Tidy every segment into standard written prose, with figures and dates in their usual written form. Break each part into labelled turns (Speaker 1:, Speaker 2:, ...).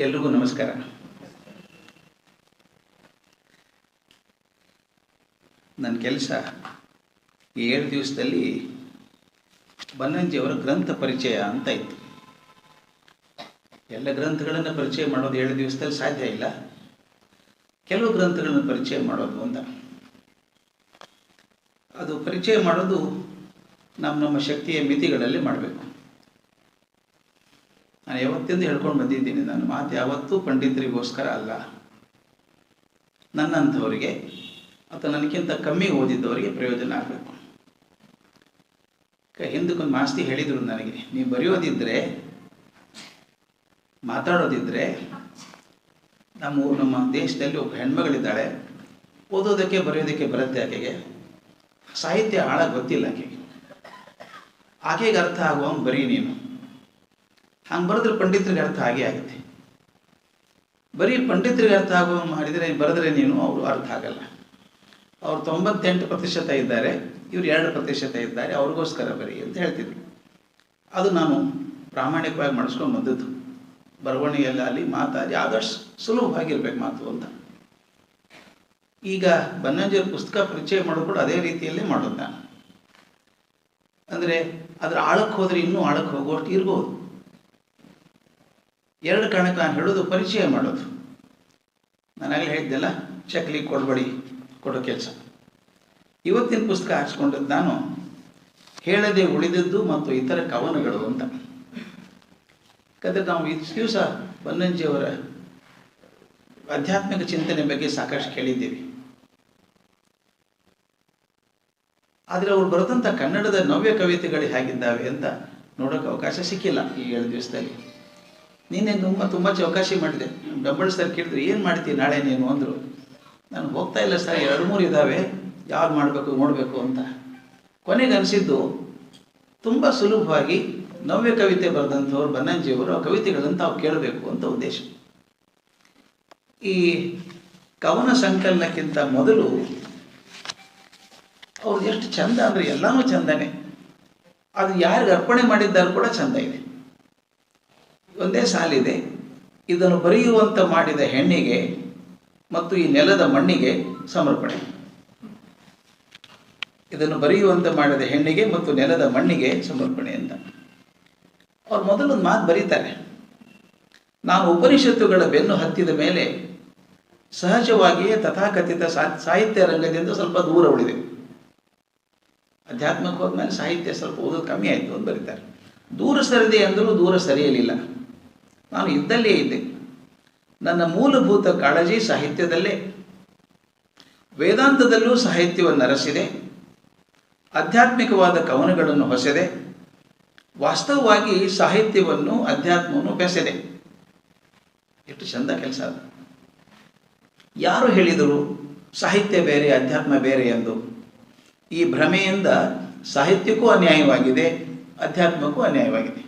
Speaker 1: ಎಲ್ರಿಗೂ ನಮಸ್ಕಾರ. ನನ್ನ ಕೆಲಸ ಈ 7 ದಿವಸದಲ್ಲಿ ಬನ್ನಂಜಿಯವರ ಗ್ರಂಥ ಪರಿಚಯ ಅಂತ ಇತ್ತು. ಎಲ್ಲ ಗ್ರಂಥಗಳನ್ನು ಪರಿಚಯ ಮಾಡೋದು 7 ದಿವಸದಲ್ಲಿ ಸಾಧ್ಯ ಇಲ್ಲ. ಕೆಲವು ಗ್ರಂಥಗಳನ್ನು ಪರಿಚಯ ಮಾಡೋದು ಅಂತ, ಅದು ಪರಿಚಯ ಮಾಡೋದು ನಮ್ಮ ಶಕ್ತಿಯ ಮಿತಿಗಳಲ್ಲಿ ಮಾಡಬೇಕು. ನಾನು ಯಾವತ್ತಿಂದ ಹೇಳ್ಕೊಂಡು ಬಂದಿದ್ದೀನಿ, ನನ್ನ ಮಾತು ಯಾವತ್ತೂ ಪಂಡಿತರಿಗೋಸ್ಕರ ಅಲ್ಲ, ನನ್ನಂಥವರಿಗೆ ಅಥವಾ ನನಗಿಂತ ಕಮ್ಮಿ ಓದಿದ್ದವರಿಗೆ ಪ್ರಯೋಜನ ಆಗಬೇಕು. ಹಿಂದಕ್ಕೊಂದು ಮಾಸ್ತಿ ಹೇಳಿದರು ನನಗೆ, ನೀವು ಬರೆಯೋದಿದ್ದರೆ ಮಾತಾಡೋದಿದ್ದರೆ, ನಮ್ಮ ದೇಶದಲ್ಲಿ ಒಬ್ಬ ಹೆಣ್ಮಗಳಿದ್ದಾಳೆ, ಓದೋದಕ್ಕೆ ಬರೆಯೋದಕ್ಕೆ ಬರುತ್ತೆ, ಆಕೆಗೆ ಸಾಹಿತ್ಯ ಆಳ ಗೊತ್ತಿಲ್ಲ, ಆಕೆಗೆ ಅರ್ಥ ಆಗುವಂಗೆ ಬರೀ ನೀನು. ಹಂಗೆ ಬರೆದ್ರೆ ಪಂಡಿತರಿಗೆ ಅರ್ಥ ಆಗೇ ಆಗುತ್ತೆ. ಬರೀ ಪಂಡಿತರಿಗೆ ಅರ್ಥ ಆಗುವಂಗೆ ಮಾಡಿದರೆ ಬರೆದ್ರೆ ನೀನು ಅವರು ಅರ್ಥ ಆಗಲ್ಲ. ಅವ್ರು 98% ಇದ್ದಾರೆ, ಇವರು 2% ಇದ್ದಾರೆ, ಅವ್ರಿಗೋಸ್ಕರ ಬರೀ ಅಂತ ಹೇಳ್ತಿದ್ರು. ಅದು ನಾನು ಪ್ರಾಮಾಣಿಕವಾಗಿ ಮಾಡಿಸ್ಕೊಂಡು ಬಂದದ್ದು. ಬರವಣಿಗೆಲ್ಲ ಅಲ್ಲಿ ಮಾತಾಡಿ ಆದಷ್ಟು ಸುಲಭವಾಗಿರ್ಬೇಕು ಮಾತು ಅಂತ. ಈಗ ಬನ್ನಂಜಿಯವ್ರ ಪುಸ್ತಕ ಪರಿಚಯ ಮಾಡೋದು ಕೂಡ ಅದೇ ರೀತಿಯಲ್ಲೇ ಮಾಡೋದು ನಾನು. ಅಂದರೆ ಅದರ ಆಳಕ್ಕೆ ಹೋದರೆ ಇನ್ನೂ ಆಳಕ್ಕೆ ಹೋಗುವಷ್ಟು ಇರ್ಬೋದು. 2 ಕಾರಣಕ್ಕೆ ನಾನು ಹೇಳೋದು ಪರಿಚಯ ಮಾಡೋದು. ನಾನಾಗಲೇ ಹೇಳಿದ್ದೆಲ್ಲ ಚಕ್ಲಿ ಕೊಡಬೇಡಿ ಕೊಡೋ ಕೆಲಸ. ಇವತ್ತಿನ ಪುಸ್ತಕ ಹಾಕ್ಸ್ಕೊಂಡದ್ದು ನಾನು ಹೇಳದೆ ಉಳಿದದ್ದು ಮತ್ತು ಇತರ ಕವನಗಳು ಅಂತ. ಯಾಕಂದರೆ ನಾವು ಇಷ್ಟು ದಿವಸ ಬನ್ನಂಜಿಯವರ ಆಧ್ಯಾತ್ಮಿಕ ಚಿಂತನೆ ಬಗ್ಗೆ ಸಾಕಷ್ಟು ಕೇಳಿದ್ದೀವಿ. ಆದರೆ ಅವರು ಬರೆದಂಥ ಕನ್ನಡದ ನವ್ಯ ಕವಿತೆಗಳು ಹೇಗಿದ್ದಾವೆ ಅಂತ ನೋಡೋಕ್ಕೆ ಅವಕಾಶ ಸಿಕ್ಕಿಲ್ಲ ಈ 7 ದಿವಸದಲ್ಲಿ. ನೀನೇ ತುಂಬ ಚೌಕಾಶಿ ಮಾಡಿದೆ. ಡಂಬಲ್ ಸರ್ ಕೇಳಿದ್ರು, ಏನು ಮಾಡ್ತೀವಿ ನಾಳೆ ನೀನು ಅಂದರು. ನಾನು ಹೋಗ್ತಾ ಇಲ್ಲ ಸರ್, 2-3 ಇದ್ದಾವೆ, ಯಾವ್ದು ಮಾಡಬೇಕು ನೋಡಬೇಕು ಅಂತ. ಕೊನೆಗೆ ಅನಿಸಿದ್ದು, ತುಂಬ ಸುಲಭವಾಗಿ ನವ್ಯ ಕವಿತೆ ಬರೆದಂಥವ್ರು ಬನ್ನಂಜಿಯವರು ಆ ಕವಿತೆಗಳನ್ನು ತಾವು ಕೇಳಬೇಕು ಅಂತ ಉದ್ದೇಶ. ಈ ಕವನ ಸಂಕಲನಕ್ಕಿಂತ ಮೊದಲು ಅವ್ರು ಎಷ್ಟು ಚಂದ ಅಂದರೆ ಎಲ್ಲನೂ ಚಂದನೇ, ಅದು ಯಾರಿಗೆ ಅರ್ಪಣೆ ಮಾಡಿದ್ದಾರೆ ಕೂಡ ಚಂದ ಇದೆ. ಒಂದೇ ಸಾಲಿದೆ, ಇದನ್ನು ಬರೆಯುವಂತ ಮಾಡಿದ ಹೆಣ್ಣಿಗೆ ಮತ್ತು ಈ ನೆಲದ ಮಣ್ಣಿಗೆ ಸಮರ್ಪಣೆ. ಇದನ್ನು ಬರೆಯುವಂತ ಮಾಡಿದ ಹೆಣ್ಣಿಗೆ ಮತ್ತು ನೆಲದ ಮಣ್ಣಿಗೆ ಸಮರ್ಪಣೆ ಅಂತ. ಅವ್ರು ಮೊದಲೊಂದು ಮಾತು ಬರೀತಾರೆ, ನಾನು ಉಪನಿಷತ್ತುಗಳ ಬೆನ್ನು ಹತ್ತಿದ ಮೇಲೆ ಸಹಜವಾಗಿಯೇ ತಥಾಕಥಿತ ಸಾಹಿತ್ಯ ರಂಗದಿಂದ ಸ್ವಲ್ಪ ದೂರ ಉಳಿದೆ. ಅಧ್ಯಾತ್ಮಕ್ಕೆ ಹೋದ್ಮೇಲೆ ಸಾಹಿತ್ಯ ಸ್ವಲ್ಪ ಓದೋದು ಕಮ್ಮಿ ಆಯಿತು ಅಂತ ಬರೀತಾರೆ. ದೂರ ಸರಿದೆ ಅಂದರೂ ದೂರ ಸರಿಯಲಿಲ್ಲ, ನಾನು ಇದ್ದಲ್ಲೇ ಇದ್ದೆ. ನನ್ನ ಮೂಲಭೂತ ಕಾಳಜಿ ಸಾಹಿತ್ಯದಲ್ಲೇ. ವೇದಾಂತದಲ್ಲೂ ಸಾಹಿತ್ಯವನ್ನು ಅರಸಿದೆ, ಆಧ್ಯಾತ್ಮಿಕವಾದ ಕವನಗಳನ್ನು ಹೊಸೆದೆ, ವಾಸ್ತವವಾಗಿ ಸಾಹಿತ್ಯವನ್ನು ಅಧ್ಯಾತ್ಮವನ್ನು ಬೆಸೆದೆ. ಎಷ್ಟು ಚಂದ ಕೆಲಸ ಅದು. ಯಾರು ಹೇಳಿದರು ಸಾಹಿತ್ಯ ಬೇರೆ ಅಧ್ಯಾತ್ಮ ಬೇರೆ ಎಂದು? ಈ ಭ್ರಮೆಯಿಂದ ಸಾಹಿತ್ಯಕ್ಕೂ ಅನ್ಯಾಯವಾಗಿದೆ, ಅಧ್ಯಾತ್ಮಕ್ಕೂ ಅನ್ಯಾಯವಾಗಿದೆ.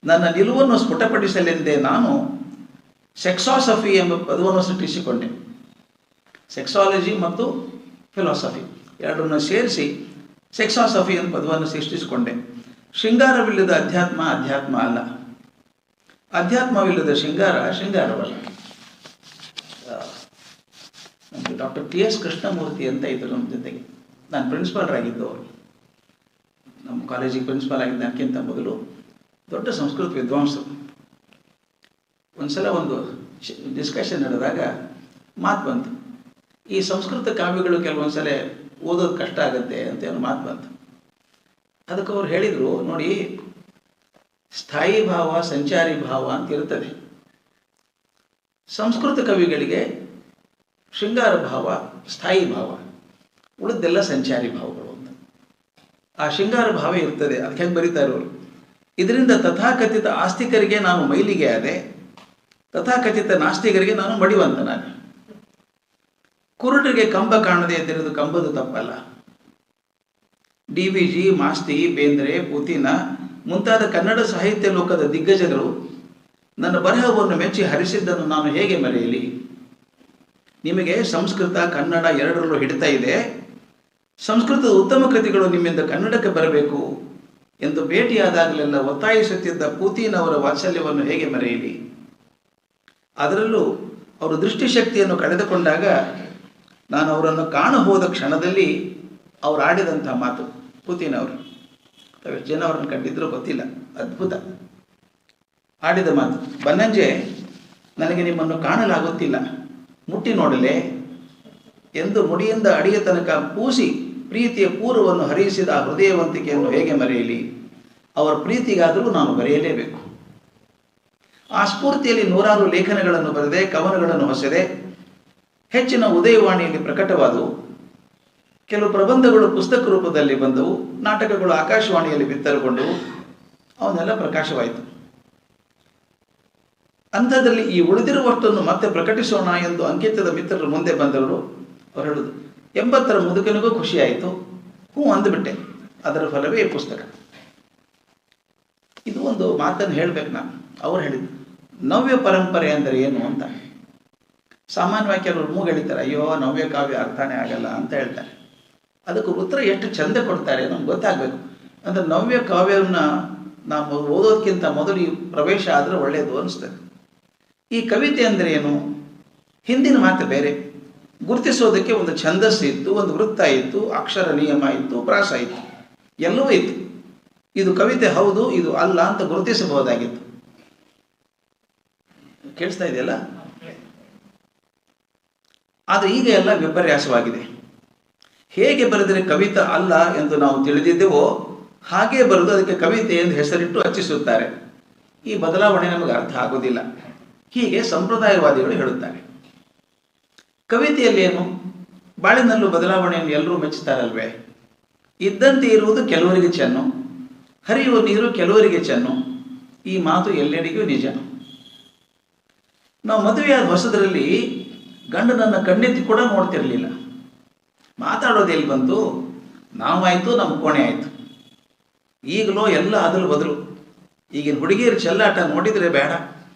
Speaker 1: ನನ್ನ ನಿಲುವನ್ನು ಸ್ಫುಟಪಡಿಸಲೆಂದೇ ನಾನು ಸೆಕ್ಸಾಸಫಿ ಎಂಬ ಪದವನ್ನು ಸೃಷ್ಟಿಸಿಕೊಂಡೆ. ಸೆಕ್ಸಾಲಜಿ ಮತ್ತು ಫಿಲಾಸಫಿ ಎರಡನ್ನು ಸೇರಿಸಿ ಸೆಕ್ಸಾಸಫಿ ಎಂಬ ಪದವನ್ನು ಸೃಷ್ಟಿಸಿಕೊಂಡೆ. ಶೃಂಗಾರವಿಲ್ಲದ ಅಧ್ಯಾತ್ಮ ಅಧ್ಯಾತ್ಮ ಅಲ್ಲ, ಅಧ್ಯಾತ್ಮವಿಲ್ಲದ ಶೃಂಗಾರವಲ್ಲ. ನಮಗೆ ಡಾಕ್ಟರ್ ಟಿ.ಎಸ್. ಕೃಷ್ಣಮೂರ್ತಿ ಅಂತ ಇದ್ದರು ನಮ್ಮ ಜೊತೆಗೆ. ನಾನು ಪ್ರಿನ್ಸಿಪಾಲರಾಗಿದ್ದವರು, ನಮ್ಮ ಕಾಲೇಜಿಗೆ ಪ್ರಿನ್ಸಿಪಾಲ್ ಆಗಿದ್ದಕ್ಕಿಂತ ಮೊದಲು ದೊಡ್ಡ ಸಂಸ್ಕೃತ ವಿದ್ವಾಂಸರು. ಒಂದ್ಸಲ ಒಂದು ಡಿಸ್ಕಷನ್ ನಡೆದಾಗ ಮಾತು ಬಂತು, ಈ ಸಂಸ್ಕೃತ ಕಾವ್ಯಗಳು ಕೆಲವೊಂದ್ಸಲ ಓದೋದು ಕಷ್ಟ ಆಗುತ್ತೆ ಅಂತ ಏನೋ ಮಾತು ಬಂತು. ಅದಕ್ಕೆ ಅವ್ರು ಹೇಳಿದರು, ನೋಡಿ, ಸ್ಥಾಯಿ ಭಾವ ಸಂಚಾರಿ ಭಾವ ಅಂತ ಇರ್ತದೆ. ಸಂಸ್ಕೃತ ಕವಿಗಳಿಗೆ ಶೃಂಗಾರ ಭಾವ ಸ್ಥಾಯಿ ಭಾವ, ಉಳಿದೆಲ್ಲ ಸಂಚಾರಿ ಭಾವಗಳು ಅಂತ. ಆ ಶೃಂಗಾರ ಭಾವ ಇರ್ತದೆ. ಅದಕ್ಕೆ ಹೆಂಗೆ ಬರೀತಾರೆ ಅವರು, ಇದರಿಂದ ತಥಾಕಥಿತ ಆಸ್ತಿಕರಿಗೆ ನಾನು ಮೈಲಿಗೆ ಆದೆ, ತಥಾಕಥಿತ ನಾಸ್ತಿಕರಿಗೆ ನಾನು ಮಡಿವಂತನಾದೆ. ಕುರುಡರಿಗೆ ಕಂಬ ಕಾಣದೆ ಎದ್ದಿರೋದು ಕಂಬದು ತಪ್ಪಲ್ಲ. ಡಿ.ವಿ.ಜಿ, ಮಾಸ್ತಿ, ಬೇಂದ್ರೆ, ಪುತಿನ ಮುಂತಾದ ಕನ್ನಡ ಸಾಹಿತ್ಯ ಲೋಕದ ದಿಗ್ಗಜಗಳು ನನ್ನ ಬರಹವನ್ನು ಮೆಚ್ಚಿ ಹರಿಸಿದ್ದನ್ನು ನಾನು ಹೇಗೆ ಮರೆಯಲಿ? ನಿಮಗೆ ಸಂಸ್ಕೃತ ಕನ್ನಡ ಎರಡರಲ್ಲೂ ಹಿಡಿತಾ ಇದೆ, ಸಂಸ್ಕೃತದ ಉತ್ತಮ ಕೃತಿಗಳು ನಿಮ್ಮಿಂದ ಕನ್ನಡಕ್ಕೆ ಬರಬೇಕು ಎಂದು ಭೇಟಿಯಾದಾಗಲೆಲ್ಲ ಒತ್ತಾಯಿಸುತ್ತಿದ್ದ ಪೂತಿನವರ ವಾತ್ಸಲ್ಯವನ್ನು ಹೇಗೆ ಮರೆಯಲಿ? ಅದರಲ್ಲೂ ಅವರು ದೃಷ್ಟಿಶಕ್ತಿಯನ್ನು ಕಳೆದುಕೊಂಡಾಗ ನಾನು ಅವರನ್ನು ಕಾಣಹೋದ ಕ್ಷಣದಲ್ಲಿ ಅವರು ಆಡಿದಂಥ ಮಾತು, ಪುತಿನ್ ಅವರು, ಎಷ್ಟು ಜನ ಅವರನ್ನು ಕಂಡಿದ್ರೂ ಗೊತ್ತಿಲ್ಲ, ಅದ್ಭುತ ಆಡಿದ ಮಾತು. ಬನ್ನಂಜೆ, ನನಗೆ ನಿಮ್ಮನ್ನು ಕಾಣಲಾಗುತ್ತಿಲ್ಲ, ಮುಟ್ಟಿ ನೋಡಲೆ ಎಂದು ಮುಡಿಯಿಂದ ಅಡಿಯ ತನಕ ಪೂಸಿ ಪ್ರೀತಿಯ ಪೂರ್ವವನ್ನು ಹರಿಸಿದ ಆ ಹೃದಯವಂತಿಕೆಯನ್ನು ಹೇಗೆ ಮರೆಯಲಿ? ಅವರ ಪ್ರೀತಿಗಾದರೂ ನಾನು ಬರೆಯಲೇಬೇಕು. ಆ ಸ್ಫೂರ್ತಿಯಲ್ಲಿ ನೂರಾರು ಲೇಖನಗಳನ್ನು ಬರೆದೆ, ಕವನಗಳನ್ನು ಹೊಸೆದೆ, ಹೆಚ್ಚಿನ ಉದಯವಾಣಿಯಲ್ಲಿ ಪ್ರಕಟವಾದವು. ಕೆಲವು ಪ್ರಬಂಧಗಳು ಪುಸ್ತಕ ರೂಪದಲ್ಲಿ ಬಂದವು, ನಾಟಕಗಳು ಆಕಾಶವಾಣಿಯಲ್ಲಿ ಬಿತ್ತರಗೊಂಡವು, ಅವನ್ನೆಲ್ಲ ಪ್ರಕಾಶವಾಯಿತು. ಅಂಥದ್ರಲ್ಲಿ ಈ ಉಳಿದಿರುವಷ್ಟನ್ನು ಮತ್ತೆ ಪ್ರಕಟಿಸೋಣ ಎಂದು ಅಂಕಿತದ ಮಿತ್ರರು ಮುಂದೆ ಬಂದವರು. ಅವರು ಹೇಳುದು, 80ರ ಮುದುಕನಿಗೂ ಖುಷಿಯಾಯಿತು, ಅಂದುಬಿಟ್ಟೆ. ಅದರ ಫಲವೇ ಈ ಪುಸ್ತಕ. ಇದು ಒಂದು ಮಾತನ್ನು ಹೇಳಬೇಕು ನಾನು. ಅವ್ರು ಹೇಳಿದ್ದು ನವ್ಯ ಪರಂಪರೆ ಅಂದರೆ ಏನು ಅಂತ. ಸಾಮಾನ್ಯವಾಗಿ ಕೆಲವರು ಮೂಗೆಳಿತಾರೆ, ಅಯ್ಯೋ ನವ್ಯ ಕಾವ್ಯ ಅರ್ಥನೇ ಆಗಲ್ಲ ಅಂತ ಹೇಳ್ತಾರೆ. ಅದಕ್ಕೆ ಉತ್ತರ ಎಷ್ಟು ಚಂದ ಕೊಡ್ತಾರೆ ನಮ್ಗೆ ಗೊತ್ತಾಗಬೇಕು. ಅಂದರೆ ನವ್ಯ ಕಾವ್ಯವನ್ನು ನಾವು ಓದೋದಕ್ಕಿಂತ ಮೊದಲು ಈ ಪ್ರವೇಶ ಆದರೆ ಒಳ್ಳೆಯದು ಅನಿಸ್ತದೆ. ಈ ಕವಿತೆ ಅಂದರೆ ಏನು? ಹಿಂದಿನ ಮಾತು ಬೇರೆ. ಗುರುತಿಸೋದಕ್ಕೆ ಒಂದು ಛಂದಸ್ಸು ಇತ್ತು, ಒಂದು ವೃತ್ತ ಇತ್ತು, ಅಕ್ಷರ ನಿಯಮ ಇತ್ತು, ಪ್ರಾಸ ಇತ್ತು, ಎಲ್ಲವೂ ಇತ್ತು. ಇದು ಕವಿತೆ ಹೌದು, ಇದು ಅಲ್ಲ ಅಂತ ಗುರುತಿಸಬಹುದಾಗಿತ್ತು. ಕೇಳಿಸ್ತಾ ಇದೆಯಲ್ಲ? ಆದರೆ ಈಗ ಎಲ್ಲ ವಿಪರ್ಯಾಸವಾಗಿದೆ. ಹೇಗೆ ಬರೆದರೆ ಕವಿತೆ ಅಲ್ಲ ಎಂದು ನಾವು ತಿಳಿದಿದ್ದೆವೋ ಹಾಗೇ ಬರೆದು ಅದಕ್ಕೆ ಕವಿತೆ ಎಂದು ಹೆಸರಿಟ್ಟು ಹಚ್ಚಿಸುತ್ತಾರೆ. ಈ ಬದಲಾವಣೆ ನಮಗೆ ಅರ್ಥ ಆಗುವುದಿಲ್ಲ. ಹೀಗೆ ಸಂಪ್ರದಾಯವಾದಿಗಳು ಹೇಳುತ್ತಾರೆ. ಕವಿತೆಯಲ್ಲಿ ಏನು? ಬಾಳಿನಲ್ಲೂ ಬದಲಾವಣೆಯನ್ನು ಎಲ್ಲರೂ ಮೆಚ್ಚುತ್ತಾರಲ್ವೇ? ಇದ್ದಂತೆ ಇರುವುದು ಕೆಲವರಿಗೆ ಚೆನ್ನು, ಹರಿಯುವ ನೀರು ಕೆಲವರಿಗೆ ಚೆನ್ನು. ಈ ಮಾತು ಎಲ್ಲೆಡೆಗೂ ನಿಜ. ನಾವು ಮದುವೆಯಾದ ಹೊಸದರಲ್ಲಿ ಗಂಡನನ್ನು ಕಣ್ಣೆತ್ತಿ ಕೂಡ ನೋಡ್ತಿರಲಿಲ್ಲ. ಮಾತಾಡೋದು ಎಲ್ಲಿ ಬಂತು? ನಾವಾಯಿತು, ನಮ್ಮ ಕೋಣೆ ಆಯಿತು. ಈಗಲೂ ಎಲ್ಲ ಅದಲು ಬದಲು. ಈಗಿನ ಹುಡುಗಿಯರು ಚೆಲ್ಲಾಟ ನೋಡಿದರೆ ಬೇಡ.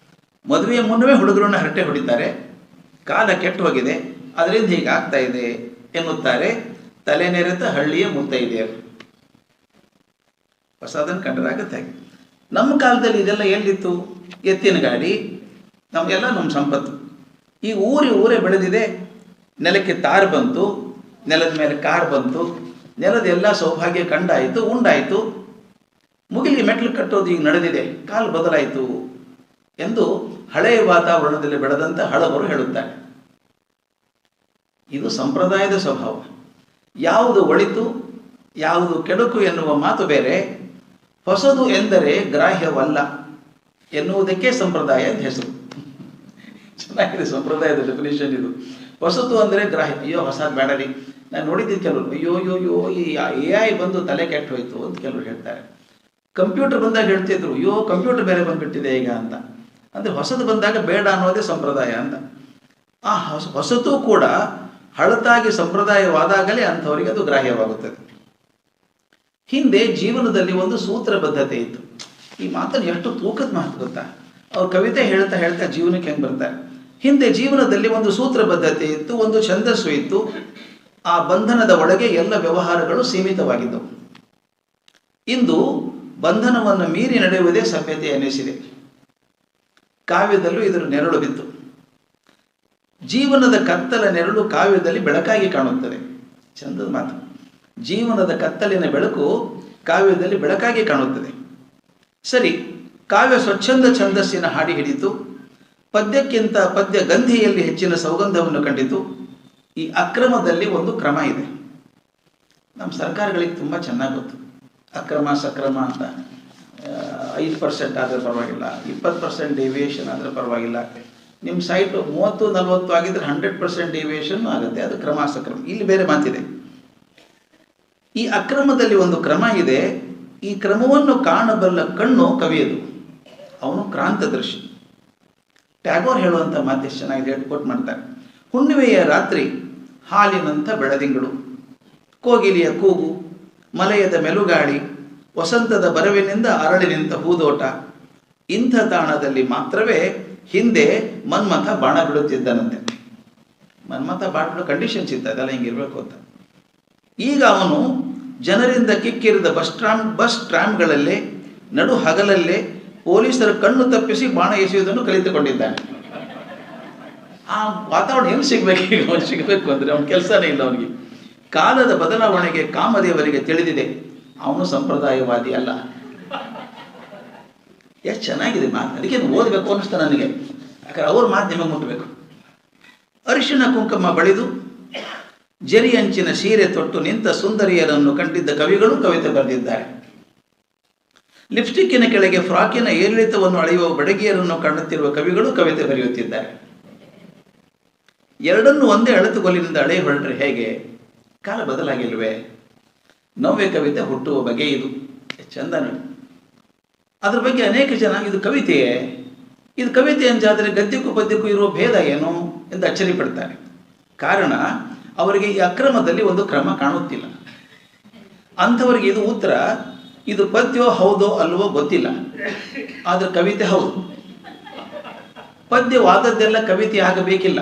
Speaker 1: ಮದುವೆಯ ಮುನ್ನವೇ ಹುಡುಗರನ್ನ ಹರಟೆ ಹೊಡಿತಾರೆ. ಕಾಲ ಕೆಟ್ಟು ಹೋಗಿದೆ, ಅದರಿಂದ ಹೀಗೆ ಆಗ್ತಾ ಇದೆ ಎನ್ನುತ್ತಾರೆ ತಲೆ ನೆರೆತ ಹಳ್ಳಿಯ ಮುತ್ತೈದೆಯರು. ಹೊಸದನ್ನು ಕಂಡರಾಗತ್ತೆ ಹಾಗೆ. ನಮ್ಮ ಕಾಲದಲ್ಲಿ ಇದೆಲ್ಲ ಎಲ್ಲಿತ್ತು? ಎತ್ತಿನ ಗಾಡಿ, ನಮಗೆಲ್ಲ ನಮ್ಮ ಸಂಪತ್ತು. ಈ ಊರೇ ಬೆಳೆದಿದೆ. ನೆಲಕ್ಕೆ ತಾರು ಬಂತು, ನೆಲದ ಮೇಲೆ ಕಾರ್ ಬಂತು, ನೆಲದ ಎಲ್ಲ ಸೌಭಾಗ್ಯ ಕಂಡಾಯಿತು, ಉಂಡಾಯಿತು. ಮುಗಿಲಿಗೆ ಮೆಟ್ಲು ಕಟ್ಟೋದು ಈಗ ನಡೆದಿದೆ, ಕಾಲು ಬದಲಾಯಿತು ಎಂದು ಹಳೆಯ ವಾತಾವರಣದಲ್ಲಿ ಬೆಳೆದಂಥ ಹಳಬರು ಹೇಳುತ್ತಾರೆ. ಇದು ಸಂಪ್ರದಾಯದ ಸ್ವಭಾವ. ಯಾವುದು ಒಳಿತು, ಯಾವುದು ಕೆಡುಕು ಎನ್ನುವ ಮಾತು ಬೇರೆ. ಹೊಸದು ಎಂದರೆ ಗ್ರಾಹ್ಯವಲ್ಲ ಎನ್ನುವುದಕ್ಕೆ ಸಂಪ್ರದಾಯ ಅಂತ ಹೆಸರು. ಚೆನ್ನಾಗಿದೆ ಸಂಪ್ರದಾಯದ ಡೆಫಿನೇಷನ್ ಇದು. ಹೊಸತು ಅಂದರೆ ಗ್ರಾಹ್ಯ. ಅಯ್ಯೋ ಹೊಸದು ಬೇಡರಿ. ನಾನು ನೋಡಿದ್ದೀನಿ ಕೆಲವರು, ಅಯ್ಯೋ ಈ AI ಬಂದು ತಲೆ ಕೆಟ್ಟು ಹೋಯ್ತು ಅಂತ ಕೆಲವರು ಹೇಳ್ತಾರೆ. ಕಂಪ್ಯೂಟರ್ ಬಂದಾಗ ಹೇಳ್ತಿದ್ರು, ಅಯ್ಯೋ ಕಂಪ್ಯೂಟರ್ ಬೇರೆ ಬಂದುಬಿಟ್ಟಿದೆ ಈಗ ಅಂತ. ಅಂದರೆ ಹೊಸದು ಬಂದಾಗ ಬೇಡ ಅನ್ನೋದೇ ಸಂಪ್ರದಾಯ ಅಂತ. ಆ ಹೊಸತು ಕೂಡ ಹಳತಾಗಿ ಸಂಪ್ರದಾಯವಾದಾಗಲೇ ಅಂಥವರಿಗೆ ಅದು ಗ್ರಾಹ್ಯವಾಗುತ್ತದೆ. ಹಿಂದೆ ಜೀವನದಲ್ಲಿ ಒಂದು ಸೂತ್ರಬದ್ಧತೆ ಇತ್ತು. ಈ ಮಾತನ್ನು ಎಷ್ಟು ತೂಕದ ಮಾತು ಗೊತ್ತಾ? ಅವ್ರು ಕವಿತೆ ಹೇಳ್ತಾ ಹೇಳ್ತಾ ಜೀವನಕ್ಕೆ ಹೆಂಗೆ ಬರ್ತಾರೆ. ಹಿಂದೆ ಜೀವನದಲ್ಲಿ ಒಂದು ಸೂತ್ರಬದ್ಧತೆ ಇತ್ತು, ಒಂದು ಛಂದಸ್ಸು ಇತ್ತು. ಆ ಬಂಧನದ ಒಳಗೆ ಎಲ್ಲ ವ್ಯವಹಾರಗಳು ಸೀಮಿತವಾಗಿದ್ದವು. ಇಂದು ಬಂಧನವನ್ನು ಮೀರಿ ನಡೆಯುವುದೇ ಸಭ್ಯತೆ ಎನಿಸಿದೆ. ಕಾವ್ಯದಲ್ಲೂ ಇದರ ನೆರಳು ಬಿತ್ತು. ಜೀವನದ ಕತ್ತಲ ನೆರಳು ಕಾವ್ಯದಲ್ಲಿ ಬೆಳಕಾಗಿ ಕಾಣುತ್ತದೆ. ಚಂದದ ಮಾತು. ಜೀವನದ ಕತ್ತಲಿನ ಬೆಳಕು ಕಾವ್ಯದಲ್ಲಿ ಬೆಳಕಾಗಿ ಕಾಣುತ್ತದೆ. ಸರಿ, ಕಾವ್ಯ ಸ್ವಚ್ಛಂದ ಛಂದಸ್ಸಿನ ಹಾಡಿ ಹಿಡಿತು. ಪದ್ಯಕ್ಕಿಂತ ಪದ್ಯ ಗಂಧಿಯಲ್ಲಿ ಹೆಚ್ಚಿನ ಸೌಗಂಧವನ್ನು ಕಂಡಿತು. ಈ ಅಕ್ರಮದಲ್ಲಿ ಒಂದು ಕ್ರಮ ಇದೆ. ನಮ್ಮ ಸರ್ಕಾರಗಳಿಗೆ ತುಂಬ ಚೆನ್ನಾಗಿ ಗೊತ್ತು. ಅಕ್ರಮ ಸಕ್ರಮ ಅಂತ 5% ಆದರೆ ಪರವಾಗಿಲ್ಲ, 20% ಡಿವಿಯೇಷನ್ ಆದರೆ ಪರವಾಗಿಲ್ಲ. ನಿಮ್ಮ ಸೈಟು 30-40 ಆಗಿದ್ರೆ 100% ಡಿವಿಯೇಷನ್ ಆಗುತ್ತೆ. ಅದು ಕ್ರಮ ಸಕ್ರಮ. ಇಲ್ಲಿ ಬೇರೆ ಮಾತಿದೆ. ಈ ಅಕ್ರಮದಲ್ಲಿ ಒಂದು ಕ್ರಮ ಇದೆ. ಈ ಕ್ರಮವನ್ನು ಕಾಣಬಲ್ಲ ಕಣ್ಣು ಕವಿಯದು. ಅವನು ಕ್ರಾಂತದರ್ಶಿ. ಟ್ಯಾಗೋರ್ ಹೇಳುವಂಥ ಮಾತು ಎಷ್ಟು ಚೆನ್ನಾಗಿದೆ, ಕೋಟ್ ಮಾಡ್ತಾರೆ. ಹುಣ್ಣಿಮೆಯ ರಾತ್ರಿ ಹಾಲಿನಂಥ ಬೆಳದಿಂಗಳು, ಕೋಗಿಲಿಯ ಕೂಗು, ಮಲಯದ ಮೆಲುಗಾಳಿ, ವಸಂತದ ಬರವಿನಿಂದ ಅರಳಿ ನಿಂತ ಹೂದೋಟ. ಇಂಥ ತಾಣದಲ್ಲಿ ಮಾತ್ರವೇ ಹಿಂದೆ ಮನ್ಮಥ ಬಾಣ ಬಿಡುತ್ತಿದ್ದನಂತೆ. ಮನ್ಮಥ ಬಾಣ ಬಿಡೋ ಕಂಡೀಷನ್ಸ್ ಇತ್ತು, ಅದೆಲ್ಲ ಹಿಂಗಿರ್ಬೇಕು ಅಂತ. ಈಗ ಅವನು ಜನರಿಂದ ಕಿಕ್ಕಿರಿದ ಬಸ್ ಟ್ರಾಮ್ಗಳಲ್ಲೇ ನಡು ಹಗಲಲ್ಲೇ ಪೊಲೀಸರ ಕಣ್ಣು ತಪ್ಪಿಸಿ ಬಾಣ ಎಸೆಯುವುದನ್ನು ಕಲಿತುಕೊಂಡಿದ್ದಾನೆ. ಆ ವಾತಾವರಣ ಹೆಂಗೆ ಸಿಗ್ಬೇಕು? ಈಗ ಅವನು ಸಿಗಬೇಕು ಅಂದರೆ ಅವನ ಕೆಲಸನೇ ಇಲ್ಲ ಅವನಿಗೆ. ಕಾಲದ ಬದಲಾವಣೆಗೆ ಕಾಮದೇವರಿಗೆ ತಿಳಿದಿದೆ, ಅವನು ಸಂಪ್ರದಾಯವಾದಿ ಅಲ್ಲ. ಎಷ್ಟು ಚೆನ್ನಾಗಿದೆ ಮಾತು, ಅದಕ್ಕೆ ಓದಬೇಕು ಅನ್ನಿಸ್ತಾ ನನಗೆ. ಯಾಕಂದ್ರೆ ಅವ್ರ ಮಾತು ನಿಮಗೆ ಮುಟ್ಟಬೇಕು. ಅರಿಶಿಣ ಕುಂಕುಮ ಬಳಿದು ಜರಿ ಅಂಚಿನ ಸೀರೆ ತೊಟ್ಟು ನಿಂತ ಸುಂದರಿಯರನ್ನು ಕಂಡಿದ್ದ ಕವಿಗಳು ಕವಿತೆ ಬರೆದಿದ್ದಾರೆ. ಲಿಪ್ಸ್ಟಿಕ್ಕಿನ ಕೆಳಗೆ ಫ್ರಾಕಿನ ಏರಿಳಿತವನ್ನು ಅಳೆಯುವ ಬಡಗಿಯರನ್ನು ಕಾಣುತ್ತಿರುವ ಕವಿಗಳು ಕವಿತೆ ಬರೆಯುತ್ತಿದ್ದಾರೆ. ಎರಡನ್ನೂ ಒಂದೇ ಅಳತುಗೋಲಿನಿಂದ ಅಳೆಯ ಹೊರಟ್ರೆ ಹೇಗೆ? ಕಾಲ ಬದಲಾಗಿಲ್ವೇ? ನವ್ಯ ಕವಿತೆ ಹುಟ್ಟುವ ಬಗೆ ಇದು. ಚಂದ ನೋಡಿ. ಅದ್ರ ಬಗ್ಗೆ ಅನೇಕ ಜನ ಇದು ಕವಿತೆಯೇ, ಇದು ಕವಿತೆ ಎಂದಾದರೆ ಗದ್ಯಕ್ಕೂ ಪದ್ಯಕ್ಕೂ ಇರುವ ಭೇದ ಏನು ಎಂದು ಅಚ್ಚರಿ ಪಡ್ತಾರೆ. ಕಾರಣ ಅವರಿಗೆ ಈ ಅಕ್ರಮದಲ್ಲಿ ಒಂದು ಕ್ರಮ ಕಾಣುತ್ತಿಲ್ಲ. ಅಂಥವರಿಗೆ ಇದು ಉತ್ತರ, ಇದು ಪದ್ಯವೋ ಹೌದೋ ಅಲ್ವೋ ಗೊತ್ತಿಲ್ಲ, ಆದರೆ ಕವಿತೆ ಹೌದು. ಪದ್ಯವಾದದ್ದೆಲ್ಲ ಕವಿತೆ ಆಗಬೇಕಿಲ್ಲ,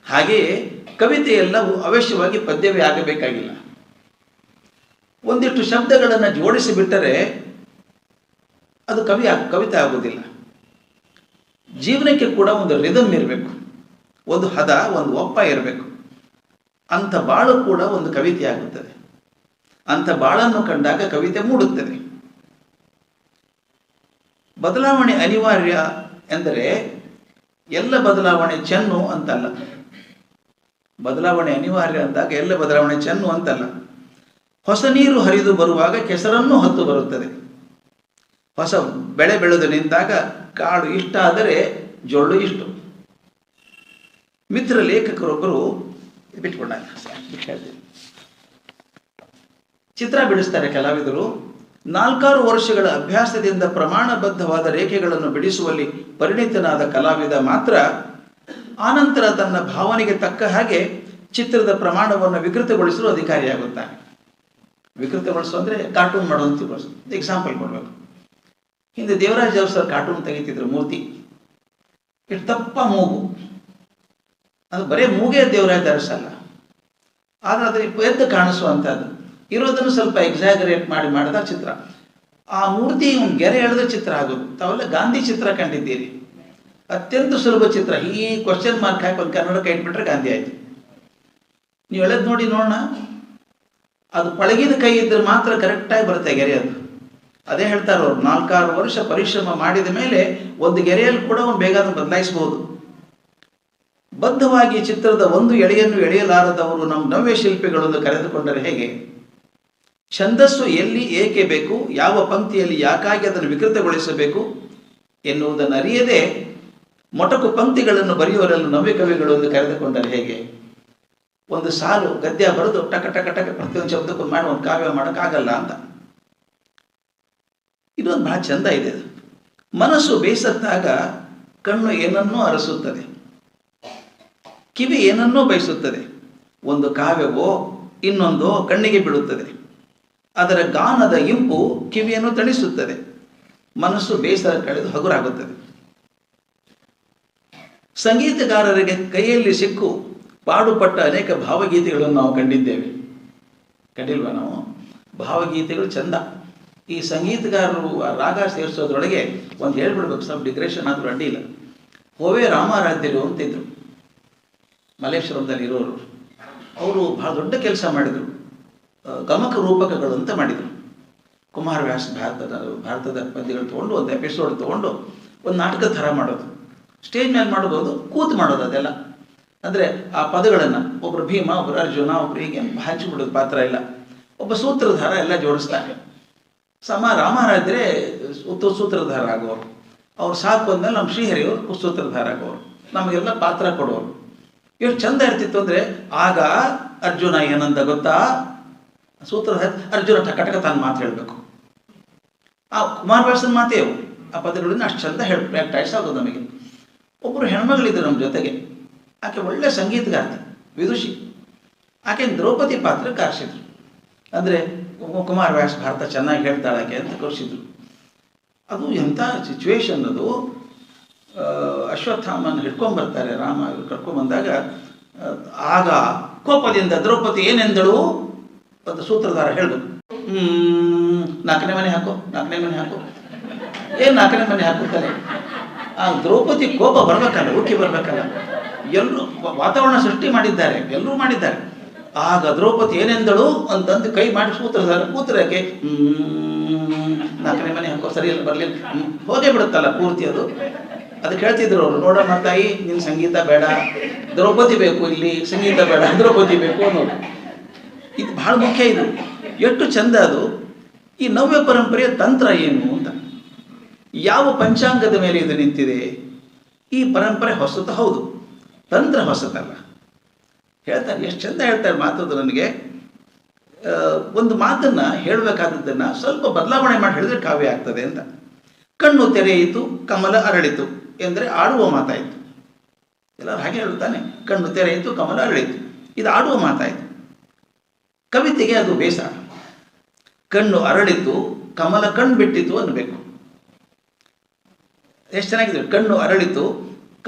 Speaker 1: ಹಾಗೆಯೇ ಕವಿತೆಯೆಲ್ಲ ಅವಶ್ಯವಾಗಿ ಪದ್ಯವೇ ಆಗಬೇಕಾಗಿಲ್ಲ. ಒಂದಿಷ್ಟು ಶಬ್ದಗಳನ್ನು ಜೋಡಿಸಿ ಬಿಟ್ಟರೆ ಅದು ಕವಿತೆ ಆಗುವುದಿಲ್ಲ. ಜೀವನಕ್ಕೆ ಕೂಡ ಒಂದು ರಿದಮ್ ಇರಬೇಕು, ಒಂದು ಹದ, ಒಂದು ಒಪ್ಪ ಇರಬೇಕು. ಅಂಥ ಬಾಳು ಕೂಡ ಒಂದು ಕವಿತೆ ಆಗುತ್ತದೆ. ಅಂಥ ಬಾಳನ್ನು ಕಂಡಾಗ ಕವಿತೆ ಮೂಡುತ್ತದೆ. ಬದಲಾವಣೆ ಅನಿವಾರ್ಯ ಎಂದರೆ ಎಲ್ಲ ಬದಲಾವಣೆ ಚೆನ್ನು ಅಂತಲ್ಲ. ಬದಲಾವಣೆ ಅನಿವಾರ್ಯ ಅಂದಾಗ ಎಲ್ಲ ಬದಲಾವಣೆ ಚೆನ್ನು ಅಂತಲ್ಲ. ಹೊಸ ನೀರು ಹರಿದು ಬರುವಾಗ ಕೆಸರನ್ನು ಹೊತ್ತು ಬರುತ್ತದೆ. ಹೊಸ ಬೆಳೆ ಬೆಳೆದು ನಿಂತಾಗ ಕಾಡು ಇಷ್ಟ ಆದರೆ ಜೊಳ್ಳು ಇಷ್ಟು. ಮಿತ್ರ ಲೇಖಕರೊಬ್ಬರು ಚಿತ್ರ ಬಿಡಿಸ್ತಾರೆ ಕಲಾವಿದರು. 4 ವರ್ಷಗಳ ಅಭ್ಯಾಸದಿಂದ ಪ್ರಮಾಣಬದ್ಧವಾದ ರೇಖೆಗಳನ್ನು ಬಿಡಿಸುವಲ್ಲಿ ಪರಿಣಿತನಾದ ಕಲಾವಿದ ಮಾತ್ರ ಆನಂತರ ತನ್ನ ಭಾವನೆಗೆ ತಕ್ಕ ಹಾಗೆ ಚಿತ್ರದ ಪ್ರಮಾಣವನ್ನು ವಿಕೃತಗೊಳಿಸಲು ಅಧಿಕಾರಿಯಾಗುತ್ತಾನೆ. ವಿಕೃತಗೊಳಿಸು ಅಂದರೆ ಕಾರ್ಟೂನ್ ಮಾಡೋದು. ಎಕ್ಸಾಂಪಲ್ ಕೊಡಬೇಕು. ಹಿಂದೆ ದೇವರಾಜ್ ಸರ್ ಕಾರ್ಟೂನ್ ತೆಗಿತಿದ್ರು. ಮೂರ್ತಿ ಇಷ್ಟು ದಪ್ಪ ಮೂಗು, ಅದು ಬರೇ ಮೂಗೇ ದೇವರಾಜ್ ಅರಸಲ್ಲ, ಆದರೆ ಅದರ ಎದ್ದು ಕಾಣಿಸುವಂಥದ್ದು ಇರೋದನ್ನು ಸ್ವಲ್ಪ ಎಕ್ಸಾಗರೇಟ್ ಮಾಡಿದ ಚಿತ್ರ. ಆ ಮೂರ್ತಿ ಗೆರೆ ಎಳೆದ ಚಿತ್ರ ಆಗೋದು. ತಾವೆಲ್ಲ ಗಾಂಧಿ ಚಿತ್ರ ಕಂಡಿದ್ದೀರಿ, ಅತ್ಯಂತ ಸುಲಭ ಚಿತ್ರ. ಈ ಕ್ವಶನ್ ಮಾರ್ಕ್ ಹಾಕಿ ಒಂದು ಕನ್ನಡಕ್ಕೆ ಇಟ್ಬಿಟ್ರೆ ಗಾಂಧಿ ಆಯಿತು. ನೀವು ಎಳೆದು ನೋಡಿ ನೋಡೋಣ, ಅದು ಪಳಗಿದ ಕೈ ಇದ್ರೆ ಮಾತ್ರ ಕರೆಕ್ಟಾಗಿ ಬರುತ್ತೆ ಗೆರೆ. ಅದು ಅದೇ ಹೇಳ್ತಾರೆ ಅವರು, 4 ವರ್ಷ ಪರಿಶ್ರಮ ಮಾಡಿದ ಮೇಲೆ ಒಂದು ಗೆರೆಯಲ್ಲಿ ಕೂಡ ಒಂದು ಬೇಗ ಬದಲಾಯಿಸಬಹುದು. ಬದ್ಧವಾಗಿ ಚಿತ್ರದ ಒಂದು ಎಳೆಯನ್ನು ಎಳೆಯಲಾರದವರು ನಮ್ಮ ನವ್ಯ ಶಿಲ್ಪಿಗಳನ್ನು ಕರೆದುಕೊಂಡರೆ ಹೇಗೆ? ಛಂದಸ್ಸು ಎಲ್ಲಿ ಏಕೆ ಬೇಕು, ಯಾವ ಪಂಕ್ತಿಯಲ್ಲಿ ಯಾಕಾಗಿ ಅದನ್ನು ವಿಕೃತಗೊಳಿಸಬೇಕು ಎನ್ನುವುದನ್ನು ಅರಿಯದೆ ಮೊಟಕು ಪಂಕ್ತಿಗಳನ್ನು ಬರೆಯುವವರನ್ನು ನವ್ಯ ಕವಿಗಳು ಎಂದು ಕರೆದುಕೊಂಡರೆ ಹೇಗೆ? ಒಂದು ಸಾಲು ಗದ್ಯ ಬರೆದು ಟಕ ಟಕ ಟಕ ಪ್ರತಿಯೊಂದು ಶಬ್ದಕ್ಕೂ ಮಾಡಿ ಒಂದು ಕಾವ್ಯ ಮಾಡೋಕ್ಕಾಗಲ್ಲ ಅಂತ. ಇದೊಂದು ಬಹಳ ಚಂದ ಇದೆ. ಮನಸ್ಸು ಬೇಸತ್ತಾಗ ಕಣ್ಣು ಏನನ್ನೂ ಅರಸುತ್ತದೆ, ಕಿವಿ ಏನನ್ನೋ ಬಯಸುತ್ತದೆ. ಒಂದು ಕಾವ್ಯವೋ ಇನ್ನೊಂದೋ ಕಣ್ಣಿಗೆ ಬೀಳುತ್ತದೆ. ಅದರ ಗಾನದ ಇಂಪು ಕಿವಿಯನ್ನು ತಣಿಸುತ್ತದೆ. ಮನಸ್ಸು ಬೇಸರ ಕಳೆದು ಹಗುರಾಗುತ್ತದೆ. ಸಂಗೀತಗಾರರಿಗೆ ಕೈಯಲ್ಲಿ ಸಿಕ್ಕು ಪಾಡುಪಟ್ಟ ಅನೇಕ ಭಾವಗೀತೆಗಳನ್ನು ನಾವು ಕಂಡಿದ್ದೇವೆ. ಕಂಡಿಲ್ವಾ ನಾವು? ಭಾವಗೀತೆಗಳು ಚಂದ. ಈ ಸಂಗೀತಗಾರರು ರಾಗ ಸೇರಿಸೋದ್ರೊಳಗೆ ಒಂದು ಹೇಳ್ಬಿಡ್ಬೇಕು, ಸ್ವಲ್ಪ ಡಿಗ್ರೇಷನ್ ಆದರೂ ಅಡ್ಡಿಲ್ಲ. ಹೋವೆ ರಾಮಾರಾಧ್ಯರು ಅಂತಿದ್ರು, ಮಲ್ಲೇಶ್ವರದಲ್ಲಿ ಇರೋರು. ಅವರು ಬಹಳ ದೊಡ್ಡ ಕೆಲಸ ಮಾಡಿದರು. ಗಮಕ ರೂಪಕಗಳು ಅಂತ ಮಾಡಿದರು. ಕುಮಾರವ್ಯಾಸ ಭಾರತದ ಪದ್ಯಗಳು ತೊಗೊಂಡು ಒಂದು ಎಪಿಸೋಡ್ ತೊಗೊಂಡು ಒಂದು ನಾಟಕದ ಥರ ಮಾಡೋದು. ಸ್ಟೇಜ್ ಮೇಲೆ ಮಾಡೋದು, ಕೂತು ಮಾಡೋದು. ಅದೆಲ್ಲ ಅಂದರೆ ಆ ಪದಗಳನ್ನು ಒಬ್ಬರು ಭೀಮ, ಒಬ್ಬರು ಅರ್ಜುನ, ಒಬ್ಬರು ಹೀಗೆ ಹಂಚಿಬಿಡೋದು ಪಾತ್ರ ಇಲ್ಲ. ಒಬ್ಬ ಸೂತ್ರಧಾರ ಎಲ್ಲ ಜೋಡಿಸ್ತಾರೆ. ರಾಮಾರಾಧ್ಯರೇ ಸೂತ್ರಧಾರ ಆಗೋರು. ಅವ್ರು ಸಾಕು ಅಂದಮೇಲೆ ನಮ್ಮ ಶ್ರೀಹರಿಯವರು ಸೂತ್ರಧಾರ ಆಗೋರು, ನಮಗೆಲ್ಲ ಪಾತ್ರ ಕೊಡೋರು. ಎಷ್ಟು ಚಂದ ಇರ್ತಿತ್ತು ಅಂದರೆ, ಆಗ ಅರ್ಜುನ ಏನಂದ ಗೊತ್ತಾ? ಸೂತ್ರಧಾರ ಅರ್ಜುನ ಟಕ ಟಕ ತಾನು ಮಾತು ಹೇಳಬೇಕು. ಆ ಕುಮಾರವ್ಯಾಸನ ಮಾತೇ ಅವು. ಆ ಪದಗಳಿಂದ ಅಷ್ಟು ಚಂದ ಪ್ರಾಕ್ಟೈಸ್ ಆಗೋದು ನಮಗೆ. ಒಬ್ಬರು ಹೆಣ್ಮಗಳಿದ್ರು ನಮ್ಮ ಜೊತೆಗೆ. ಆಕೆ ಒಳ್ಳೆ ಸಂಗೀತಗಾರ್ತಿ, ವಿದುಷಿ. ಆಕೆ ದ್ರೌಪದಿ ಪಾತ್ರ ಕಾರ್ಸಿದ್ರು. ಅಂದರೆ ಕುಮಾರವ್ಯಾಸ ಭಾರತ ಚೆನ್ನಾಗಿ ಹೇಳ್ತಾಳೆ ಆಕೆ ಅಂತ ಕರ್ಸಿದ್ರು. ಅದು ಎಂಥ ಸಿಚುವೇಶನ್ ಅದು. ಅಶ್ವತ್ಥಾಮನ ಹಿಡ್ಕೊಂಡ್ಬರ್ತಾರೆ ರಾಮ. ಇವ್ರು ಕರ್ಕೊಂಡ್ಬಂದಾಗ ಆಗ ಕೋಪದಿಂದ ದ್ರೌಪದಿ ಏನೆಂದಳು ಅಂತ ಸೂತ್ರಧಾರ ಹೇಳಬೇಕು. 4ನೇ ಮನೆ ಹಾಕೋ, 4ನೇ ಮನೆ ಹಾಕೋ. ಏನು 4ನೇ ಮನೆ ಹಾಕುತ್ತಾನೆ? ಆ ದ್ರೌಪದಿ ಕೋಪ ಬರ್ಬೇಕಲ್ಲ, ಉಕ್ಕಿ ಬರ್ಬೇಕಲ್ಲ. ಎಲ್ಲರೂ ವಾತಾವರಣ ಸೃಷ್ಟಿ ಮಾಡಿದ್ದಾರೆ, ಎಲ್ಲರೂ ಮಾಡಿದ್ದಾರೆ. ಆಗ ದ್ರೌಪದಿ ಏನೆಂದಳು ಅಂತಂದು ಕೈ ಮಾಡಿ ಕೂತ್ರಕ್ಕೆ ನಾಲ್ಕನೇ ಮನೆ ಹಾಕೋ ಸರಿ ಬರಲಿಲ್ಲ, ಹೋಗೇ ಬಿಡುತ್ತಲ್ಲ ಪೂರ್ತಿ ಅದು. ಅದಕ್ಕೆ ಹೇಳ್ತಿದ್ರು ಅವರು, ನೋಡಮ್ಮ ತಾಯಿ, ನಿನ್ನ ಸಂಗೀತ ಬೇಡ, ದ್ರೌಪದಿ ಬೇಕು, ಇಲ್ಲಿ ಸಂಗೀತ ಬೇಡ, ದ್ರೌಪದಿ ಬೇಕು ಅನ್ನೋದು. ಇದು ಬಹಳ ಮುಖ್ಯ. ಇದು ಎಷ್ಟು ಚಂದ ಅದು. ಈ ನವ್ಯ ಪರಂಪರೆಯ ತಂತ್ರ ಏನು ಅಂತ, ಯಾವ ಪಂಚಾಂಗದ ಮೇಲೆ ಇದು ನಿಂತಿದೆ? ಈ ಪರಂಪರೆ ಹೊಸತು, ಹೌದು, ತಂತ್ರ ಹೊಸತಲ್ಲ. ಹೇಳ್ತಾರೆ, ಎಷ್ಟು ಚಂದ ಹೇಳ್ತಾರೆ ಮಾತದು. ನನಗೆ ಒಂದು ಮಾತನ್ನು ಹೇಳಬೇಕಾದದ್ದನ್ನು ಸ್ವಲ್ಪ ಬದಲಾವಣೆ ಮಾಡಿ ಹೇಳಿದ್ರೆ ಕಾವ್ಯ ಆಗ್ತದೆ ಅಂತ. ಕಣ್ಣು ತೆರೆಯಿತು, ಕಮಲ ಅರಳಿತು ಎಂದರೆ ಆಡುವ ಮಾತಾಯಿತು. ಎಲ್ಲರೂ ಹಾಗೆ ಹೇಳ್ತಾನೆ, ಕಣ್ಣು ತೆರೆಯಿತು, ಕಮಲ ಅರಳಿತು, ಇದು ಆಡುವ ಮಾತಾಯಿತು. ಕವಿತೆಗೆ ಅದು ಬೇಸರ. ಕಣ್ಣು ಅರಳಿತು, ಕಮಲ ಕಣ್ಣು ಬಿಟ್ಟಿತು ಅನ್ನಬೇಕು. ಎಷ್ಟು ಚೆನ್ನಾಗಿದೆ. ಕಣ್ಣು ಅರಳಿತು,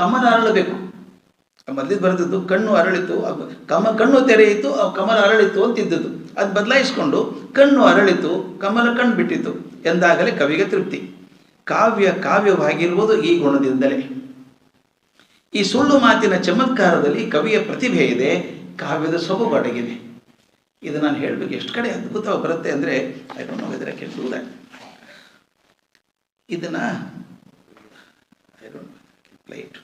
Speaker 1: ಕಮಲ ಅರಳಬೇಕು. ಮೊದಲಿದ್ದು ಬರೆದಿದ್ದು ಕಣ್ಣು ಅರಳಿತು, ಕಣ್ಣು ತೆರೆಯಿತು, ಕಮಲ ಅರಳಿತು ಅಂತಿದ್ದದ್ದು. ಅದು ಬದಲಾಯಿಸಿಕೊಂಡು ಕಣ್ಣು ಅರಳಿತು, ಕಮಲ ಕಣ್ಣು ಬಿಟ್ಟಿತು ಎಂದಾಗಲೇ ಕವಿಗೆ ತೃಪ್ತಿ. ಕಾವ್ಯ ಕಾವ್ಯವಾಗಿರುವುದು ಈ ಗುಣದಿಂದಲೇ. ಈ ಸುಳ್ಳು ಮಾತಿನ ಚಮತ್ಕಾರದಲ್ಲಿ ಕವಿಯ ಪ್ರತಿಭೆ ಇದೆ, ಕಾವ್ಯದ ಸೊಬಗು ಅಡಗಿದೆ. ಇದು ನಾನು ಹೇಳಬೇಕು, ಎಷ್ಟು ಕಡೆ ಅದ್ಭುತವಾಗಿ ಬರುತ್ತೆ ಅಂದರೆ I don't know whether I can do that. ಇದನ್ನು ಐ ಡೋಂಟ್ ಪ್ಲೇ ಇಟ್.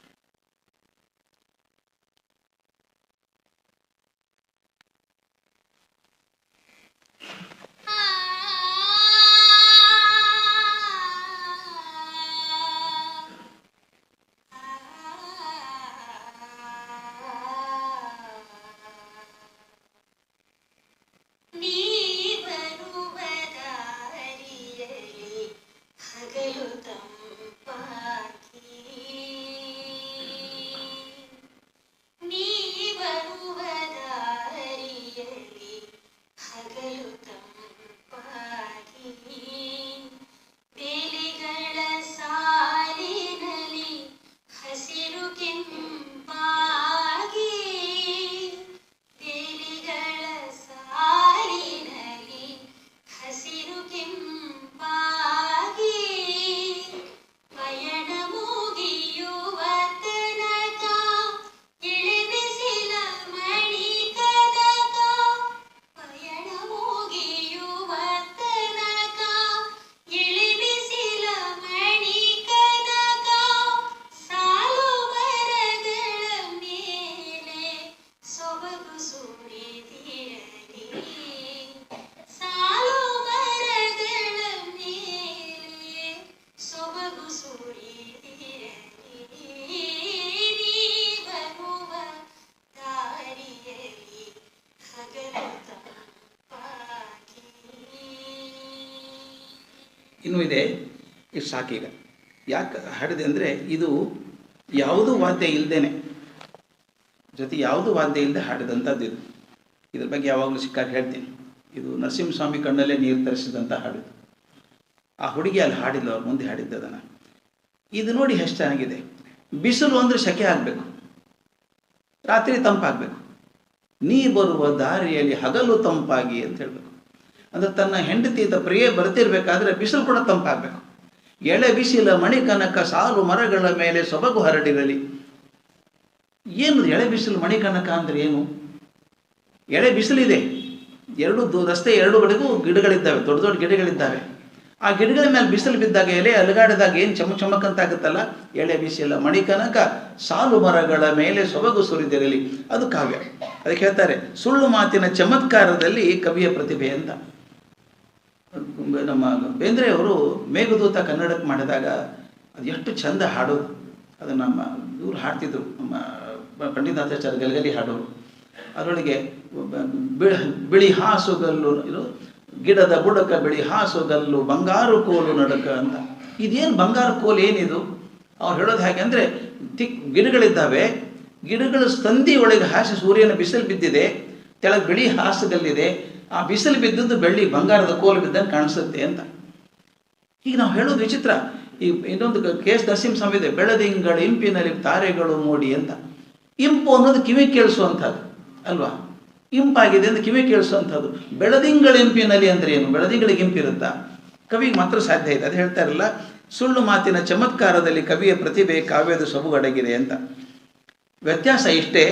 Speaker 1: ಇನ್ನೂ ಇದೆ, ಇದು ಸಾಕೀಗ. ಯಾಕೆ ಹಾಡಿದೆ ಅಂದರೆ ಇದು ಯಾವುದೂ ವಾದ್ಯ ಇಲ್ಲದೇನೆ, ಜೊತೆ ಯಾವುದೂ ವಾದ್ಯ ಇಲ್ಲದೆ ಹಾಡಿದಂಥದ್ದು ಇದು. ಇದ್ರ ಬಗ್ಗೆ ಯಾವಾಗಲೂ ಸಿಕ್ಕಾಗ ಹೇಳ್ತೀನಿ. ಇದು ನರಸಿಂಹಸ್ವಾಮಿ ಕಣ್ಣಲ್ಲೇ ನೀರು ತರಿಸಿದಂಥ ಹಾಡಿದ್ದು. ಆ ಹುಡುಗಿ ಅಲ್ಲಿ ಹಾಡಿಲ್ಲ, ಅವ್ರ ಮುಂದೆ ಹಾಡಿದ್ದದನ್ನು. ಇದು ನೋಡಿ ಎಷ್ಟು ಚೆನ್ನಾಗಿದೆ. ಬಿಸಿಲು ಅಂದರೆ ಸೆಕೆ ಆಗಬೇಕು, ರಾತ್ರಿ ತಂಪಾಗಬೇಕು. ನೀ ಬರುವ ದಾರಿಯಲ್ಲಿ ಹಗಲು ತಂಪಾಗಿ ಅಂತ ಹೇಳಬೇಕು. ಅಂದರೆ ತನ್ನ ಹೆಂಡತಿಯಿಂದ ಪ್ರಿಯೆ ಬರ್ತಿರ್ಬೇಕಾದ್ರೆ ಬಿಸಿಲು ಕೂಡ ತಂಪಾಗಬೇಕು. ಎಳೆ ಬಿಸಿಲ ಮಣಿಕನಕ ಸಾಲು ಮರಗಳ ಮೇಲೆ ಸೊಬಗು ಹರಡಿರಲಿ. ಏನು ಎಳೆ ಬಿಸಿಲು ಮಣಿಕನಕ ಅಂದರೆ ಏನು? ಎಳೆ ಬಿಸಿಲಿದೆ, ರಸ್ತೆ ಎರಡು ಕಡೆಗೂ ಗಿಡಗಳಿದ್ದಾವೆ, ದೊಡ್ಡ ದೊಡ್ಡ ಗಿಡಗಳಿದ್ದಾವೆ. ಆ ಗಿಡಗಳ ಮೇಲೆ ಬಿಸಿಲು ಬಿದ್ದಾಗ ಎಲೆ ಅಲುಗಾಡಿದಾಗ ಏನು ಚಮಕ್ ಅಂತಾಗುತ್ತಲ್ಲ, ಎಳೆ ಬಿಸಿಲ ಮಣಿಕನಕ ಸಾಲು ಮರಗಳ ಮೇಲೆ ಸೊಬಗು ಸುರಿದಿರಲಿ. ಅದು ಕಾವ್ಯ. ಅದಕ್ಕೆ ಹೇಳ್ತಾರೆ ಸುಳ್ಳು ಮಾತಿನ ಚಮತ್ಕಾರದಲ್ಲಿ ಕವಿಯ ಪ್ರತಿಭೆ ಅಂತ. ನಮ್ಮ ಬೇಂದ್ರೆಯವರು ಮೇಘದೂತ ಕನ್ನಡಕ್ಕೆ ಮಾಡಿದಾಗ ಅದು ಎಷ್ಟು ಚಂದ ಹಾಡೋದು. ಅದು ನಮ್ಮ ಇವ್ರು ಹಾಡ್ತಿದ್ರು, ನಮ್ಮ ಪಂಡಿತಾಚಾರ್ಯ ಗಲಗಲಿ ಹಾಡೋರು. ಅದರೊಳಗೆ ಬಿಳಿ ಹಾಸುಗಲ್ಲು, ಇದು ಗಿಡದ ಬುಡಕ ಬಿಳಿ ಹಾಸುಗಲ್ಲು ಬಂಗಾರು ಕೋಲು ನಡಕ ಅಂತ. ಇದೇನು ಬಂಗಾರು ಕೋಲು ಏನಿದು? ಅವ್ರು ಹೇಳೋದು ಹೇಗೆ ಅಂದರೆ, ಗಿಡಗಳಿದ್ದಾವೆ, ಗಿಡಗಳ ಸಂಧಿ ಒಳಗೆ ಹಾಸಿ ಸೂರ್ಯನ ಬಿಸಿಲು ಬಿದ್ದಿದೆ, ಕೆಳಗೆ ಬಿಳಿ ಹಾಸುಗಲ್ಲಿದೆ, ಆ ಬಿಸಿಲು ಬಿದ್ದದ್ದು ಬೆಳ್ಳಿ ಬಂಗಾರದ ಕೋಲು ಬಿದ್ದಂಗೆ ಕಾಣಿಸುತ್ತೆ ಅಂತ. ಈಗ ನಾವು ಹೇಳೋದು ವಿಚಿತ್ರ. ಈ ಇನ್ನೊಂದು KS ನರಸಿಂಹಸ್ವಾಮಿ ಇದೆ, ಬೆಳದಿಂಗಳ ಇಂಪಿನಲ್ಲಿ ತಾರೆಗಳು ಮೂಡಿ ಅಂತ. ಇಂಪು ಅನ್ನೋದು ಕಿವಿ ಕೇಳಿಸುವಂಥದ್ದು ಅಲ್ವಾ? ಇಂಪಾಗಿದೆ ಅಂತ ಕಿವಿ ಕೇಳಿಸುವಂಥದ್ದು. ಬೆಳದಿಂಗಳ ಇಂಪಿನಲ್ಲಿ ಅಂದರೆ ಏನು? ಬೆಳದಿಂಗಳಿಗೆ ಇಂಪಿರುತ್ತಾ? ಕವಿಗೆ ಮಾತ್ರ ಸಾಧ್ಯ ಇದೆ. ಅದು ಹೇಳ್ತಾರಲ್ಲ, ಸುಳ್ಳು ಮಾತಿನ ಚಮತ್ಕಾರದಲ್ಲಿ ಕವಿಯ ಪ್ರತಿಭೆ, ಕಾವ್ಯದ ಸೊಬಗಡಗಿದೆ ಅಂತ. ವ್ಯತ್ಯಾಸ ಇಷ್ಟೇ,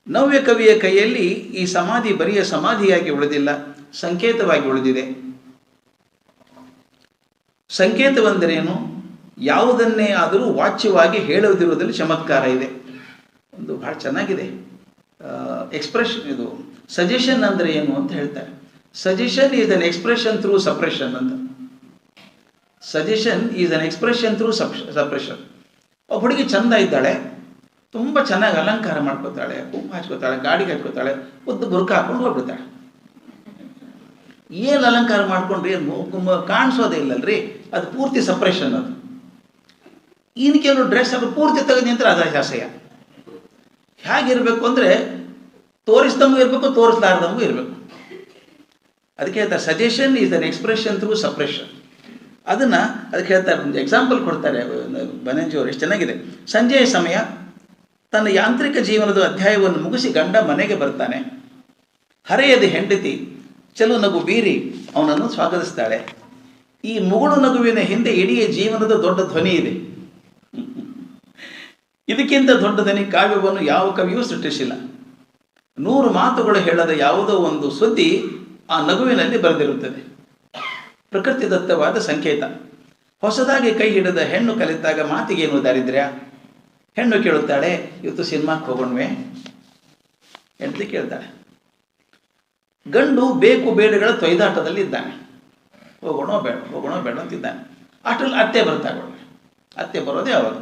Speaker 1: ನವ್ಯ ಕವಿಯ ಕೈಯಲ್ಲಿ ಈ ಸಮಾಧಿ ಬರಿಯ ಸಮಾಧಿಯಾಗಿ ಉಳಿದಿಲ್ಲ, ಸಂಕೇತವಾಗಿ ಉಳಿದಿದೆ. ಸಂಕೇತವೆಂದರೇನು? ಯಾವುದನ್ನೇ ಆದರೂ ವಾಚ್ಯವಾಗಿ ಹೇಳುವುದಿರುವುದರಲ್ಲಿ ಚಮತ್ಕಾರ ಇದೆ. ಒಂದು ಭಾಳ ಚೆನ್ನಾಗಿದೆ ಎಕ್ಸ್ಪ್ರೆಷನ್ ಇದು. ಸಜೆಷನ್ ಅಂದರೆ ಏನು ಅಂತ ಹೇಳ್ತಾರೆ. Suggestion is an expression through suppression ಅಂತ. Suggestion is an expression through suppression. ಒಬ್ಬ ಹುಡುಗಿ ಚಂದ ಇದ್ದಾಳೆ, ತುಂಬ ಚೆನ್ನಾಗಿ ಅಲಂಕಾರ ಮಾಡ್ಕೋತಾಳೆ, ಉಪ್ಪು ಹಚ್ಕೋತಾಳೆ, ಗಾಡಿಗೆ ಹಚ್ಕೋತಾಳೆ, ಉದ್ದು ಬುರ್ಕ ಹಾಕೊಂಡು ಹೋಗ್ಬಿಡ್ತಾಳೆ. ಏನು ಅಲಂಕಾರ ಮಾಡ್ಕೊಂಡ್ರಿ ಕಾಣಿಸೋದೇ ಇಲ್ಲಲ್ರಿ, ಅದು ಪೂರ್ತಿ ಸಪ್ರೆಷನ್. ಅದು ಇನ್ನು ಕೆಲವು ಡ್ರೆಸ್ ಅದು ಪೂರ್ತಿ ತೆಗೆದು ನಿಂತರೆ ಅದರ ಅಸಹ್ಯ. ಹೇಗಿರಬೇಕು ಅಂದರೆ ತೋರಿಸ್ದಂಗೂ ಇರಬೇಕು, ತೋರಿಸ್ಲಾರ್ದಂಗೂ ಇರಬೇಕು. ಅದಕ್ಕೆ ಹೇಳ್ತಾರೆ suggestion is an expression through suppression. ಅದಕ್ಕೆ ಹೇಳ್ತಾರೆ, ಒಂದು ಎಕ್ಸಾಂಪಲ್ ಕೊಡ್ತಾರೆ ಬನಂಜಿಯವರು, ಎಷ್ಟು ಚೆನ್ನಾಗಿದೆ. ಸಂಜೆಯ ಸಮಯ ತನ್ನ ಯಾಂತ್ರಿಕ ಜೀವನದ ಅಧ್ಯಾಯವನ್ನು ಮುಗಿಸಿ ಗಂಡ ಮನೆಗೆ ಬರ್ತಾನೆ. ಹರೆಯದ ಹೆಂಡತಿ ಚಲು ನಗು ಬೀರಿ ಅವನನ್ನು ಸ್ವಾಗತಿಸ್ತಾಳೆ. ಈ ಮುಗುಳು ನಗುವಿನ ಹಿಂದೆ ಇಡೀ ಜೀವನದ ದೊಡ್ಡ ಧ್ವನಿ ಇದೆ. ಇದಕ್ಕಿಂತ ದೊಡ್ಡ ಧ್ವನಿ ಕಾವ್ಯವನ್ನು ಯಾವ ಕವಿಯೂ ಸೃಷ್ಟಿಸಿಲ್ಲ. 100 ಮಾತುಗಳು ಹೇಳದ ಯಾವುದೋ ಒಂದು ಸುದ್ದಿ ಆ ನಗುವಿನಲ್ಲಿ ಬರೆದಿರುತ್ತದೆ. ಪ್ರಕೃತಿದತ್ತವಾದ ಸಂಕೇತ. ಹೊಸದಾಗಿ ಕೈ ಹಿಡಿದ ಹೆಣ್ಣು ಕಲಿತಾಗ ಮಾತಿಗೇನು ದಾರಿದ್ರ್ಯ? ಹೆಣ್ಣು ಕೇಳುತ್ತಾಳೆ, ಇವತ್ತು ಸಿನಿಮಾಕ್ಕೆ ಹೋಗೋಣವೆ? ಹೆಂಡತಿ ಕೇಳ್ತಾಳೆ. ಗಂಡು ಬೇಕು ಬೇಡಗಳ ತೊಯ್ದಾಟದಲ್ಲಿ ಇದ್ದಾನೆ. ಹೋಗೋಣ ಬೇಡ ಅಂತಿದ್ದಾನೆ. ಅಷ್ಟರಲ್ಲಿ ಅತ್ತೆ ಬರ್ತಾಳೆ. ಅತ್ತೆ ಬರೋದೇ ಅವಾಗ.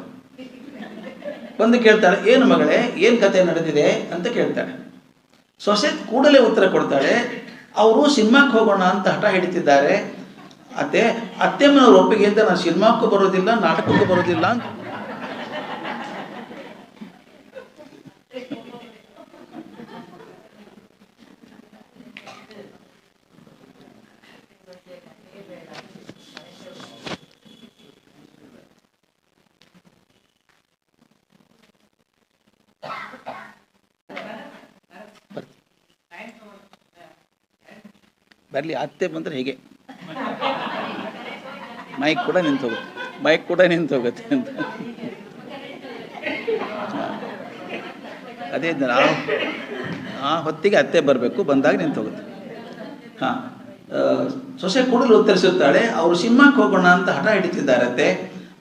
Speaker 1: ಒಂದು ಕೇಳ್ತಾಳೆ, ಏನು ಮಗಳೇ, ಏನು ಕತೆ ನಡೆದಿದೆ ಅಂತ ಕೇಳ್ತಾಳೆ. ಸೊಸೆ ಕೂಡಲೇ ಉತ್ತರ ಕೊಡ್ತಾಳೆ, ಅವರು ಸಿನಿಮಾಕ್ಕೆ ಹೋಗೋಣ ಅಂತ ಹಠ ಹಿಡಿತಿದ್ದಾರೆ. ಅತ್ತೆಮ್ಮನವ್ರ ಒಪ್ಪಿಗೆ ಅಂತ ನಾನು ಸಿನಿಮಾಕ್ಕೂ ಬರೋದಿಲ್ಲ, ನಾಟಕಕ್ಕೂ ಬರೋದಿಲ್ಲ ಅಂತ. ಬರಲಿ, ಅತ್ತೆ ಬಂದರೆ ಹೇಗೆ ಮೈಕ್ ಕೂಡ ನಿಂತು ಹೋಗುತ್ತೆ ಅಂತ. ಅದೇ ಆ ಹೊತ್ತಿಗೆ ಅತ್ತೆ ಬರಬೇಕು, ಬಂದಾಗ ನಿಂತು ಹೋಗುತ್ತೆ. ಹಾಂ, ಸೊಸೆ ಕೂಡಲು ಉತ್ತರಿಸುತ್ತಾಳೆ, ಅವರು ಸಿನಿಮಾಕ್ಕೆ ಹೋಗೋಣ ಅಂತ ಹಠ ಹಿಡಿತಿದ್ದಾರತ್ತೆ.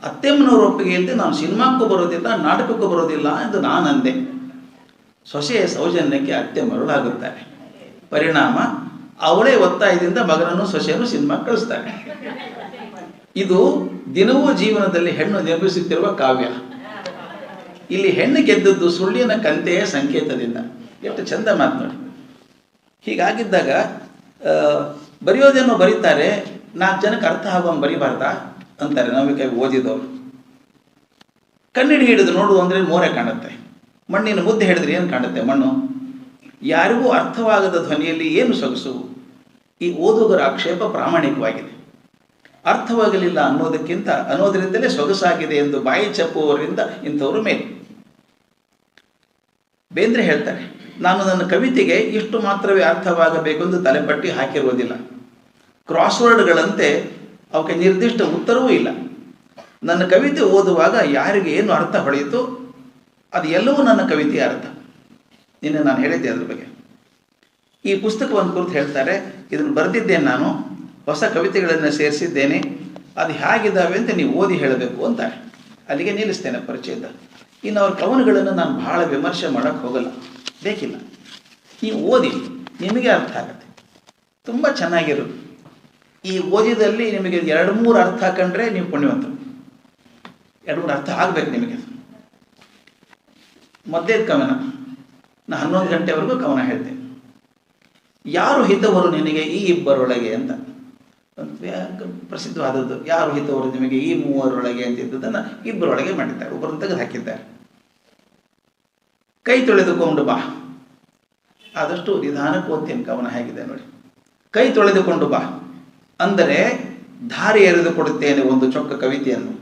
Speaker 1: ಅತ್ತೆಮ್ಮನವ್ರ ಒಪ್ಪಿಗೆ ಅಂತ ನಾನು ಸಿನಿಮಾಕ್ಕೂ ಬರೋದಿಲ್ಲ, ನಾಟಕಕ್ಕೂ ಬರೋದಿಲ್ಲ ಎಂದು ನಾನಂದೆ. ಸೊಸೆಯ ಸೌಜನ್ಯಕ್ಕೆ ಅತ್ತೆ ಮರುಳಾಗುತ್ತಾರೆ. ಪರಿಣಾಮ ಅವಳೇ ಒತ್ತಾಯದಿಂದ ಮಗನನ್ನು ಸೊಸೆಯನ್ನು ಸಿನಿಮಾಕ್ಕೆ ಕಳಿಸ್ತಾಳೆ. ಇದು ದಿನವೂ ಜೀವನದಲ್ಲಿ ಹೆಣ್ಣು ನಿರ್ಮಿಸುತ್ತಿರುವ ಕಾವ್ಯ. ಇಲ್ಲಿ ಹೆಣ್ಣು ಗೆದ್ದದ್ದು ಸುಳ್ಳಿನ ಕಂತೆಯ ಸಂಕೇತದಿಂದ. ಎಷ್ಟು ಚಂದ ಮಾತು ನೋಡಿ. ಹೀಗಾಗಿದ್ದಾಗ ಬರೆಯೋದೇನೋ ಬರೀತಾರೆ, 4 ಜನಕ್ಕೆ ಅರ್ಥ ಆಗುವಂಗೆ ಬರೀಬಾರ್ದಾ ಅಂತಾರೆ ನಮಗೆ ಓದಿದವರು. ಕಣ್ಣಿಡಿ ಹಿಡಿದು ನೋಡು ಅಂದರೆ ಮೋರೆ ಕಾಣುತ್ತೆ. ಮಣ್ಣಿನ ಮುದ್ದೆ ಹಿಡಿದ್ರೆ ಏನು ಕಾಣುತ್ತೆ? ಮಣ್ಣು. ಯಾರಿಗೂ ಅರ್ಥವಾಗದ ಧ್ವನಿಯಲ್ಲಿ ಏನು ಸೊಗಸು? ಈ ಓದುಗರ ಆಕ್ಷೇಪ ಪ್ರಾಮಾಣಿಕವಾಗಿದೆ. ಅರ್ಥವಾಗಲಿಲ್ಲ ಅನ್ನೋದರಿಂದಲೇ ಸೊಗಸಾಗಿದೆ ಎಂದು ಬಾಯಿ ಚಪ್ಪುವವರಿಂದ ಇಂಥವರು ಮೇಲೆ. ಬೇಂದ್ರೆ ಹೇಳ್ತಾರೆ, ನಾನು ನನ್ನ ಕವಿತೆಗೆ ಇಷ್ಟು ಮಾತ್ರವೇ ಅರ್ಥವಾಗಬೇಕೆಂದು ತಲೆಪಟ್ಟಿ ಹಾಕಿರುವುದಿಲ್ಲ. ಕ್ರಾಸ್ವರ್ಡ್ಗಳಂತೆ ಅವಕ್ಕೆ ನಿರ್ದಿಷ್ಟ ಉತ್ತರವೂ ಇಲ್ಲ. ನನ್ನ ಕವಿತೆ ಓದುವಾಗ ಯಾರಿಗೆ ಏನು ಅರ್ಥ ಹೊಳೆಯಿತು ಅದು ಎಲ್ಲವೂ ನನ್ನ ಕವಿತೆಯ ಅರ್ಥ. ನಿನ್ನೆ ನಾನು ಹೇಳಿದ್ದೆ ಅದ್ರ ಬಗ್ಗೆ. ಈ ಪುಸ್ತಕವನ್ನು ಕುರಿತು ಹೇಳ್ತಾರೆ, ಇದನ್ನು ಬರೆದಿದ್ದೇನೆ ನಾನು, ಹೊಸ ಕವಿತೆಗಳನ್ನು ಸೇರಿಸಿದ್ದೇನೆ, ಅದು ಹೇಗಿದ್ದಾವೆ ಅಂತ ನೀವು ಓದಿ ಹೇಳಬೇಕು ಅಂತಾರೆ. ಅಲ್ಲಿಗೆ ನಿಲ್ಲಿಸ್ತೇನೆ ಪರಿಚಯದ. ಇನ್ನು ಅವ್ರ ಕವನಗಳನ್ನು ನಾನು ಭಾಳ ವಿಮರ್ಶೆ ಮಾಡೋಕ್ಕೆ ಹೋಗಲ್ಲ, ಬೇಕಿಲ್ಲ. ನೀವು ಓದಿ, ನಿಮಗೆ ಅರ್ಥ ಆಗುತ್ತೆ. ತುಂಬ ಚೆನ್ನಾಗಿರೋದು. ಈ ಓದಿದಲ್ಲಿ ನಿಮಗೆ 2-3 ಅರ್ಥ ಹಾಕೊಂಡ್ರೆ ನೀವು ಪುಣ್ಯವಂತರು. 2-3 ಅರ್ಥ ಆಗಬೇಕು ನಿಮಗೆ. ಮಧ್ಯದ ಕವನ, ನಾನು 11 ಗಂಟೆವರೆಗೂ ಕವನ ಹೇಳ್ತೇನೆ. ಯಾರು ಹಿತವರು ನಿನಗೆ ಈ ಇಬ್ಬರೊಳಗೆ ಅಂತ ಪ್ರಸಿದ್ಧವಾದದ್ದು. ಯಾರು ಹಿತವರು ನಿಮಗೆ ಈ ಮೂವರೊಳಗೆ ಅಂತಿದ್ದದನ್ನು ಇಬ್ಬರೊಳಗೆ ಮಾಡಿದ್ದಾರೆ, ಒಬ್ಬರನ್ನು ತೆಗೆದು ಹಾಕಿದ್ದಾರೆ. ಕೈ ತೊಳೆದುಕೊಂಡು ಬಾ, ಆದಷ್ಟು ನಿಧಾನಕ್ಕೆ ಓದ್ತೇನೆ ಕವನ ಹೇಗಿದೆ ನೋಡಿ. ಕೈ ತೊಳೆದುಕೊಂಡು ಬಾ ಅಂದರೆ ದಾರಿ ಎರೆದು ಕೊಡುತ್ತೇನೆ ಒಂದು ಚೊಕ್ಕ ಕವಿತೆಯನ್ನು.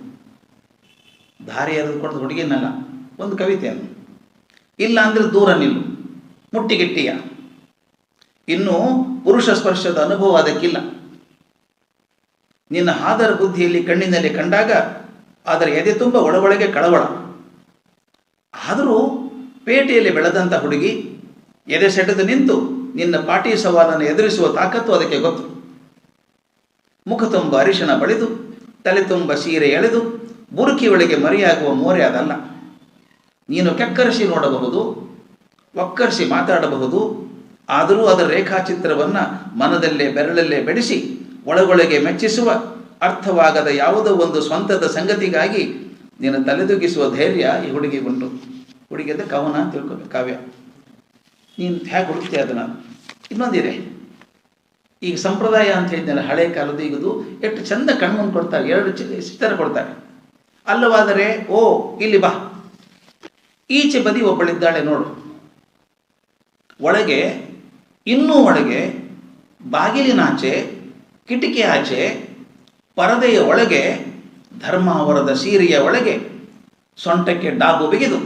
Speaker 1: ದಾರಿ ಎರೆದು ಕೊಡೋದು ಹುಡುಗಿನಲ್ಲ, ಒಂದು ಕವಿತೆಯನ್ನು. ಇಲ್ಲ ಅಂದರೆ ದೂರ ನಿಲ್ಲು, ಮುಟ್ಟಿಗಿಟ್ಟಿಯ. ಇನ್ನು ಪುರುಷ ಸ್ಪರ್ಶದ ಅನುಭವ ಅದಕ್ಕಿಲ್ಲ. ನಿನ್ನ ಆದರ ಬುದ್ಧಿಯಲ್ಲಿ ಕಣ್ಣಿನಲ್ಲಿ ಕಂಡಾಗ ಅದರ ಎದೆ ತುಂಬ ಒಳಗೊಳಗೆ ಕಳವಳ. ಆದರೂ ಪೇಟೆಯಲ್ಲಿ ಬೆಳೆದಂಥ ಹುಡುಗಿ ಎದೆ ಸೆಟೆದು ನಿಂತು ನಿನ್ನ ಪಾಟಿ ಸವಾಲನ್ನು ಎದುರಿಸುವ ತಾಕತ್ತು ಅದಕ್ಕೆ ಗೊತ್ತು. ಮುಖ ತುಂಬ ಅರಿಶಿಣ ಬಳಿದು, ತಲೆ ತುಂಬ ಸೀರೆ ಎಳೆದು, ಬುರುಕಿ ಒಳಗೆ ಮರಿಯಾಗುವ ಮೋರೆ ಅದಲ್ಲ. ನೀನು ಕೆಕ್ಕರಿಸಿ ನೋಡಬಹುದು, ಒಕ್ಕರಿಸಿ ಮಾತಾಡಬಹುದು, ಆದರೂ ಅದರ ರೇಖಾಚಿತ್ರವನ್ನು ಮನದಲ್ಲೇ ಬೆರಳಲ್ಲೇ ಬೆಳೆಸಿ ಒಳಗೊಳಗೆ ಮೆಚ್ಚಿಸುವ ಅರ್ಥವಾಗದ ಯಾವುದೋ ಒಂದು ಸ್ವಂತದ ಸಂಗತಿಗಾಗಿ ನೀನು ತಲೆದೂಗಿಸುವ ಧೈರ್ಯ ಈ ಹುಡುಗಿಗುಂಟು. ಹುಡುಗಿ ಅಂದರೆ ಕವನ ಅಂತ ತಿಳ್ಕೊಬೇಕು, ಕಾವ್ಯ. ನೀನು ಹೇಗೆ ಹುಡುಕ್ತೀಯ ಅದನ್ನು? ಇನ್ನೊಂದಿದೆ, ಈಗ ಸಂಪ್ರದಾಯ ಅಂತ ಹೇಳಿದ್ನಲ್ಲ, ಹಳೆ ಕಾಲದ ಈಗದು ಎಷ್ಟು ಚಂದ ಕಣ್ಮುಂದು ಕೊಡ್ತಾರೆ, ಎರಡು ಚಿತ್ರ ಕೊಡ್ತಾರೆ. ಅಲ್ಲವಾದರೆ ಓ ಇಲ್ಲಿ ಬಾ, ಈಚೆ ಬದಿ ಒಬ್ಬಳಿದ್ದಾಳೆ ನೋಡು, ಒಳಗೆ ಇನ್ನೂ ಒಳಗೆ ಬಾಗಿಲಿನಾಚೆ ಕಿಟಕಿ ಆಚೆ ಪರದೆಯ ಒಳಗೆ ಧರ್ಮಾವರದ ಸೀರೆಯ ಒಳಗೆ ಸೊಂಟಕ್ಕೆ ಡಾಬು ಬಿಗಿದು,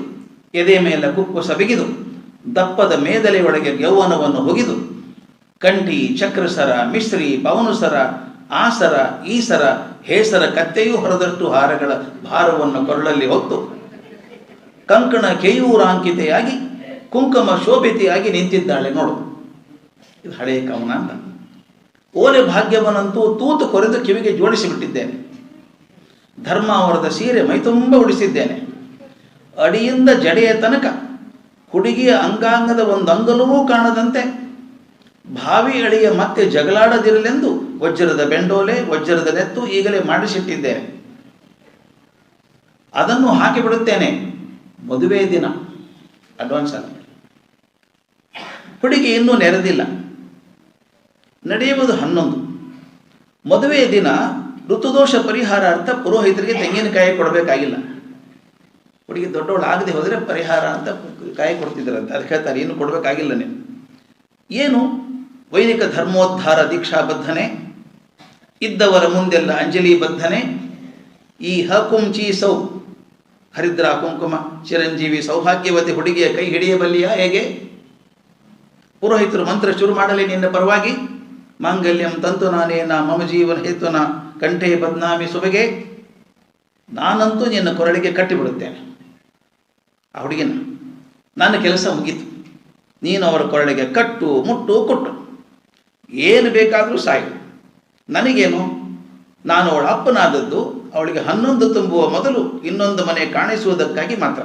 Speaker 1: ಎದೆ ಮೇಲೆ ಕುಕ್ಕುಸ ಬಿಗಿದು, ದಪ್ಪದ ಮೇದಲೆಯೊಳಗೆ ಯೌವನವನ್ನು ಹೊಗಿದು, ಕಂಠಿ ಚಕ್ರಸರ ಮಿಶ್ರಿ ಪವನುಸರ ಆಸರ ಈಸರ ಹೇಸರ ಕತ್ತೆಯೂ ಹೊರದಷ್ಟು ಹಾರಗಳ ಭಾರವನ್ನು ಕೊರಳಲ್ಲಿ ಹೊತ್ತು ಕಂಕಣ ಕೇಯೂರಾಂಕಿತೆಯಾಗಿ ಕುಂಕುಮ ಶೋಭಿತೆಯಾಗಿ ನಿಂತಿದ್ದಾಳೆ ನೋಡು. ಇದು ಹಳೆಯ ಕವನ ಅಂತ. ಓಲೆ ಭಾಗ್ಯವನ್ನಂತೂ ತೂತು ಕೊರೆದು ಕಿವಿಗೆ ಜೋಡಿಸಿಬಿಟ್ಟಿದ್ದೇನೆ. ಧರ್ಮಾವರದ ಸೀರೆ ಮೈತುಂಬ ಉಡಿಸಿದ್ದೇನೆ. ಅಡಿಯಿಂದ ಜಡೆಯ ತನಕ ಹುಡುಗಿಯ ಅಂಗಾಂಗದ ಒಂದು ಅಂಗಲವೂ ಕಾಣದಂತೆ ಭಾವಿ ಅಳಿಯ ಮತ್ತೆ ಜಗಳಾಡದಿರಲೆಂದು ವಜ್ರದ ಬೆಂಡೋಲೆ ವಜ್ರದ ನೆತ್ತು ಈಗಲೇ ಮಾಡಿಸಿಟ್ಟಿದ್ದೇನೆ. ಅದನ್ನು ಹಾಕಿಬಿಡುತ್ತೇನೆ ಮದುವೆ ದಿನ ಅಡ್ವಾನ್ಸ್ ಆಗಿ. ಹುಡುಗಿ ಇನ್ನೂ ನೆರೆದಿಲ್ಲ, ನಡೆಯುವುದು 11. ಮದುವೆಯ ದಿನ ಋತುದೋಷ ಪರಿಹಾರಾರ್ಥ ಪುರೋಹಿತರಿಗೆ ತೆಂಗಿನಕಾಯಿ ಕೊಡಬೇಕಾಗಿಲ್ಲ. ಹುಡುಗಿ ದೊಡ್ಡವಳು ಆಗದೆ ಹೋದರೆ ಪರಿಹಾರ ಅಂತ ಕಾಯಿ ಕೊಡ್ತಿದ್ದಾರಂತೆ. ಅದಕ್ಕೆ ಹೇಳ್ತಾರೆ, ಏನು ಕೊಡಬೇಕಾಗಿಲ್ಲ ನೀನು. ಏನು ವೈದಿಕ ಧರ್ಮೋದ್ಧಾರ ದೀಕ್ಷಾಬದ್ಧನೆ, ಇದ್ದವರ ಮುಂದೆಲ್ಲ ಅಂಜಲಿ ಬದ್ಧನೆ, ಈ ಹಕುಂಚಿ ಸೌ ಹರಿದ್ರ ಕುಂಕುಮ ಚಿರಂಜೀವಿ ಸೌಭಾಗ್ಯವತಿ ಹುಡುಗಿಯ ಕೈ ಹಿಡಿಯಬಲ್ಲಿಯಾ ಹೇಗೆ? ಪುರೋಹಿತರು ಮಂತ್ರ ಶುರು ಮಾಡಲಿ ನಿನ್ನ ಪರವಾಗಿ. ಮಾಂಗಲ್ಯಂ ತಂತು ನಾನೇನ ಮಮ ಜೀವನ ಹೇತುನ ಕಂಠೆ ಬದ್ನಾಮಿ ಸುಬಗೆ. ನಾನಂತೂ ನಿನ್ನ ಕೊರಳಿಗೆ ಕಟ್ಟಿಬಿಡುತ್ತೇನೆ. ಆ ಹುಡುಗಿನ ನನ್ನ ಕೆಲಸ ಮುಗೀತು. ನೀನು ಅವರ ಕೊರಳಿಗೆ ಕಟ್ಟು ಮುಟ್ಟು ಕೊಟ್ಟು ಏನು ಬೇಕಾದರೂ ಸಾಯು, ನನಗೇನು? ನಾನು ಅವಳ ಅಪ್ಪನಾದದ್ದು ಅವಳಿಗೆ 11 ತುಂಬುವ ಮೊದಲು ಇನ್ನೊಂದು ಮನೆ ಕಾಣಿಸುವುದಕ್ಕಾಗಿ ಮಾತ್ರ.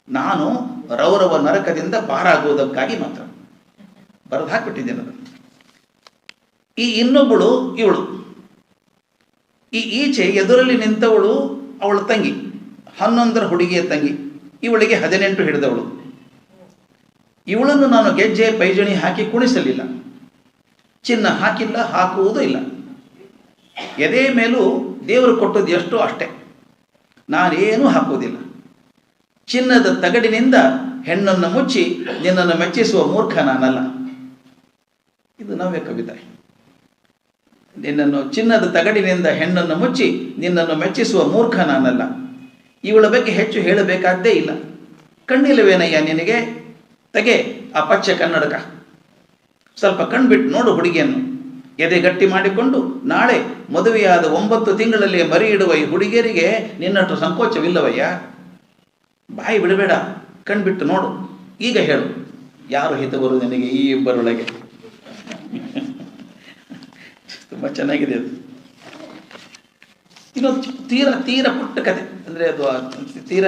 Speaker 1: ನಾನು ರೌರವ ನರಕದಿಂದ ಪಾರಾಗುವುದಕ್ಕಾಗಿ ಮಾತ್ರ. ಬರೆದು ಹಾಕಿಬಿಟ್ಟಿದ್ದೇನೆ ಅದನ್ನು. ಈ ಇನ್ನೊಬ್ಬಳು ಇವಳು, ಈ ಈಚೆ ಎದುರಲ್ಲಿ ನಿಂತವಳು ಅವಳ ತಂಗಿ, 11ರ ಹುಡುಗಿಯ ತಂಗಿ. ಇವಳಿಗೆ 18 ಹಿಡಿದವಳು. ಇವಳನ್ನು ನಾನು ಗೆಜ್ಜೆ ಪೈಜಣಿ ಹಾಕಿ ಕುಣಿಸಲಿಲ್ಲ, ಚಿನ್ನ ಹಾಕಿಲ್ಲ, ಹಾಕುವುದೂ ಇಲ್ಲ. ಎದೆ ಮೇಲೂ ದೇವರು ಕೊಟ್ಟದ್ದು ಎಷ್ಟೋ ಅಷ್ಟೇ, ನಾನೇನೂ ಹಾಕುವುದಿಲ್ಲ. ಚಿನ್ನದ ತಗಡಿನಿಂದ ಹೆಣ್ಣನ್ನು ಮುಚ್ಚಿ ನಿನ್ನನ್ನು ಮೆಚ್ಚಿಸುವ ಮೂರ್ಖ ನಾನಲ್ಲ. ಇದು ನವ್ಯ ಕವಿತೆ. ನಿನ್ನನ್ನು ಚಿನ್ನದ ತಗಡಿನಿಂದ ಹೆಣ್ಣನ್ನು ಮುಚ್ಚಿ ನಿನ್ನನ್ನು ಮೆಚ್ಚಿಸುವ ಮೂರ್ಖ ನಾನಲ್ಲ. ಇವಳ ಬಗ್ಗೆ ಹೆಚ್ಚು ಹೇಳಬೇಕಾದ್ದೇ ಇಲ್ಲ. ಕಣ್ಣಿಲ್ಲವೇನಯ್ಯ ನಿನಗೆ? ತೆಗೆ ಆ ಪಚ್ಚೆ ಕನ್ನಡಕ, ಸ್ವಲ್ಪ ಕಣ್ಬಿಟ್ಟು ನೋಡು ಹುಡುಗಿಯನ್ನು. ಎದೆ ಗಟ್ಟಿ ಮಾಡಿಕೊಂಡು ನಾಳೆ ಮದುವೆಯಾದ 9 ತಿಂಗಳಲ್ಲಿ ಮರಿ ಇಡುವ ಈ ಹುಡುಗಿಯರಿಗೆ ನಿನ್ನಷ್ಟು ಸಂಕೋಚವಿಲ್ಲವಯ್ಯ. ಬಾಯಿ ಬಿಡಬೇಡ, ಕಣ್ಬಿಟ್ಟು ನೋಡು. ಈಗ ಹೇಳು, ಯಾರು ಹಿತವರು ನಿನಗೆ ಈ ಇಬ್ಬರೊಳಗೆ? ತುಂಬ ಚೆನ್ನಾಗಿದೆ ಅದು. ಇನ್ನೊಂದು ತೀರ ಪುಟ್ಟ ಕತೆ, ಅಂದರೆ ಅದು ತೀರ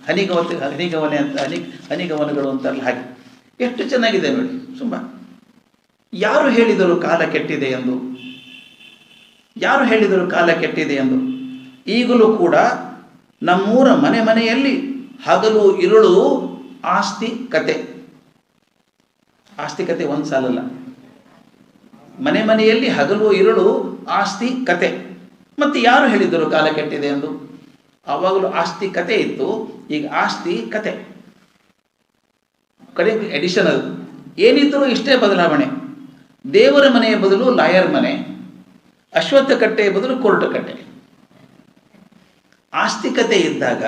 Speaker 1: ಹನಿಗವನೆ ಅಂತ ಹನಿಗವನಗಳು ಅಂತಾರಲ್ಲ, ಹಾಗೆ ಎಷ್ಟು ಚೆನ್ನಾಗಿದೆ ನೋಡಿ. ತುಂಬ ಯಾರು ಹೇಳಿದರು ಕಾಲ ಕೆಟ್ಟಿದೆ ಎಂದು? ಯಾರು ಹೇಳಿದರು ಕಾಲ ಕೆಟ್ಟಿದೆ ಎಂದು? ಈಗಲೂ ಕೂಡ ನಮ್ಮೂರ ಮನೆಯಲ್ಲಿ ಹಗಲು ಇರುಳು ಆಸ್ತಿ ಕತೆ. ಆಸ್ತಿ ಕತೆ ಒಂದು ಸಾಲಲ್ಲ, ಮನೆಯಲ್ಲಿ ಹಗಲು ಇರುಳು ಆಸ್ತಿ ಕತೆ. ಮತ್ತು ಯಾರು ಹೇಳಿದರು ಕಾಲ ಕೆಟ್ಟಿದೆ ಎಂದು? ಆವಾಗಲೂ ಆಸ್ತಿ ಕತೆ ಇತ್ತು, ಈಗ ಆಸ್ತಿ ಕತೆ. ಕಡೆ ಎಡಿಷನ್ ಅದು. ಏನಿದ್ದರೂ ಇಷ್ಟೇ ಬದಲಾವಣೆ. ದೇವರ ಮನೆಯ ಬದಲು ಲಾಯರ್ ಮನೆ, ಅಶ್ವತ್ಥ ಕಟ್ಟೆಯ ಬದಲು ಕೋರ್ಟ್ ಕಟ್ಟೆ. ಆಸ್ತಿಕತೆ ಇದ್ದಾಗ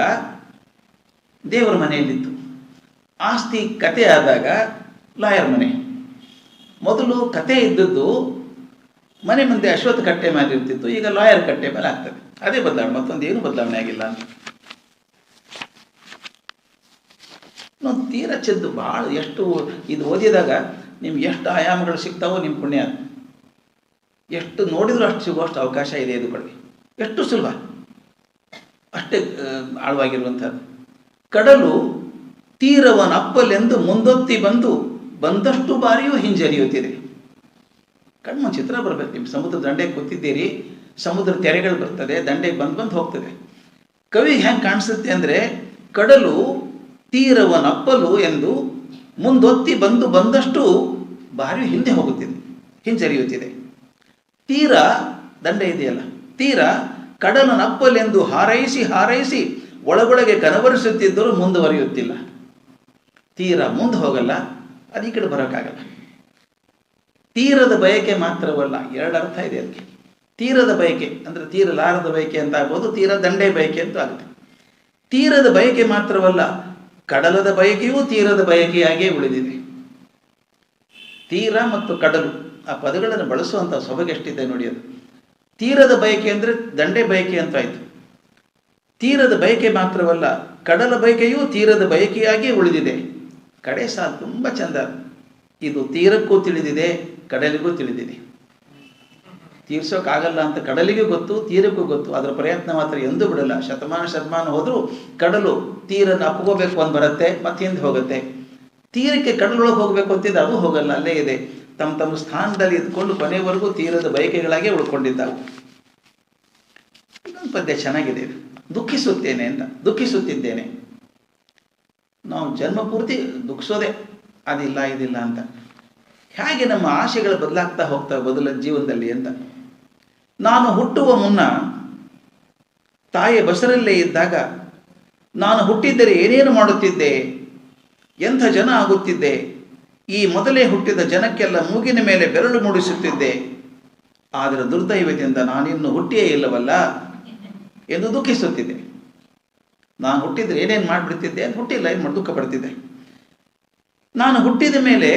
Speaker 1: ದೇವರ ಮನೆಯಲ್ಲಿತ್ತು, ಆಸ್ತಿ ಕತೆ ಆದಾಗ ಲಾಯರ್ ಮನೆ. ಮೊದಲು ಕತೆ ಇದ್ದದ್ದು ಮನೆ ಮುಂದೆ ಅಶ್ವತ್ಥ ಕಟ್ಟೆ ಮೇಲೆ ಇರ್ತಿತ್ತು, ಈಗ ಲಾಯರ್ ಕಟ್ಟೆ ಮೇಲೆ ಆಗ್ತದೆ. ಅದೇ ಬದಲಾವಣೆ, ಮತ್ತೊಂದು ಏನು ಬದಲಾವಣೆ ಆಗಿಲ್ಲ ಅಂತ. ನಾವು ತೀರ ಚೆದ್ದು ಭಾಳ ಎಷ್ಟು ಇದು ಓದಿದಾಗ ನಿಮ್ಗೆ ಎಷ್ಟು ಆಯಾಮಗಳು ಸಿಗ್ತಾವೋ ನಿಮ್ಮ ಪುಣ್ಯ. ಎಷ್ಟು ನೋಡಿದ್ರು ಅಷ್ಟು ಸಿಗುವಷ್ಟು ಅವಕಾಶ ಇದೆ ಇದು ಕಡೆ. ಎಷ್ಟು ಸುಲಭ, ಅಷ್ಟೇ ಆಳವಾಗಿರುವಂಥದ್ದು. ಕಡಲು ತೀರವನಪ್ಪಲೆಂದು ಮುಂದೊತ್ತಿ ಬಂದಷ್ಟು ಬಾರಿಯೂ ಹಿಂಜರಿಯುತ್ತಿದೆ. ಕಣ್ಮ ಚಿತ್ರ ಬರಬೇಕು. ನಿಮ್ಮ ಸಮುದ್ರ ದಂಡೆಗೆ ಕೂತಿದ್ದೀರಿ, ಸಮುದ್ರ ತೆರೆಗಳು ಬರ್ತದೆ, ದಂಡೆಗೆ ಬಂದು ಹೋಗ್ತದೆ. ಕವಿಗೆ ಹೆಂಗೆ ಕಾಣಿಸುತ್ತೆ ಅಂದರೆ, ಕಡಲು ತೀರವನಪ್ಪಲು ಎಂದು ಮುಂದೊತ್ತಿ ಬಂದಷ್ಟು ಬಾರಿ ಹಿಂದೆ ಹೋಗುತ್ತಿದೆ, ಹಿಂಜರಿಯುತ್ತಿದೆ. ತೀರ ದಂಡೆ ಇದೆಯಲ್ಲ, ತೀರ ಕಡಲನಪ್ಪಲೆಂದು ಹಾರೈಸಿ ಒಳಗೊಳಗೆ ಕನವರಿಸುತ್ತಿದ್ದರೂ ಮುಂದುವರಿಯುತ್ತಿಲ್ಲ. ತೀರ ಮುಂದೆ ಹೋಗಲ್ಲ, ಅದು ಈ ಕಡೆ ಬರೋಕ್ಕಾಗಲ್ಲ. ತೀರದ ಬಯಕೆ ಮಾತ್ರವಲ್ಲ, ಎರಡು ಅರ್ಥ ಇದೆ ಅದಕ್ಕೆ. ತೀರದ ಬಯಕೆ ಅಂದರೆ ತೀರಲಾರದ ಬಯಕೆ ಅಂತ ಆಗ್ಬೋದು, ತೀರ ದಂಡೆ ಬಯಕೆ ಅಂತ ಆಗುತ್ತೆ. ತೀರದ ಬಯಕೆ ಮಾತ್ರವಲ್ಲ, ಕಡಲದ ಬಯಕೆಯೂ ತೀರದ ಬಯಕೆಯಾಗಿಯೇ ಉಳಿದಿದೆ. ತೀರ ಮತ್ತು ಕಡಲು ಆ ಪದಗಳನ್ನು ಬಳಸುವಂಥ ಸೊಬಗೆಷ್ಟಿದೆ ನೋಡಿ. ಅದು ತೀರದ ಬಯಕೆ ಅಂದರೆ ದಂಡೆ ಬಯಕೆ ಅಂತ ಆಯಿತು. ತೀರದ ಬಯಕೆ ಮಾತ್ರವಲ್ಲ, ಕಡಲ ಬಯಕೆಯೂ ತೀರದ ಬಯಕೆಯಾಗಿಯೇ ಉಳಿದಿದೆ. ಕಡೆ ಸಾಲು ತುಂಬ ಚಂದ. ಇದು ತೀರಕ್ಕೂ ತಿಳಿದಿದೆ, ಕಡಲಿಗೂ ತಿಳಿದಿದೆ. ತೀರ್ಸೋಕ್ಕಾಗಲ್ಲ ಅಂತ ಕಡಲಿಗೂ ಗೊತ್ತು, ತೀರಕ್ಕೂ ಗೊತ್ತು. ಅದರ ಪ್ರಯತ್ನ ಮಾತ್ರ ಎಂದೂ ಬಿಡಲ್ಲ. ಶತಮಾನ ಹೋದರೂ ಕಡಲು ತೀರನ್ನು ಅಪ್ಕೋಬೇಕು ಅಂತ ಬರುತ್ತೆ, ಮತ್ತೆ ಹಿಂದೆ ಹೋಗುತ್ತೆ. ತೀರಕ್ಕೆ ಕಡಲೊಳಗೆ ಹೋಗಬೇಕು ಅಂತಿದ್ದು ಅದು ಹೋಗಲ್ಲ, ಅಲ್ಲೇ ಇದೆ. ತಮ್ಮ ಸ್ಥಾನದಲ್ಲಿ ಇದ್ಕೊಂಡು ಕೊನೆವರೆಗೂ ತೀರದ ಬಯಕೆಗಳಾಗೇ ಉಳ್ಕೊಂಡಿದ್ದಾವೆ. ಇನ್ನೊಂದು ಪದ್ಯ ಚೆನ್ನಾಗಿದೆ, ದುಃಖಿಸುತ್ತೇನೆ ಅಂತ. ದುಃಖಿಸುತ್ತಿದ್ದೇನೆ. ನಾವು ಜನ್ಮ ಪೂರ್ತಿ ದುಃಖಿಸೋದೆ, ಅದಿಲ್ಲ ಇದಿಲ್ಲ ಅಂತ. ಹೇಗೆ ನಮ್ಮ ಆಶೆಗಳು ಬದಲಾಗ್ತಾ ಹೋಗ್ತವೆ ಜೀವನದಲ್ಲಿ ಅಂತ. ನಾನು ಹುಟ್ಟುವ ಮುನ್ನ ತಾಯಿಯ ಬಸರಲ್ಲೇ ಇದ್ದಾಗ ನಾನು ಹುಟ್ಟಿದ್ದರೆ ಏನೇನು ಮಾಡುತ್ತಿದ್ದೆ, ಎಂಥ ಜನ ಆಗುತ್ತಿದ್ದೆ. ಈ ಮೊದಲೇ ಹುಟ್ಟಿದ ಜನಕ್ಕೆಲ್ಲ ಮೂಗಿನ ಮೇಲೆ ಬೆರಳು ಮೂಡಿಸುತ್ತಿದ್ದೆ. ಆದರೆ ದುರ್ದೈವದಿಂದ ನಾನಿನ್ನು ಹುಟ್ಟಿಯೇ ಇಲ್ಲವಲ್ಲ ಎಂದು ದುಃಖಿಸುತ್ತಿದ್ದೆ. ನಾನು ಹುಟ್ಟಿದ್ರೆ ಏನೇನು ಮಾಡಿಬಿಡ್ತಿದ್ದೆ ಅಂತ, ಹುಟ್ಟಿಲ್ಲ ಏನು ಮಾಡಿ ದುಃಖ ಪಡ್ತಿದ್ದೆ. ನಾನು ಹುಟ್ಟಿದ ಮೇಲೆ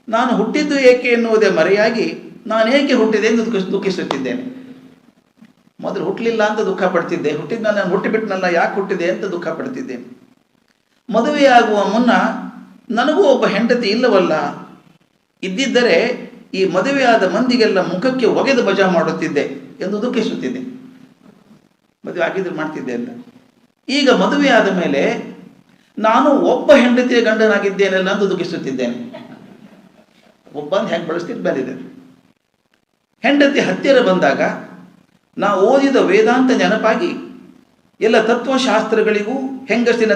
Speaker 1: ನಾನು ಹುಟ್ಟಿದ್ದು ಏಕೆ ಎನ್ನುವುದೇ ಮರೆಯಾಗಿ ನಾನು ಏಕೆ ಹುಟ್ಟಿದೆ ಎಂದು ದುಃಖಿಸುತ್ತಿದ್ದೇನೆ. ಮೊದಲು ಹುಟ್ಟಲಿಲ್ಲ ಅಂತ ದುಃಖ ಪಡ್ತಿದ್ದೆ, ಹುಟ್ಟಿದ ಮೇಲೆ ನಾನು ಹುಟ್ಟಿಬಿಟ್ನಲ್ಲ, ಯಾಕೆ ಹುಟ್ಟಿದೆ ಅಂತ ದುಃಖ ಪಡ್ತಿದ್ದೇನೆ. ಮದುವೆಯಾಗುವ ಮುನ್ನ ನನಗೂ ಒಬ್ಬ ಹೆಂಡತಿ ಇಲ್ಲವಲ್ಲ, ಇದ್ದಿದ್ದರೆ ಈ ಮದುವೆಯಾದ ಮಂದಿಗೆಲ್ಲ ಮುಖಕ್ಕೆ ಒಗೆದು ಮಜಾ ಮಾಡುತ್ತಿದ್ದೆ ಎಂದು ದುಃಖಿಸುತ್ತಿದ್ದೆ. ಮದುವೆ ಆಗಿದ್ರೆ ಮಾಡ್ತಿದ್ದೆ ಅಂತ. ಈಗ ಮದುವೆಯಾದ ಮೇಲೆ ನಾನು ಒಬ್ಬ ಹೆಂಡತಿಯ ಗಂಡನಾಗಿದ್ದೇನಲ್ಲ ಅಂತ ದುಃಖಿಸುತ್ತಿದ್ದೇನೆ. ಒಬ್ಬಂದು ಹೆಂಗೆ ಬಳಸ್ತಿದ್ದು ಬಂದಿದೆ. ಹೆಂಡತಿ ಹತ್ತಿರ ಬಂದಾಗ ನಾ ಓದಿದ ವೇದಾಂತ ನೆನಪಾಗಿ ಎಲ್ಲ ತತ್ವಶಾಸ್ತ್ರಗಳಿಗೂ ಹೆಂಗಸಿನ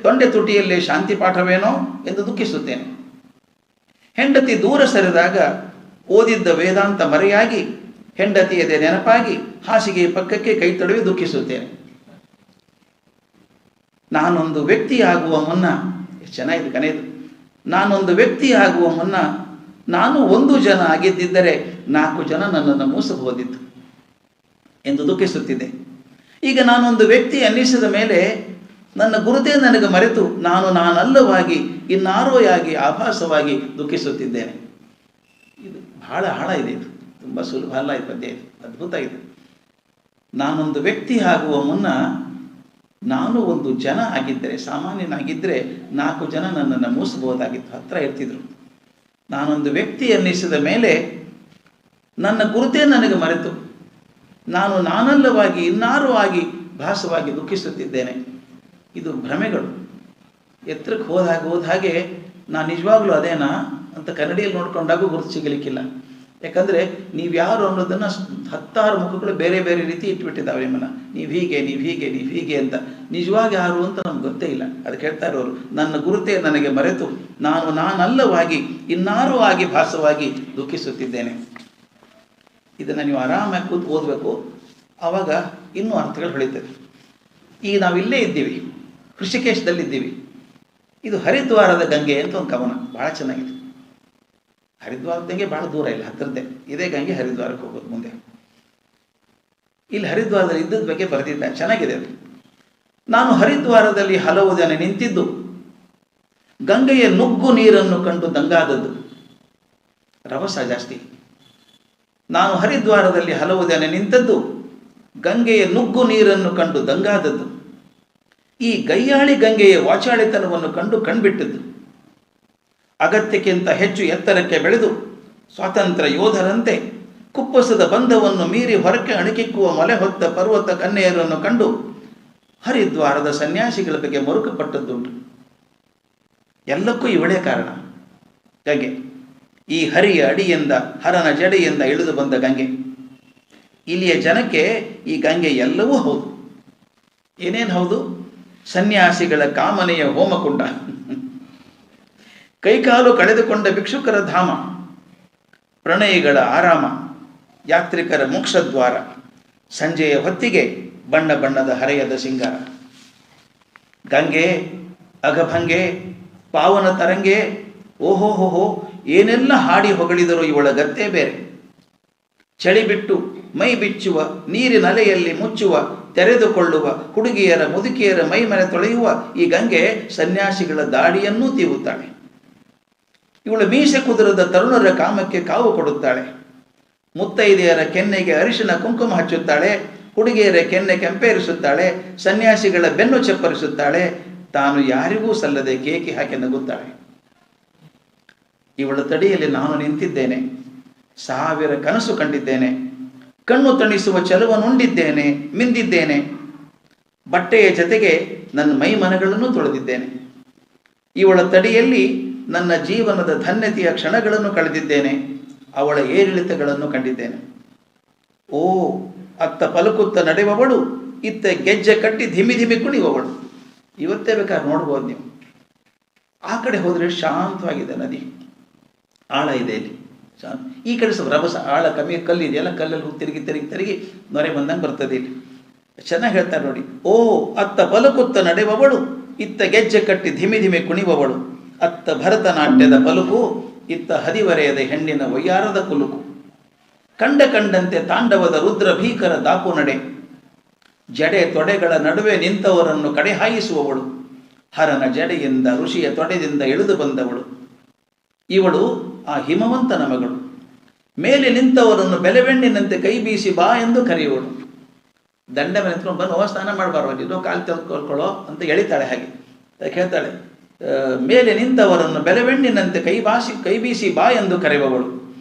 Speaker 1: ತೊಂಡೆ ತುಟಿಯಲ್ಲೇ ಶಾಂತಿ ಪಾಠವೇನೋ ಎಂದು ದುಃಖಿಸುತ್ತೇನೆ. ಹೆಂಡತಿ ದೂರ ಸರಿದಾಗ ಓದಿದ್ದ ವೇದಾಂತ ಮರೆಯಾಗಿ ಹೆಂಡತಿಯದೇ ನೆನಪಾಗಿ ಹಾಸಿಗೆ ಪಕ್ಕಕ್ಕೆ ಕೈ ತಡವಿ ದುಃಖಿಸುತ್ತೇನೆ. ನಾನೊಂದು ವ್ಯಕ್ತಿಯಾಗುವ ಮುನ್ನ, ಚೆನ್ನಾಗಿದೆ ಕನೆಯದು, ನಾನೊಂದು ವ್ಯಕ್ತಿಯಾಗುವ ಮುನ್ನ ನಾನು 1 ಜನ ಆಗಿದ್ದಿದ್ದರೆ 4 ಜನ ನನ್ನನ್ನು ಮೋಸಬಹುದಿತ್ತು ಎಂದು ದುಃಖಿಸುತ್ತಿದ್ದೆ. ಈಗ ನಾನೊಂದು ವ್ಯಕ್ತಿ ಅನ್ನಿಸಿದ ಮೇಲೆ ನನ್ನ ಗುರುತೇ ನನಗೆ ಮರೆತು ನಾನಲ್ಲವಾಗಿ ಇನ್ನಾರೋ ಆಗಿ ಆಭಾಸವಾಗಿ ದುಃಖಿಸುತ್ತಿದ್ದೇನೆ. ಇದು ಬಹಳ ಆಳ ಇದೆ. ಇದು ತುಂಬ ಸುಲಭ ಅಲ್ಲ. ಈ ಪದ್ಯ ಇದು ಅದ್ಭುತ ಇದೆ. ನಾನೊಂದು ವ್ಯಕ್ತಿ ಆಗುವ ಮುನ್ನ ನಾನು 1 ಜನ ಆಗಿದ್ದರೆ, ಸಾಮಾನ್ಯನಾಗಿದ್ದರೆ 4 ಜನ ನನ್ನನ್ನು ಮೂಸಬಹುದಾಗಿತ್ತು, ಹತ್ರ ಇರ್ತಿದ್ರು. ನಾನೊಂದು ವ್ಯಕ್ತಿ ಅನ್ನಿಸಿದ ಮೇಲೆ ನನ್ನ ಗುರುತೇ ನನಗೆ ಮರೆತು ನಾನಲ್ಲವಾಗಿ ಇನ್ನಾರು ಆಗಿ ಭಾಸವಾಗಿ ದುಃಖಿಸುತ್ತಿದ್ದೇನೆ. ಇದು ಭ್ರಮೆಗಳು. ಎತ್ತರಕ್ಕೆ ಹೋದ ಹಾಗೆ ನಾನು ನಿಜವಾಗ್ಲೂ ಅದೇನಾ ಅಂತ ಕನ್ನಡಿಯಲ್ಲಿ ನೋಡ್ಕೊಂಡಾಗೂ ಗುರುತು ಸಿಗಲಿಕ್ಕಿಲ್ಲ. ಯಾಕಂದರೆ ನೀವು ಯಾರು ಅನ್ನೋದನ್ನು 10 ಮುಖಗಳು ಬೇರೆ ಬೇರೆ ರೀತಿ ಇಟ್ಬಿಟ್ಟಿದ್ದಾವೆ ನಿಮ್ಮನ್ನು. ನೀವು ಹೀಗೆ ಅಂತ. ನಿಜವಾಗಿ ಯಾರು ಅಂತ ನಮ್ಗೆ ಗೊತ್ತೇ ಇಲ್ಲ. ಅದಕ್ಕೆ ಹೇಳ್ತಾ ಇರೋರು, ನನ್ನ ಗುರುತೇ ನನಗೆ ಮರೆತು ನಾನಲ್ಲವಾಗಿ ಇನ್ನಾರು ಆಗಿ ಭಾಸವಾಗಿ ದುಃಖಿಸುತ್ತಿದ್ದೇನೆ. ಇದನ್ನು ನೀವು ಆರಾಮಾಗಿ ಕೂತು ಓದಬೇಕು. ಆವಾಗ ಇನ್ನೂ ಅರ್ಥಗಳು ಹೊಳಿತದೆ. ಈಗ ನಾವಿಲ್ಲೇ ಇದ್ದೀವಿ, ಋಷಿಕೇಶದಲ್ಲಿದ್ದೀವಿ. ಇದು ಹರಿದ್ವಾರದ ಗಂಗೆ ಅಂತ ಒಂದು ಕವನ, ಭಾಳ ಚೆನ್ನಾಗಿದೆ. ಹರಿದ್ವಾರದ ಗಂಗೆ ಭಾಳ ದೂರ ಇಲ್ಲ, ಹತ್ತಿರದ್ದೇ. ಇದೇ ಗಂಗೆ ಹರಿದ್ವಾರಕ್ಕೆ ಹೋಗೋದು ಮುಂದೆ. ಇಲ್ಲಿ ಹರಿದ್ವಾರದಲ್ಲಿ ಇದ್ದದ ಬಗ್ಗೆ ಬರೆದಿದ್ದ, ಚೆನ್ನಾಗಿದೆ ಅದು. ನಾನು ಹರಿದ್ವಾರದಲ್ಲಿ ಹಲವು ಜನ ನಿಂತಿದ್ದು ಗಂಗೆಯ ನುಗ್ಗು ನೀರನ್ನು ಕಂಡು ದಂಗಾದದ್ದು. ರಭಸ ಜಾಸ್ತಿ. ನಾನು ಹರಿದ್ವಾರದಲ್ಲಿ ಹಲವು ದಿನ ನಿಂತದ್ದು ಗಂಗೆಯ ನುಗ್ಗು ನೀರನ್ನು ಕಂಡು ದಂಗಾದದ್ದು. ಈ ಗಯ್ಯಾಳಿ ಗಂಗೆಯ ವಾಚಾಳಿತನವನ್ನು ಕಂಡು ಕಣ್ಬಿಟ್ಟದ್ದು. ಅಗತ್ಯಕ್ಕಿಂತ ಹೆಚ್ಚು ಎತ್ತರಕ್ಕೆ ಬೆಳೆದು ಸ್ವಾತಂತ್ರ್ಯ ಯೋಧರಂತೆ ಕುಪ್ಪಸದ ಬಂಧವನ್ನು ಮೀರಿ ಹೊರಕ್ಕೆ ಅಣಕಿಕ್ಕುವ ಮೊಲೆ ಹೊತ್ತ ಪರ್ವತ ಕನ್ಯೆಯರನ್ನು ಕಂಡು ಹರಿದ್ವಾರದ ಸನ್ಯಾಸಿಗಳ ಬಗ್ಗೆ ಮರುಕಪಟ್ಟದ್ದುಂಟು. ಎಲ್ಲಕ್ಕೂ ಇವಳೇ ಕಾರಣ, ಗಂಗೆ. ಈ ಹರಿಯ ಅಡಿಯಿಂದ, ಹರನ ಜಡೆಯಿಂದ ಇಳಿದು ಬಂದ ಗಂಗೆ. ಇಲ್ಲಿಯ ಜನಕ್ಕೆ ಈ ಗಂಗೆ ಎಲ್ಲವೂ ಹೌದು. ಏನೇನು ಹೌದು? ಸನ್ಯಾಸಿಗಳ ಕಾಮನೆಯ ಹೋಮಕುಂಡ, ಕೈಕಾಲು ಕಳೆದುಕೊಂಡ ಭಿಕ್ಷುಕರ ಧಾಮ, ಪ್ರಣಯಿಗಳ ಆರಾಮ, ಯಾತ್ರಿಕರ ಮೋಕ್ಷದ್ವಾರ, ಸಂಜೆಯ ಹೊತ್ತಿಗೆ ಬಣ್ಣ ಬಣ್ಣದ ಹರೆಯದ ಸಿಂಗಾರ. ಗಂಗೆ, ಅಗಭಂಗೆ, ಪಾವನ ತರಂಗೆ, ಓಹೋಹೋಹೋ, ಏನೆಲ್ಲ ಹಾಡಿ ಹೊಗಳಿದರೂ ಇವಳ ಗತ್ತೆ ಬೇರೆ. ಚಳಿ ಬಿಟ್ಟು ಮೈ ಬಿಚ್ಚುವ, ನೀರಿನ ಅಲೆಯಲ್ಲಿ ಮುಚ್ಚುವ, ತೆರೆದುಕೊಳ್ಳುವ, ಹುಡುಗಿಯರ ಮುದುಕಿಯರ ಮೈ ಮನೆ ತೊಳೆಯುವ ಈ ಗಂಗೆ ಸನ್ಯಾಸಿಗಳ ದಾಡಿಯನ್ನೂ ತೀವುತ್ತಾಳೆ. ಇವಳು ಮೀಸೆ ಕುದುರದ ತರುಣರ ಕಾಮಕ್ಕೆ ಕಾವು ಕೊಡುತ್ತಾಳೆ. ಮುತ್ತೈದೆಯರ ಕೆನ್ನೆಗೆ ಅರಿಶಿನ ಕುಂಕುಮ ಹಚ್ಚುತ್ತಾಳೆ, ಹುಡುಗಿಯರ ಕೆನ್ನೆ ಕೆಂಪೇರಿಸುತ್ತಾಳೆ, ಸನ್ಯಾಸಿಗಳ ಬೆನ್ನು ಚಪ್ಪರಿಸುತ್ತಾಳೆ, ತಾನು ಯಾರಿಗೂ ಸಲ್ಲದೆ ಕೇಕೆ ಹಾಕಿ ನಗುತ್ತಾಳೆ. ಇವಳ ತಡಿಯಲ್ಲಿ ನಾನು ನಿಂತಿದ್ದೇನೆ, 1000 ಕನಸು ಕಂಡಿದ್ದೇನೆ, ಕಣ್ಣು ತಣಿಸುವ ಛಲವನ್ನುಂಡಿದ್ದೇನೆ, ಮಿಂದಿದ್ದೇನೆ. ಬಟ್ಟೆಯ ಜೊತೆಗೆ ನನ್ನ ಮೈ ಮನಗಳನ್ನು ತೊಳೆದಿದ್ದೇನೆ. ಇವಳ ತಡಿಯಲ್ಲಿ ನನ್ನ ಜೀವನದ ಧನ್ಯತೆಯ ಕ್ಷಣಗಳನ್ನು ಕಳೆದಿದ್ದೇನೆ, ಅವಳ ಏರಿಳಿತಗಳನ್ನು ಕಂಡಿದ್ದೇನೆ. ಓ, ಅತ್ತ ಪಲಕುತ್ತ ನಡೆಯುವವಳು, ಇತ್ತ ಗೆಜ್ಜೆ ಕಟ್ಟಿ ಧಿಮಿ ಧಿಮಿ ಕುಣಿಯುವವಳು. ಇವತ್ತೇ ಬೇಕಾದ್ರೆ ನೋಡ್ಬೋದು ನೀವು. ಆ ಕಡೆ ಹೋದರೆ ಶಾಂತವಾಗಿದೆ ನದಿ, ಆಳ ಇದೆ ಇಲ್ಲಿ. ಈ ಕಡೆ ಸ್ವಲ್ಪ ರಭಸ, ಆಳ ಕಮ್ಮಿ, ಕಲ್ಲಿದೆಯಲ್ಲ, ಕಲ್ಲಲ್ಲಿ ತಿರುಗಿ ತಿರುಗಿ ತಿರುಗಿ ನೊರೆ ಬಂದಂಗೆ ಬರ್ತದೆ ಇಲ್ಲಿ. ಚೆನ್ನಾಗಿ ಹೇಳ್ತಾರೆ ನೋಡಿ. ಓ, ಅತ್ತ ಪಲಕುತ್ತ ನಡೆಯುವವಳು, ಇತ್ತ ಗೆಜ್ಜೆ ಕಟ್ಟಿ ಧಿಮಿ ಧಿಮಿ ಕುಣಿಯುವವಳು, ಅತ್ತ ಭರತನಾಟ್ಯದ ಪಲುಕು, ಇತ್ತ ಹದಿವರೆಯದ ಹೆಣ್ಣಿನ ವಯ್ಯಾರದ ಕುಲುಕು. ಕಂಡಂತೆ ತಾಂಡವದ ರುದ್ರ ಭೀಕರ ದಾಪು ನಡೆ, ಜಡೆ ತೊಡೆಗಳ ನಡುವೆ ನಿಂತವರನ್ನು ಕಡೆ ಹಾಯಿಸುವವಳು, ಹರನ ಜಡೆಯಿಂದ ಋಷಿಯ ತೊಡೆದಿಂದ ಇಳಿದು ಬಂದವಳು. ಇವಳು ಆ ಹಿಮವಂತನ ಮಗಳು. ಮೇಲೆ ನಿಂತವರನ್ನು ಬೆಲೆವೆಣ್ಣಿನಂತೆ ಕೈ ಬೀಸಿ ಬಾ ಎಂದು ಕರೆಯುವಳು. ದಂಡ ಮೇಲೆ ನಿಂತ್ಕೊಂಡು ಬಂದು ಸ್ನಾನ ಮಾಡಬಾರ್ದು, ಇದು ಕಾಲು ತೆಗೆದುಕೊಳ್ಳೋ ಅಂತ ಎಳಿತಾಳೆ. ಹಾಗೆ ಹೇಳ್ತಾಳೆ, ಮೇಲೆ ನಿಂತವರನ್ನು ಬೆಲೆವೆಣ್ಣಿನಂತೆ ಕೈ ಬೀಸಿ ಬಾ ಎಂದು ಕರೆಯುವವಳು.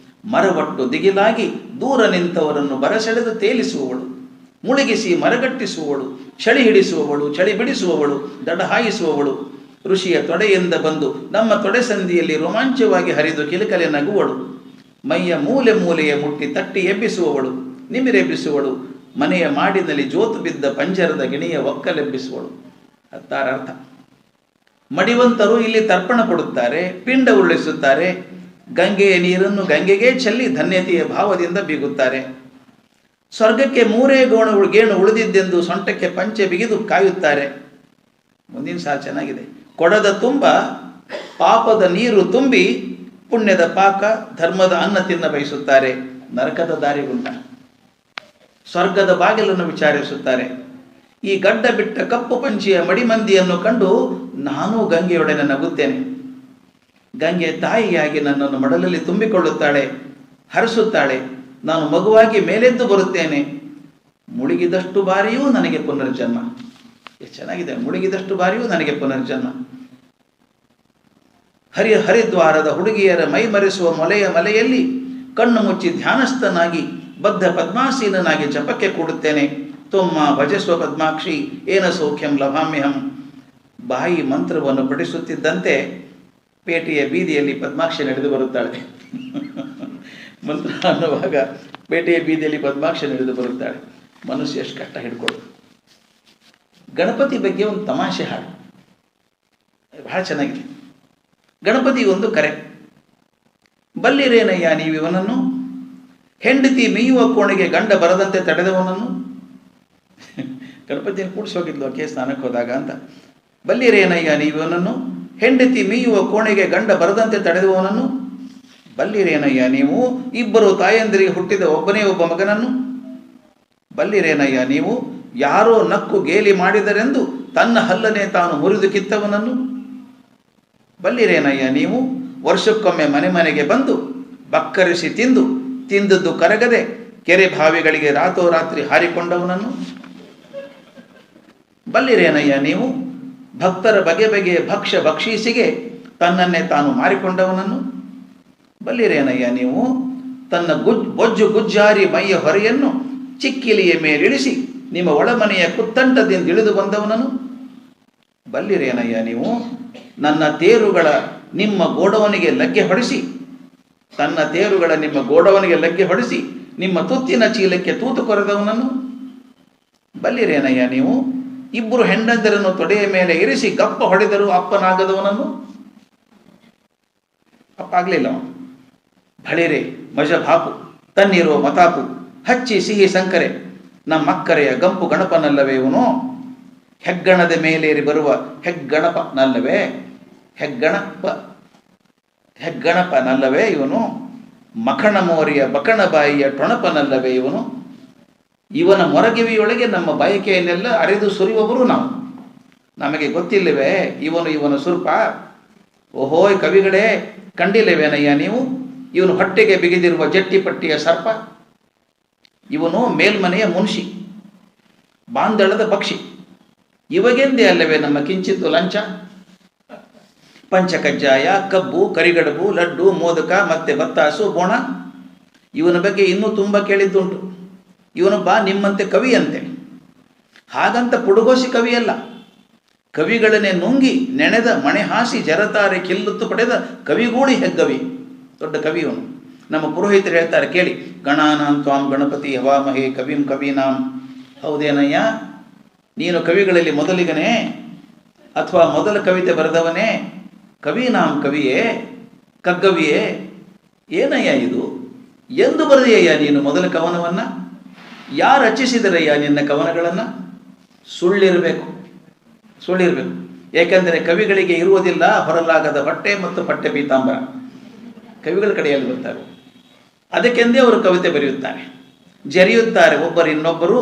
Speaker 1: ಮರವಟ್ಟು ದಿಗಿಲಾಗಿ ದೂರ ನಿಂತವರನ್ನು ಬರಸೆಳೆದು ತೇಲಿಸುವವಳು, ಮುಳುಗಿಸಿ ಮರಗಟ್ಟಿಸುವವಳು, ಚಳಿ ಹಿಡಿಸುವವಳು, ಚಳಿ ಬಿಡಿಸುವವಳು, ದಡ ಹಾಯಿಸುವವಳು. ಋಷಿಯ ತೊಡೆಯಿಂದ ಬಂದು ನಮ್ಮ ತೊಡೆ ಸಂದಿಯಲ್ಲಿ ರೋಮಾಂಚವಾಗಿ ಹರಿದು ಕಿಲಕಲೆ ನಗುವಳು. ಮೈಯ ಮೂಲೆ ಮೂಲೆಯ ಮುಟ್ಟಿ ತಟ್ಟಿ ಎಬ್ಬಿಸುವವಳು, ನಿಮಿರೆಬ್ಬಿಸುವಳು. ಮನೆಯ ಮಾಡಿನಲ್ಲಿ ಜೋತು ಬಿದ್ದ ಪಂಜರದ ಗಿಣಿಯ ಒಕ್ಕಲೆಬ್ಬಿಸುವಳು. ಹತ್ತಾರ ಅರ್ಥ. ಮಡಿವಂತರು ಇಲ್ಲಿ ತರ್ಪಣ ಕೊಡುತ್ತಾರೆ, ಪಿಂಡ ಉರುಳಿಸುತ್ತಾರೆ. ಗಂಗೆಯ ನೀರನ್ನು ಗಂಗೆಗೆ ಚೆಲ್ಲಿ ಧನ್ಯತೆಯ ಭಾವದಿಂದ ಬೀಗುತ್ತಾರೆ. ಸ್ವರ್ಗಕ್ಕೆ 3 ಗೇಣು ಉಳಿದಿದ್ದೆಂದು ಸೊಂಟಕ್ಕೆ ಪಂಚೆ ಬಿಗಿದು ಕಾಯುತ್ತಾರೆ. ಮುಂದಿನ ಸಾಲು ಚೆನ್ನಾಗಿದೆ. ಕೊಡದ ತುಂಬ ಪಾಪದ ನೀರು ತುಂಬಿ ಪುಣ್ಯದ ಪಾಕ ಧರ್ಮದ ಅನ್ನ ತಿನ್ನ ಬಯಸುತ್ತಾರೆ. ನರಕದ ದಾರಿಗುಂಟ, ಸ್ವರ್ಗದ ಬಾಗಿಲನ್ನು ವಿಚಾರಿಸುತ್ತಾರೆ. ಈ ಗಡ್ಡ ಬಿಟ್ಟ ಕಪ್ಪು ಪಂಚಿಯ ಮಡಿಮಂದಿಯನ್ನು ಕಂಡು ನಾನು ಗಂಗೆಯೊಡನೆ ನಗುತ್ತೇನೆ. ಗಂಗೆ ತಾಯಿಯಾಗಿ ನನ್ನನ್ನು ಮಡಲಲ್ಲಿ ತುಂಬಿಕೊಳ್ಳುತ್ತಾಳೆ, ಹರಸುತ್ತಾಳೆ. ನಾನು ಮಗುವಾಗಿ ಮೇಲೆದ್ದು ಬರುತ್ತೇನೆ. ಮುಳುಗಿದಷ್ಟು ಬಾರಿಯೂ ನನಗೆ ಪುನರ್ಜನ್ಮ. ಎಷ್ಟು ಚೆನ್ನಾಗಿದೆ. ಮುಳುಗಿದಷ್ಟು ಬಾರಿಯೂ ನನಗೆ ಪುನರ್ಜನ್ಮ. ಹರಿದ್ವಾರದ ಹುಡುಗಿಯರ ಮೈ ಮರೆಸುವ ಮಲೆಯಲ್ಲಿ ಕಣ್ಣು ಮುಚ್ಚಿ ಧ್ಯಾನಸ್ಥನಾಗಿ ಬದ್ಧ ಪದ್ಮಾಸೀನನಾಗಿ ಜಪಕ್ಕೆ ಕೂಡುತ್ತೇನೆ. ತೊಮ್ಮ ಭಜಸ್ವ ಪದ್ಮಾಕ್ಷಿ ಏನ ಸೌಖ್ಯಂ ಲಭಾಮ್ಯಹಂ. ಬಾಯಿ ಮಂತ್ರವನ್ನು ಪಠಿಸುತ್ತಿದ್ದಂತೆ ಪೇಟೆಯ ಬೀದಿಯಲ್ಲಿ ಪದ್ಮಾಕ್ಷಿ ನಡೆದು ಬರುತ್ತಾಳೆ. ಮಂತ್ರ ಅನ್ನುವಾಗ ಪೇಟೆಯ ಬೀದಿಯಲ್ಲಿ ಪದ್ಮಾಕ್ಷಿ ನಡೆದು ಬರುತ್ತಾಳೆ. ಮನಸ್ಸು ಎಷ್ಟು ಕಷ್ಟ ಹಿಡ್ಕೊಳ್ಳು. ಗಣಪತಿ ಬಗ್ಗೆ ಒಂದು ತಮಾಷೆ ಹಾಡು ಬಹಳ ಚೆನ್ನಾಗಿದೆ. ಗಣಪತಿ ಒಂದು ಕರೆ. ಬಲ್ಲಿರೇನಯ್ಯ ನೀವಿವನನ್ನು, ಹೆಂಡತಿ ಮೇಯುವ ಕೋಣೆಗೆ ಗಂಡ ಬರದಂತೆ ತಡೆದವನನ್ನು. ಗಣಪತಿಯನ್ನು ಕೂಡಿಸಿ ಹೋಗಿದ್ಲು ಆಕೆ ಸ್ನಾನಕ್ಕೆ ಹೋದಾಗ ಅಂತ. ಬಲ್ಲಿರೇನಯ್ಯ ನೀವಿವನನ್ನು, ಹೆಂಡತಿ ಮೇಯುವ ಕೋಣೆಗೆ ಗಂಡ ಬರದಂತೆ ತಡೆದವನನ್ನು. ಬಲ್ಲಿರೇನಯ್ಯ ನೀವು, 2 ತಾಯಂದಿರಿಗೆ ಹುಟ್ಟಿದ ಒಬ್ಬನೇ ಒಬ್ಬ ಮಗನನ್ನು. ಬಲ್ಲಿರೇನಯ್ಯ ನೀವು, ಯಾರೋ ನಕ್ಕು ಗೇಲಿ ಮಾಡಿದರೆಂದು ತನ್ನ ಹಲ್ಲನೆ ತಾನು ಮುರಿದು ಕಿತ್ತವನನ್ನು. ಬಲ್ಲಿರೇನಯ್ಯ ನೀವು, ವರ್ಷಕ್ಕೊಮ್ಮೆ ಮನೆಗೆ ಬಂದು ಬಕ್ಕರಿಸಿ ತಿಂದು ತಿಂದದ್ದು ಕರಗದೆ ಕೆರೆ ಬಾವಿಗಳಿಗೆ ರಾತ್ರೋರಾತ್ರಿ ಹಾರಿಕೊಂಡವನನ್ನು ಬಲ್ಲಿರೇನಯ್ಯ ನೀವು? ಭಕ್ತರ ಬಗೆ ಬಗೆಯ ಭಕ್ಷ್ಯ ಭಕ್ಷೀಸಿಗೆ ತನ್ನನ್ನೇ ತಾನು ಮಾರಿಕೊಂಡವನನ್ನು ಬಲ್ಲಿರೇನಯ್ಯ ನೀವು? ತನ್ನ ಬೊಜ್ಜು ಗುಜ್ಜಾರಿ ಮೈಯ ಹೊರೆಯನ್ನು ಚಿಕ್ಕಿಲಿಯ ಮೇಲಿಳಿಸಿ ನಿಮ್ಮ ಒಳಮನೆಯ ಕುತ್ತಂಟದಿಂದ ಇಳಿದು ಬಂದವನನ್ನು ಬಲ್ಲಿರೇನಯ್ಯ ನೀವು? ನನ್ನ ತೇರುಗಳ ನಿಮ್ಮ ಗೋಡವನಿಗೆ ಲಗ್ಗೆ ಹೊಡೆಸಿ ತನ್ನ ತೇರುಗಳ ನಿಮ್ಮ ಗೋಡವನಿಗೆ ಲಗ್ಗೆ ಹೊಡೆಸಿ ನಿಮ್ಮ ತುತ್ತಿನ ಚೀಲಕ್ಕೆ ತೂತು ಕೊರೆದವನನ್ನು ಬಲ್ಲಿರೇನಯ್ಯ ನೀವು? ಇಬ್ಬರು ಹೆಂಡಂದರನ್ನು ತೊಡೆಯ ಮೇಲೆ ಇರಿಸಿ ಗಪ್ಪ ಹೊಡೆದರೂ ಅಪ್ಪನಾಗದವನನ್ನು ಅಪ್ಪ ಆಗಲಿಲ್ಲ. ಬಳಿರೆ ಮಜ ಭಾಪು ತನ್ನಿರುವ ಮತಾಪು ಹಚ್ಚಿ ಸಿಹಿ ಸಂಕರೆ ನಮ್ಮಕ್ಕರೆಯ ಗಂಪು ಗಣಪನಲ್ಲವೇ ಇವನು? ಹೆಗ್ಗಣದ ಮೇಲೇರಿ ಬರುವ ಹೆಗ್ಗಣಪನಲ್ಲವೇ ಹೆಗ್ಗಣಪನಲ್ಲವೇ ಇವನು? ಮಖಣ ಮೋರಿಯ ಬಕಣ ಬಾಯಿಯ ಟೊಣಪನಲ್ಲವೇ ಇವನು? ಇವನ ಮೊರಗಿವಿಯೊಳಗೆ ನಮ್ಮ ಬಯಕೆಯನ್ನೆಲ್ಲ ಅರೆದು ಸುರಿಯುವವರು ನಾವು. ನಮಗೆ ಗೊತ್ತಿಲ್ಲವೇ ಇವನು ಸುರ್ಪ? ಓಹೋಯ್ ಕವಿಗಳೇ, ಕಂಡಿಲ್ಲವೇನಯ್ಯ ನೀವು? ಇವನು ಹೊಟ್ಟೆಗೆ ಬಿಗಿದಿರುವ ಜಟ್ಟಿಪಟ್ಟಿಯ ಸರ್ಪ. ಇವನು ಮೇಲ್ಮನೆಯ ಮುನ್ಷಿ, ಬಾಂದಳದ ಪಕ್ಷಿ. ಇವಾಗೆಂದೇ ಅಲ್ಲವೇ ನಮ್ಮ ಕಿಂಚಿತ್ತು ಲಂಚ? ಪಂಚಕಜ್ಜಾಯ, ಕಬ್ಬು, ಕರಿಗಡಬು, ಲಡ್ಡು, ಮೋದಕ ಮತ್ತೆ ಬತ್ತಾಸು, ಬೋಣ. ಇವನ ಬಗ್ಗೆ ಇನ್ನೂ ತುಂಬ ಕೇಳಿದ್ದುಂಟು. ಇವನೊಬ್ಬ ನಿಮ್ಮಂತೆ ಕವಿಯಂತೆ. ಹಾಗಂತ ಪುಡುಗೋಸಿ ಕವಿಯಲ್ಲ. ಕವಿಗಳನ್ನೇ ನುಂಗಿ ನೆನೆದ ಮಣೆ ಹಾಸಿ ಜರತಾರೆ ಕಿಲ್ಲುತ್ತು ಪಡೆದ ಕವಿಗೂಳಿ ಹೆಗ್ಗವಿ. ದೊಡ್ಡ ಕವಿಯವನು. ನಮ್ಮ ಪುರೋಹಿತರು ಹೇಳ್ತಾರೆ ಕೇಳಿ, ಗಣಾನಾಂ ತ್ವಾಂ ಗಣಪತಿ ಹವಾಮಹೇ ಕವಿಂ ಕವೀನಾಂ. ಹೌದೇನಯ್ಯ, ನೀನು ಕವಿಗಳಲ್ಲಿ ಮೊದಲಿಗನೇ ಅಥವಾ ಮೊದಲ ಕವಿತೆ ಬರೆದವನೇ? ಕವೀನಾಂ ಕವಿಯೇ, ಕಗ್ಗವಿಯೇ? ಏನಯ್ಯ ಇದು? ಎಂದು ಬರೆದೆಯಯ್ಯ ನೀನು ಮೊದಲ ಕವನವನ್ನು? ಯಾರು ರಚಿಸಿದರಯ್ಯ ನಿನ್ನ ಕವನಗಳನ್ನು? ಸುಳ್ಳಿರಬೇಕು. ಏಕೆಂದರೆ ಕವಿಗಳಿಗೆ ಇರುವುದಿಲ್ಲ ಹೊರಲಾಗದ ಹೊಟ್ಟೆ ಮತ್ತು ಪಟ್ಟೆ ಪೀತಾಂಬರ. ಕವಿಗಳ ಕಡೆಯಲ್ಲಿ ಬರ್ತಾರೆ. ಅದಕ್ಕೆಂದೇ ಅವರು ಕವಿತೆ ಬರೆಯುತ್ತಾರೆ, ಜರಿಯುತ್ತಾರೆ ಒಬ್ಬರು ಇನ್ನೊಬ್ಬರು,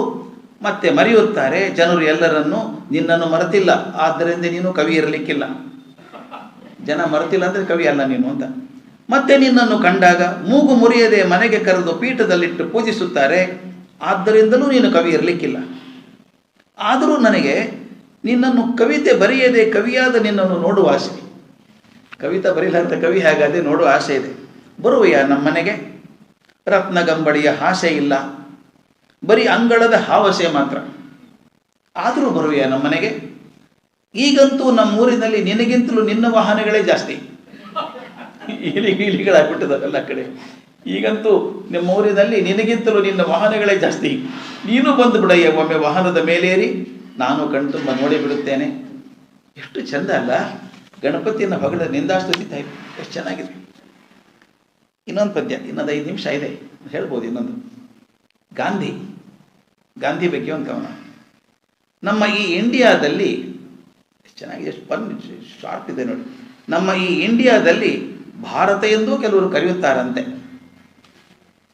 Speaker 1: ಮತ್ತೆ ಮರೆಯುತ್ತಾರೆ ಜನರು ಎಲ್ಲರನ್ನು. ನಿನ್ನನ್ನು ಮರೆತಿಲ್ಲ, ಆದ್ದರಿಂದ ನೀನು ಕವಿ ಇರಲಿಕ್ಕಿಲ್ಲ. ಜನ ಮರೆತಿಲ್ಲ ಅಂದರೆ ಕವಿ ಅಲ್ಲ ನೀನು ಅಂತ. ಮತ್ತೆ ನಿನ್ನನ್ನು ಕಂಡಾಗ ಮೂಗು ಮುರಿಯದೆ ಮನೆಗೆ ಕರೆದು ಪೀಠದಲ್ಲಿಟ್ಟು ಪೂಜಿಸುತ್ತಾರೆ, ಆದ್ದರಿಂದಲೂ ನೀನು ಕವಿ ಇರಲಿಕ್ಕಿಲ್ಲ. ಆದರೂ ನನಗೆ ನಿನ್ನನ್ನು ಕವಿತೆ ಬರೆಯದೆ ಕವಿಯಾದ ನಿನ್ನನ್ನು ನೋಡುವ ಆಸೆ. ಕವಿತಾ ಬರೀಲಾರ್ದ ಕವಿ ಹಾಗಾದರೆ ನೋಡುವ ಆಸೆ ಇದೆ. ಬರುವೆಯ ನಮ್ಮನೆಗೆ? ರತ್ನಗಂಬಳಿಯ ಹಾಸೆ ಇಲ್ಲ, ಬರೀ ಅಂಗಳದ ಹಾವಸೆ ಮಾತ್ರ. ಆದರೂ ಬರುವೆಯ ನಮ್ಮನೆಗೆ? ಈಗಂತೂ ನಮ್ಮೂರಿನಲ್ಲಿ ನಿನಗಿಂತಲೂ ನಿನ್ನ ವಾಹನಗಳೇ ಜಾಸ್ತಿ. ಇಲಿಗಳಾಗ್ಬಿಟ್ಟಿದ್ದಾವೆಲ್ಲ ಕಡೆ. ಈಗಂತೂ ನಿಮ್ಮೂರಿನಲ್ಲಿ ನಿನಗಿಂತಲೂ ನಿನ್ನ ವಾಹನಗಳೇ ಜಾಸ್ತಿ. ನೀನು ಬಂದು ಬಿಡಯ್ಯ ಒಮ್ಮೆ ವಾಹನದ ಮೇಲೇರಿ, ನಾನು ಕಣ್ತುಂಬ ನೋಡಿ ಬಿಡುತ್ತೇನೆ. ಎಷ್ಟು ಚಂದ ಅಲ್ಲ ಗಣಪತಿಯನ್ನು ಹೊಗಳ ನಿಂದಾಸ್ತುತಿ ಟೈಪ್, ಎಷ್ಟು ಚೆನ್ನಾಗಿದೆ. ಇನ್ನೊಂದು ಪದ್ಯ, ಇನ್ನೊಂದು 5 ನಿಮಿಷ ಇದೆ, ಹೇಳ್ಬೋದು. ಇನ್ನೊಂದು ಗಾಂಧಿ ಬಗ್ಗೆ ಒಂದು ಕವನ. ನಮ್ಮ ಈ ಇಂಡಿಯಾದಲ್ಲಿ ಎಷ್ಟು ಚೆನ್ನಾಗಿದೆ, ಎಷ್ಟು ಶಾರ್ಪ್ ಇದೆ ನೋಡಿ. ನಮ್ಮ ಈ ಇಂಡಿಯಾದಲ್ಲಿ ಭಾರತ ಎಂದೂ ಕೆಲವರು ಕರೆಯುತ್ತಾರಂತೆ.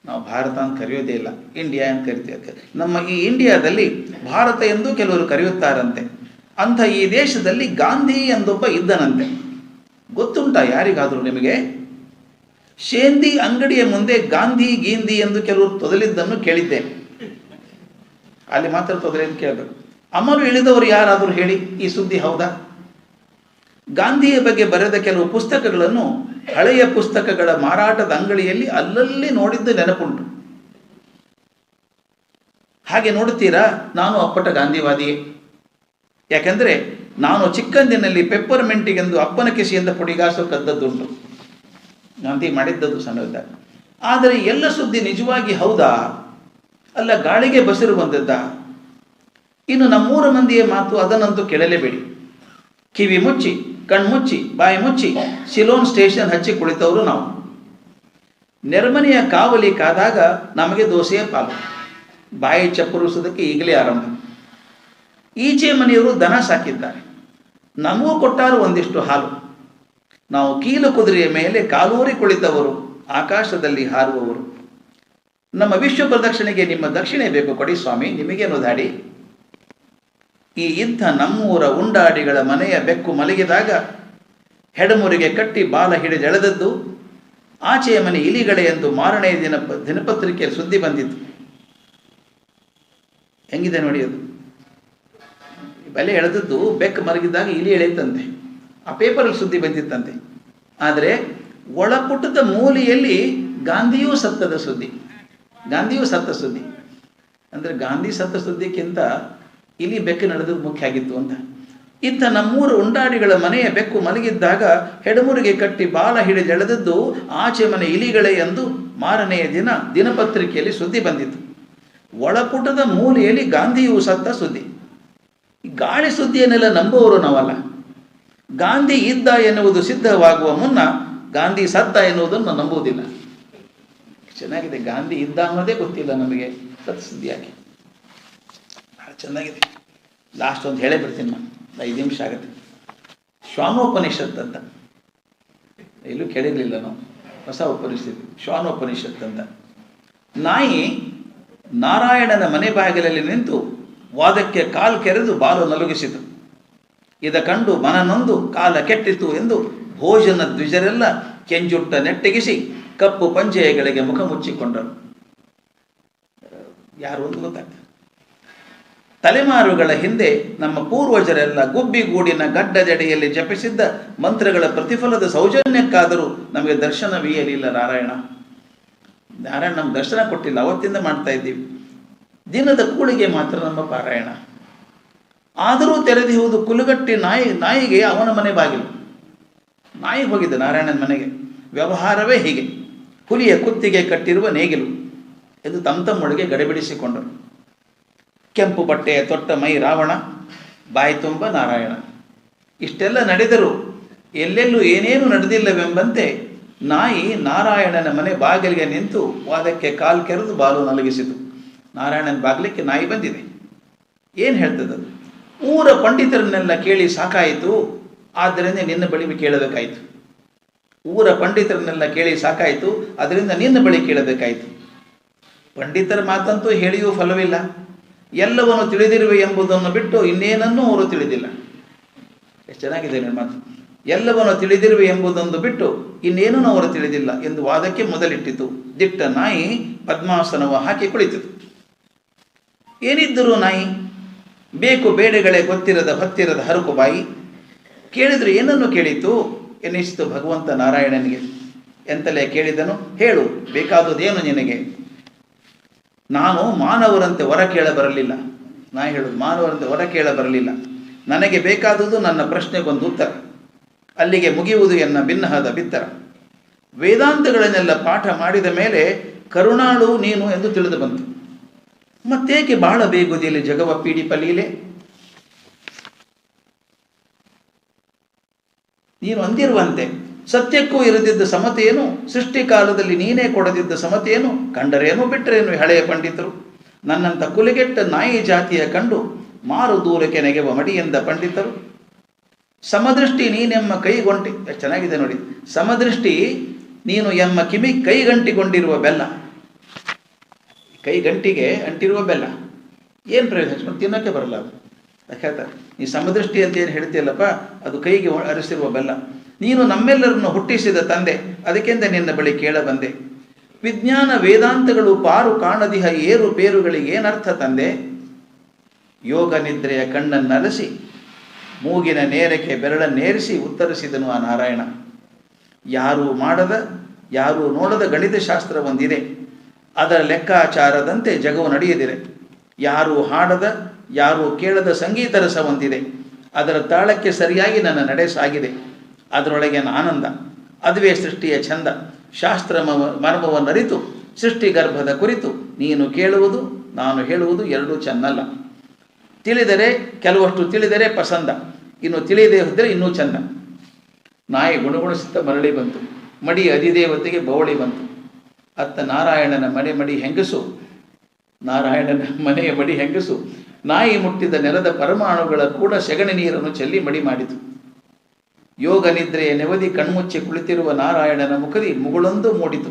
Speaker 1: ನಾವು ಭಾರತ ಅಂತ ಕರೆಯೋದೇ ಇಲ್ಲ, ಇಂಡಿಯಾ ಅಂತ ಕರಿತೀವಿ. ನಮ್ಮ ಈ ಇಂಡಿಯಾದಲ್ಲಿ ಭಾರತ ಎಂದು ಕೆಲವರು ಕರೆಯುತ್ತಾರಂತೆ. ಅಂಥ ಈ ದೇಶದಲ್ಲಿ ಗಾಂಧಿ ಎಂದೊಬ್ಬ ಇದ್ದನಂತೆ. ಗೊತ್ತುಂಟಾ ಯಾರಿಗಾದರೂ ನಿಮಗೆ? ಶೇಂದಿ ಅಂಗಡಿಯ ಮುಂದೆ ಗಾಂಧಿ ಗೀಂದಿ ಎಂದು ಕೆಲವರು ತೊದಲಿದ್ದನ್ನು ಕೇಳಿದ್ದೇನೆ. ಅಲ್ಲಿ ಮಾತ್ರ ತೊದಲಿ ಅಂತ ಕೇಳಬೇಕು. ಅಮರು ಇಳಿದವರು ಯಾರಾದರೂ ಹೇಳಿ, ಈ ಸುದ್ದಿ ಹೌದಾ? ಗಾಂಧಿಯ ಬಗ್ಗೆ ಬರೆದ ಕೆಲವು ಪುಸ್ತಕಗಳನ್ನು ಹಳೆಯ ಪುಸ್ತಕಗಳ ಮಾರಾಟದ ಅಂಗಡಿಯಲ್ಲಿ ಅಲ್ಲಲ್ಲಿ ನೋಡಿದ್ದು ನೆನಪುಂಟು. ಹಾಗೆ ನೋಡುತ್ತೀರಾ? ನಾನು ಅಪ್ಪಟ ಗಾಂಧಿವಾದಿಯೇ. ಯಾಕೆಂದರೆ ನಾನು ಚಿಕ್ಕಂದಿನಲ್ಲಿ ಪೆಪ್ಪರ್ಮೆಂಟಿಗೆಂದು ಅಪ್ಪನ ಕಿಸೆಯಿಂದ ಪುಡಿಗಾಸು ಕದ್ದದ್ದುಂಟು. ಗಾಂಧಿ ಮಾಡಿದ್ದದು ಸಣ್ಣದಾಗ. ಆದರೆ ಎಲ್ಲ ಸುದ್ದಿ ನಿಜವಾಗಿ ಹೌದಾ? ಅಲ್ಲ ಗಾಳಿಗೆ ಬಸಿರು ಬಂದದ್ದ? ಇನ್ನು ನಮ್ಮೂರ ಮಂದಿಯ ಮಾತು ಅದನ್ನಂತೂ ಕೇಳಲೇಬೇಡಿ. ಕಿವಿ ಮುಚ್ಚಿ, ಕಣ್ಮುಚ್ಚಿ, ಬಾಯಿ ಮುಚ್ಚಿ ಸಿಲೋನ್ ಸ್ಟೇಷನ್ ಹಚ್ಚಿ ಕುಳಿತವರು ನಾವು. ನೆರ್ಮನೆಯ ಕಾವಲಿ ಕಾದಾಗ ನಮಗೆ ದೋಸೆಯ ಪಾಲು. ಬಾಯಿ ಚಪ್ಪರಿಸುವುದಕ್ಕೆ ಈಗಲೇ ಆರಂಭ. ಈಚೆ ಮನೆಯವರು ದನ ಸಾಕಿದ್ದಾರೆ, ನಮಗೂ ಕೊಟ್ಟಾರು ಒಂದಿಷ್ಟು ಹಾಲು. ನಾವು ಕೀಲು ಕುದುರೆಯ ಮೇಲೆ ಕಾಲೂರಿ ಕುಳಿತವರು, ಆಕಾಶದಲ್ಲಿ ಹಾರುವವರು. ನಮ್ಮ ವಿಶ್ವ ಪ್ರದಕ್ಷಿಣೆಗೆ ನಿಮ್ಮ ದಕ್ಷಿಣೆ ಬೇಕು ಕೊಡಿ ಸ್ವಾಮಿ, ನಿಮಗೇನು ದಾಡಿ. ಈ ಇಂಥ ನಮ್ಮೂರ ಉಂಡಾಡಿಗಳ ಮನೆಯ ಬೆಕ್ಕು ಮಲಗಿದಾಗ ಹೆಡಮುರಿಗೆ ಕಟ್ಟಿ ಬಾಲ ಹಿಡಿದೆಳೆದದ್ದು ಆಚೆಯ ಮನೆ ಇಲಿಗಳೇ ಎಂದು ಮಾರನೆಯ ದಿನಪತ್ರಿಕೆಯಲ್ಲಿ ಸುದ್ದಿ ಬಂದಿತ್ತು. ಹೆಂಗಿದೆ ನೋಡಿ ಅದು. ಬೆಲೆ ಎಳೆದದ್ದು ಬೆಕ್ಕು ಮಲಗಿದ್ದಾಗ ಇಲಿ ಎಳೆಯುತ್ತಂತೆ. ಆ ಪೇಪರಲ್ಲಿ ಸುದ್ದಿ ಬಂದಿತ್ತಂತೆ. ಆದರೆ ಒಳಪುಟದ ಮೂಲೆಯಲ್ಲಿ ಗಾಂಧಿಯೂ ಸತ್ತದ ಸುದ್ದಿ. ಗಾಂಧಿಯೂ ಸತ್ತ ಸುದ್ದಿ ಅಂದರೆ ಗಾಂಧಿ ಸತ್ತ ಸುದ್ದಿಕ್ಕಿಂತ ಇಲಿ ಬೆಕ್ಕು ನಡೆದದ್ದು ಮುಖ್ಯ ಆಗಿತ್ತು ಅಂತ. ಇತ್ತ ನಮ್ಮೂರು ಉಂಡಾಡಿಗಳ ಮನೆಯ ಬೆಕ್ಕು ಮಲಗಿದ್ದಾಗ ಹೆಡಮುರಿಗೆ ಕಟ್ಟಿ ಬಾಲ ಹಿಡಿದು ಎಳೆದದ್ದು ಆಚೆ ಮನೆ ಇಲಿಗಳೇ ಎಂದು ಮಾರನೆಯ ದಿನಪತ್ರಿಕೆಯಲ್ಲಿ ಸುದ್ದಿ ಬಂದಿತ್ತು. ಒಳಪುಟದ ಮೂಲೆಯಲ್ಲಿ ಗಾಂಧಿಯೂ ಸತ್ತ ಸುದ್ದಿ. ಗಾಳಿ ಸುದ್ದಿಯನ್ನೆಲ್ಲ ನಂಬುವವರು ನಾವಲ್ಲ. ಗಾಂಧಿ ಇದ್ದ ಎನ್ನುವುದು ಸಿದ್ಧವಾಗುವ ಮುನ್ನ ಗಾಂಧಿ ಸತ್ತ ಎನ್ನುವುದನ್ನು ನಂಬುವುದಿಲ್ಲ. ಚೆನ್ನಾಗಿದೆ. ಗಾಂಧಿ ಇದ್ದ ಅನ್ನೋದೇ ಗೊತ್ತಿಲ್ಲ ನಮಗೆ, ಸತ್ ಸುದ್ದಿ ಯಾಕೆ. ಭಾಳ ಚೆನ್ನಾಗಿದೆ. ಲಾಸ್ಟ್ ಒಂದು ಹೇಳೇ ಬಿಡ್ತೀನಿ ನಾನು, 5 ನಿಮಿಷ ಆಗುತ್ತೆ. ಶ್ವಾನೋಪನಿಷತ್ ಅಂತ ಎಲ್ಲೂ ಕೇಳಿರಲಿಲ್ಲ ನಾವು, ಹೊಸ ಉಪನಿಷತ್ತು. ಶ್ವಾನೋಪನಿಷತ್ ಅಂತ. ನಾಯಿ ನಾರಾಯಣನ ಮನೆ ಬಾಗಿಲಲ್ಲಿ ನಿಂತು ವಾದಕ್ಕೆ ಕಾಲು ಕೆರೆದು ಬಾಲು ನಲುಗಿಸಿತು. ಇದ ಕಂಡು ಮನನೊಂದು ಕಾಲ ಕೆಟ್ಟಿತು ಎಂದು ಭೋಜನ ದ್ವಿಜರೆಲ್ಲ ಕೆಂಜುಟ್ಟ ನೆಟ್ಟಗಿಸಿ ಕಪ್ಪು ಪಂಜೆಗಳಿಗೆ ಮುಖ ಮುಚ್ಚಿಕೊಂಡರು. ಯಾರು ಒಂದು ಗೊತ್ತಾಗ್ತದೆ. ತಲೆಮಾರುಗಳ ಹಿಂದೆ ನಮ್ಮ ಪೂರ್ವಜರೆಲ್ಲ ಗುಬ್ಬಿಗೂಡಿನ ಗಡ್ಡದೆಡೆಯಲ್ಲಿ ಜಪಿಸಿದ್ದ ಮಂತ್ರಗಳ ಪ್ರತಿಫಲದ ಸೌಜನ್ಯಕ್ಕಾದರೂ ನಮಗೆ ದರ್ಶನವೀಯಲಿಲ್ಲ ನಾರಾಯಣ. ನಾರಾಯಣ ನಮ್ಗೆ ದರ್ಶನ ಕೊಟ್ಟಿಲ್ಲ, ಅವತ್ತಿಂದ ಮಾಡ್ತಾ ಇದ್ದೀವಿ. ದಿನದ ಕೂಳಿಗೆ ಮಾತ್ರ ನಮ್ಮ ಪಾರಾಯಣ. ಆದರೂ ತೆರೆದಿರುವುದು ಕುಲುಗಟ್ಟಿ ನಾಯಿಗೆ ಅವನ ಮನೆ ಬಾಗಿಲು. ನಾಯಿ ಹೋಗಿದ್ದ ನಾರಾಯಣನ ಮನೆಗೆ. ವ್ಯವಹಾರವೇ ಹೀಗೆ, ಹುಲಿಯ ಕುತ್ತಿಗೆ ಕಟ್ಟಿರುವ ನೇಗಿಲು ಎಂದು ತಮ್ಮೊಳಗೆ ಗಡಿಬಿಡಿಸಿಕೊಂಡರು. ಕೆಂಪು ಬಟ್ಟೆಯ ತೊಟ್ಟ ಮೈ ರಾವಣ, ಬಾಯಿ ತುಂಬ ನಾರಾಯಣ. ಇಷ್ಟೆಲ್ಲ ನಡೆದರೂ ಎಲ್ಲೆಲ್ಲೂ ಏನೇನು ನಡೆದಿಲ್ಲವೆಂಬಂತೆ ನಾಯಿ ನಾರಾಯಣನ ಮನೆ ಬಾಗಿಲಿಗೆ ನಿಂತು ವಾದಕ್ಕೆ ಕಾಲು ಕೆರೆದು ಬಾಲು ನಲಗಿಸಿತು. ನಾರಾಯಣನ ಬಾಗಿಲಿಕ್ಕೆ ನಾಯಿ ಬಂದಿದೆ. ಏನು ಹೇಳ್ತದದು? ಊರ ಪಂಡಿತರನ್ನೆಲ್ಲ ಕೇಳಿ ಸಾಕಾಯಿತು, ಆದ್ದರಿಂದ ನಿನ್ನ ಬಳಿ ಕೇಳಬೇಕಾಯಿತು. ಊರ ಪಂಡಿತರನ್ನೆಲ್ಲ ಕೇಳಿ ಸಾಕಾಯಿತು, ಅದರಿಂದ ನಿನ್ನ ಬಳಿ ಕೇಳಬೇಕಾಯಿತು. ಪಂಡಿತರ ಮಾತಂತೂ ಹೇಳಿಯೂ ಫಲವಿಲ್ಲ. ಎಲ್ಲವನ್ನು ತಿಳಿದಿರುವೆ ಎಂಬುದನ್ನು ಬಿಟ್ಟು ಇನ್ನೇನನ್ನೂ ಅವರು ತಿಳಿದಿಲ್ಲ. ಎಷ್ಟು ಚೆನ್ನಾಗಿದೆ ನನ್ನ ಮಾತು. ಎಲ್ಲವನ್ನು ತಿಳಿದಿರುವೆ ಎಂಬುದನ್ನು ಬಿಟ್ಟು ಇನ್ನೇನೂ ಅವರು ತಿಳಿದಿಲ್ಲ ಎಂದು ವಾದಕ್ಕೆ ಮೊದಲಿಟ್ಟಿತು. ದಿಟ್ಟ ನಾಯಿ ಪದ್ಮಾಸನವ ಹಾಕಿ ಕುಳಿತಿತು. ಏನಿದ್ದರೂ ನಾಯಿ, ಬೇಕು ಬೇಡೆಗಳೇ ಗೊತ್ತಿರದ ಹೊತ್ತಿರದ ಹರಕು ಬಾಯಿ. ಕೇಳಿದ್ರು ಏನನ್ನು ಕೇಳಿತು ಎನ್ನಿಸಿತು ಭಗವಂತ ನಾರಾಯಣನಿಗೆ. ಎಂತಲೇ ಕೇಳಿದನು? ಹೇಳು, ಬೇಕಾದುದೇನು ನಿನಗೆ? ನಾನು ಮಾನವರಂತೆ ಹೊರ ಕೇಳ ಬರಲಿಲ್ಲ. ನಾಯಿ ಹೇಳುದು, ಮಾನವರಂತೆ ಹೊರ ಕೇಳ ಬರಲಿಲ್ಲ. ನನಗೆ ಬೇಕಾದುದು ನನ್ನ ಪ್ರಶ್ನೆಗೊಂದು ಉತ್ತರ. ಅಲ್ಲಿಗೆ ಮುಗಿಯುವುದು ಎನ್ನ ಭಿನ್ನಹದ ಬಿತ್ತರ. ವೇದಾಂತಗಳನ್ನೆಲ್ಲ ಪಾಠ ಮಾಡಿದ ಮೇಲೆ ಕರುಣಾಳು ನೀನು ಎಂದು ತಿಳಿದು ಬಂತು. ಮತ್ತೇಕೆ ಬಾಳ ಬೇಗುದಿಯಲ್ಲಿ ಜಗವ ಪೀಡಿಪಲೀಲೆ? ನೀನು ಅಂದಿರುವಂತೆ ಸತ್ಯಕ್ಕೂ ಇರದಿದ್ದ ಸಮತೆಯನ್ನು, ಸೃಷ್ಟಿ ಕಾಲದಲ್ಲಿ ನೀನೇ ಕೊಡದಿದ್ದ ಸಮತೆಯನ್ನು ಕಂಡರೇನು ಬಿಟ್ಟರೇನು ಹಳೆಯ ಪಂಡಿತರು. ನನ್ನಂಥ ಕುಲಿಗೆಟ್ಟ ನಾಯಿ ಜಾತಿಯ ಕಂಡು ಮಾರು ದೂರಕ್ಕೆ ನೆಗೆವ ಮಡಿಯೆಂದ ಪಂಡಿತರು. ಸಮದೃಷ್ಟಿ ನೀನೆಮ್ಮ ಕೈಗೊಂಟಿ. ಚೆನ್ನಾಗಿದೆ ನೋಡಿ. ಸಮದೃಷ್ಟಿ ನೀನು ಎಮ್ಮ ಕಿಮಿ ಕೈಗಂಟಿಕೊಂಡಿರುವ ಬೆಲ್ಲ. ಕೈಗಂಟಿಗೆ ಅಂಟಿರುವ ಬೆಲ್ಲ ಏನು ಪ್ರಯೋಜನ? ಹಚ್ಕೊಂಡು ತಿನ್ನೋಕ್ಕೆ ಬರಲ್ಲ ಅದು. ಹೇಳ್ತಾರೆ, ಈ ಸಮದೃಷ್ಟಿ ಅಂತ ಏನು ಹೇಳ್ತೀಯಲ್ಲಪ್ಪ, ಅದು ಕೈಗೆ ಅರಿಸಿರುವ ಬೆಲ್ಲ. ನೀನು ನಮ್ಮೆಲ್ಲರನ್ನು ಹುಟ್ಟಿಸಿದ ತಂದೆ, ಅದಕ್ಕೆಂದ ನಿನ್ನ ಬಳಿ ಕೇಳ ಬಂದೆ. ವಿಜ್ಞಾನ ವೇದಾಂತಗಳು ಪಾರು ಕಾಣದಿಹ ಏರು ಪೇರುಗಳಿಗೆ ಏನರ್ಥ ತಂದೆ? ಯೋಗ ನಿದ್ರೆಯ ಕಣ್ಣನ್ನರಸಿ ಮೂಗಿನ ನೇರಕ್ಕೆ ಬೆರಳನ್ನೇರಿಸಿ ಉತ್ತರಿಸಿದನು ಆ ನಾರಾಯಣ. ಯಾರೂ ಮಾಡದ, ಯಾರೂ ನೋಡದ ಗಣಿತಶಾಸ್ತ್ರ ಒಂದಿದೆ. ಅದರ ಲೆಕ್ಕಾಚಾರದಂತೆ ಜಗವು ನಡೆಯದಿರೆ. ಯಾರೂ ಹಾಡದ, ಯಾರೂ ಕೇಳದ ಸಂಗೀತ ರಸ ಹೊಂದಿದೆ. ಅದರ ತಾಳಕ್ಕೆ ಸರಿಯಾಗಿ ನನ್ನ ನಡೆ ಸಾಗಿದೆ. ಅದರೊಳಗಿನ ಆನಂದ, ಅದುವೇ ಸೃಷ್ಟಿಯ ಚಂದ. ಶಾಸ್ತ್ರ ಮರ್ಮವನ್ನರಿತು ಸೃಷ್ಟಿ ಗರ್ಭದ ಕುರಿತು ನೀನು ಕೇಳುವುದು ನಾನು ಹೇಳುವುದು ಎರಡೂ ಚೆನ್ನಲ್ಲ. ತಿಳಿದರೆ ಕೆಲವಷ್ಟು ತಿಳಿದರೆ ಪಸಂದ, ಇನ್ನು ತಿಳಿಯದೇ ಹೋದರೆ ಇನ್ನೂ ಚಂದ. ನಾಯಿ ಗುಣಗುಣಿಸುತ್ತಾ ಮರಳಿ ಬಂತು. ಮಡಿ ಅಧಿದೇವತೆಗೆ ಬವಳಿ ಬಂತು. ಅತ್ತ ನಾರಾಯಣನ ಮಡಿ ಹೆಂಗಸು, ನಾರಾಯಣನ ಮನೆಯ ಮಡಿ ಹೆಂಗಸು ನಾಯಿ ಮುಟ್ಟಿದ ನೆಲದ ಪರಮಾಣುಗಳ ಕೂಡ ಸೆಗಣಿ ನೀರನ್ನು ಚೆಲ್ಲಿ ಮಡಿ ಮಾಡಿತು. ಯೋಗ ನಿದ್ರೆಯ ನೆವದಿ ಕಣ್ಮುಚ್ಚಿ ಕುಳಿತಿರುವ ನಾರಾಯಣನ ಮುಖದಿ ಮುಗುಳೊಂದು ಮೂಡಿತು.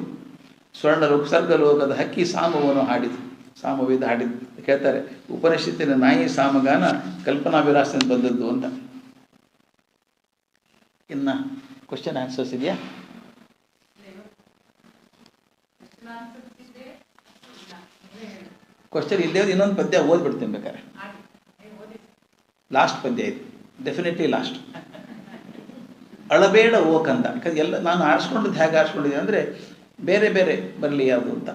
Speaker 1: ಸ್ವರ್ಗಲೋಕದ ಹಕ್ಕಿ ಸಾಮವನ್ನು ಹಾಡಿತು. ಸಾಮವೇದ ಹಾಡಿತು. ಹೇಳ್ತಾರೆ, ಉಪನಿಷತ್ತಿನ ನಾಯಿ ಸಾಮಗಾನ ಕಲ್ಪನಾ ವಿಲಾಸದಿಂದ ಬಂದದ್ದು ಅಂತ. ಇನ್ನು ಕ್ವಶನ್ ಆನ್ಸರ್ಸ್ ಇದೆಯಾ? ಕ್ವಶನ್ ಇಲ್ಲೇ ಇನ್ನೊಂದು ಪದ್ಯ ಓದ್ಬಿಡ್ತೀನಿ ಬೇಕಾರೆ. ಲಾಸ್ಟ್ ಪದ್ಯ ಇದು, ಡೆಫಿನೆಟ್ಲಿ ಲಾಸ್ಟ್. ಅಳಬೇಡ ಓ ಕಂದ. ಯಾಕಂದ್ರೆ ಎಲ್ಲ ನಾನು ಆರಿಸ್ಕೊಂಡದ್ದು ಹೇಗೆ ಆರಿಸ್ಕೊಂಡಿದ್ದೀನಿ ಅಂದರೆ ಬೇರೆ ಬೇರೆ ಬರಲಿ ಯಾವುದು ಅಂತ.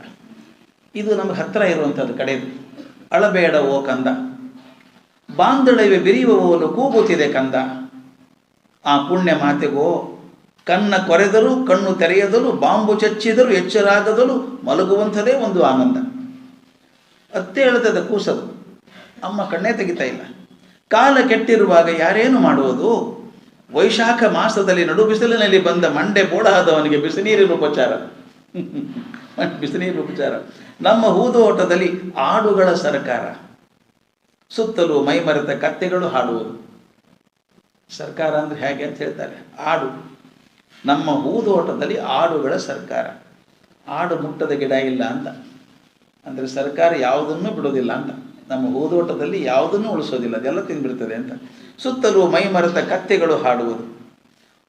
Speaker 1: ಇದು ನಮಗೆ ಹತ್ತಿರ ಇರುವಂಥದ್ದು ಕಡೆದು. ಅಳಬೇಡ ಓ ಕಂದ, ಬಾಂಧಳವೆ ಬಿರಿಯುವವನು ಕೂಗುತ್ತಿದೆ ಕಂದ. ಆ ಪುಣ್ಯ ಮಾತೆಗೋ ಕನ್ನ ಕೊರೆದರೂ ಕಣ್ಣು ತೆರೆಯದಲು, ಬಾಂಬು ಚಚ್ಚಿದರೂ ಎಚ್ಚರಾಗದಲು ಮಲಗುವಂಥದೇ ಒಂದು ಆನಂದ. ಅತ್ತೆ ಹೇಳ್ತದೆ ಕೂಸದು, ಅಮ್ಮ ಕಣ್ಣೇ ತೆಗಿತಾ ಇಲ್ಲ. ಕಾಲ ಕೆಟ್ಟಿರುವಾಗ ಯಾರೇನು ಮಾಡುವುದು, ವೈಶಾಖ ಮಾಸದಲ್ಲಿ ನಡು ಬಿಸಿಲಿನಲ್ಲಿ ಬಂದ ಮಂಡೆ ಬೋಡಾದವನಿಗೆ ಬಿಸಿನೀರಿನ ಉಪಚಾರ. ಬಿಸಿನೀರಿನ ಉಪಚಾರ. ನಮ್ಮ ಹೂದೋಟದಲ್ಲಿ ಆಡುಗಳ ಸರ್ಕಾರ, ಸುತ್ತಲೂ ಮೈಮರೆತ ಕತ್ತೆಗಳು ಹಾಡುವುದು. ಸರ್ಕಾರ ಅಂದರೆ ಹೇಗೆ ಅಂತ ಹೇಳ್ತಾರೆ, ಆಡು. ನಮ್ಮ ಹೂದೋಟದಲ್ಲಿ ಆಡುಗಳ ಸರ್ಕಾರ. ಆಡು ಮುಟ್ಟದ ಗಿಡ ಇಲ್ಲ ಅಂತ, ಅಂದರೆ ಸರ್ಕಾರ ಯಾವುದನ್ನು ಬಿಡೋದಿಲ್ಲ ಅಂತ. ನಮ್ಮ ಹೂದೋಟದಲ್ಲಿ ಯಾವುದನ್ನು ಉಳಿಸೋದಿಲ್ಲ, ಅದೆಲ್ಲ ತಿಂದ್ಬಿಡ್ತದೆ ಅಂತ. ಸುತ್ತಲೂ ಮೈಮರೆತ ಕತ್ತೆಗಳು ಹಾಡುವುದು.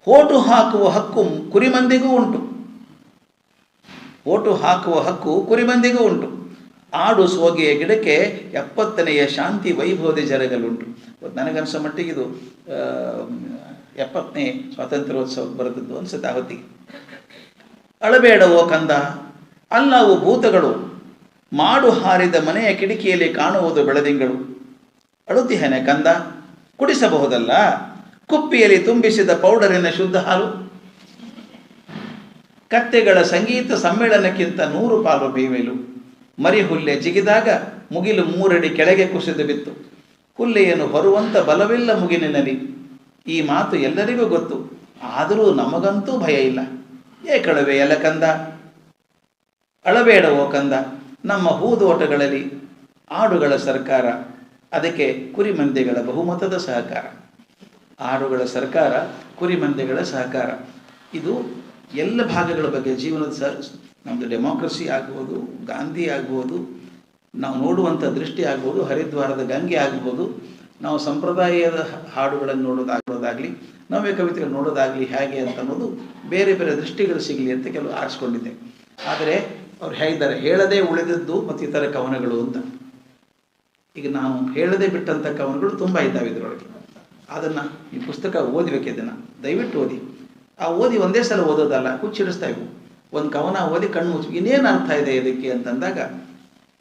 Speaker 1: ಓಟು ಹಾಕುವ ಹಕ್ಕು ಕುರಿಮಂದಿಗೂ ಉಂಟು. ಓಟು ಹಾಕುವ ಹಕ್ಕು ಕುರಿಮಂದಿಗೂ ಉಂಟು. ಆಡು ಸೋಗೆಯ ಗಿಡಕ್ಕೆ 70ನೆಯ ಶಾಂತಿ ವೈಭವದ ಜರಗಲುಂಟು. ನನಗನ್ಸೋ ಮಟ್ಟಿಗೆ ಇದು 70ನೇ ಸ್ವಾತಂತ್ರ್ಯೋತ್ಸವ ಬರೆದದ್ದು ಅನ್ಸುತ್ತೆ ಆ ಹೊತ್ತಿಗೆ. ಅಳಬೇಡವೋ ಕಂದ, ಅಲ್ಲವು ಭೂತಗಳು ಮಾಡು ಹಾರಿದ ಮನೆಯ ಕಿಟಕಿಯಲ್ಲಿ ಕಾಣುವುದು ಬೆಳದಿಂಗಳು. ಅಳುತಿಹೆನೆ ಕಂದ, ಕುಡಿಸಬಹುದಲ್ಲ ಕುಪ್ಪಿಯಲ್ಲಿ ತುಂಬಿಸಿದ ಪೌಡರಿನ ಶುದ್ಧ ಹಾಲು. ಕತ್ತೆಗಳ ಸಂಗೀತ ಸಮ್ಮೇಳನಕ್ಕಿಂತ 100 ಪಾಲು ಬೇಮೇಲು. ಮರಿ ಹುಲ್ಲೆ ಜಿಗಿದಾಗ ಮುಗಿಲು 3 ಅಡಿ ಕೆಳಗೆ ಕುಸಿದು ಬಿತ್ತು. ಹುಲ್ಲೆಯನ್ನು ಹೊರುವಂಥ ಬಲವಿಲ್ಲ ಮುಗಿಲಿನಲ್ಲಿ. ಈ ಮಾತು ಎಲ್ಲರಿಗೂ ಗೊತ್ತು, ಆದರೂ ನಮಗಂತೂ ಭಯ ಇಲ್ಲ. ಏಕಳವೆ ಎಲ ಕಂದ, ಅಳಬೇಡವೋ ಕಂದ. ನಮ್ಮ ಹೂದೋಟಗಳಲ್ಲಿ ಆಡುಗಳ ಸರ್ಕಾರ, ಅದಕ್ಕೆ ಕುರಿಮಂದೆಗಳ ಬಹುಮತದ ಸಹಕಾರ. ಆಡುಗಳ ಸರ್ಕಾರ, ಕುರಿಮಂದೆಗಳ ಸಹಕಾರ. ಇದು ಎಲ್ಲ ಭಾಗಗಳ ಬಗ್ಗೆ ಜೀವನದ ನಮ್ಮದು ಡೆಮೋಕ್ರಸಿ ಆಗ್ಬೋದು, ಗಾಂಧಿ ಆಗ್ಬೋದು, ನಾವು ನೋಡುವಂಥ ದೃಷ್ಟಿ ಆಗ್ಬೋದು, ಹರಿದ್ವಾರದ ಗಂಗೆ ಆಗ್ಬೋದು, ನಾವು ಸಂಪ್ರದಾಯದ ಹಾಡುಗಳನ್ನು ನೋಡೋದಾಗಲಿ, ನವ್ಯ ಕವಿತೆಗಳು ನೋಡೋದಾಗಲಿ ಹೇಗೆ ಅಂತ ಅನ್ನೋದು ಬೇರೆ ಬೇರೆ ದೃಷ್ಟಿಗಳು ಸಿಗಲಿ ಅಂತ ಕೆಲವು ಆರಿಸ್ಕೊಂಡಿದ್ದೆ. ಆದರೆ ಅವ್ರು ಹೇಳಿದ್ದಾರೆ ಹೇಳದೇ ಉಳಿದದ್ದು ಮತ್ತು ಇತರ ಕವನಗಳು ಅಂತ. ಈಗ ನಾವು ಹೇಳದೇ ಬಿಟ್ಟಂಥ ಕವನಗಳು ತುಂಬ ಇದ್ದಾವೆ ಇದರೊಳಗೆ. ಅದನ್ನು ಈ ಪುಸ್ತಕ ಓದಬೇಕು, ಇದನ್ನು ದಯವಿಟ್ಟು ಓದಿ. ಆ ಓದಿ ಒಂದೇ ಸಲ ಓದೋದಲ್ಲ, ಹುಚ್ಚಿಡಿಸ್ತಾ ಇವು. ಒಂದು ಕವನ ಓದಿ ಕಣ್ಣು ಮುಚ್ಚಿ ಇನ್ನೇನು ಅರ್ಥ ಇದೆ ಇದಕ್ಕೆ ಅಂತಂದಾಗ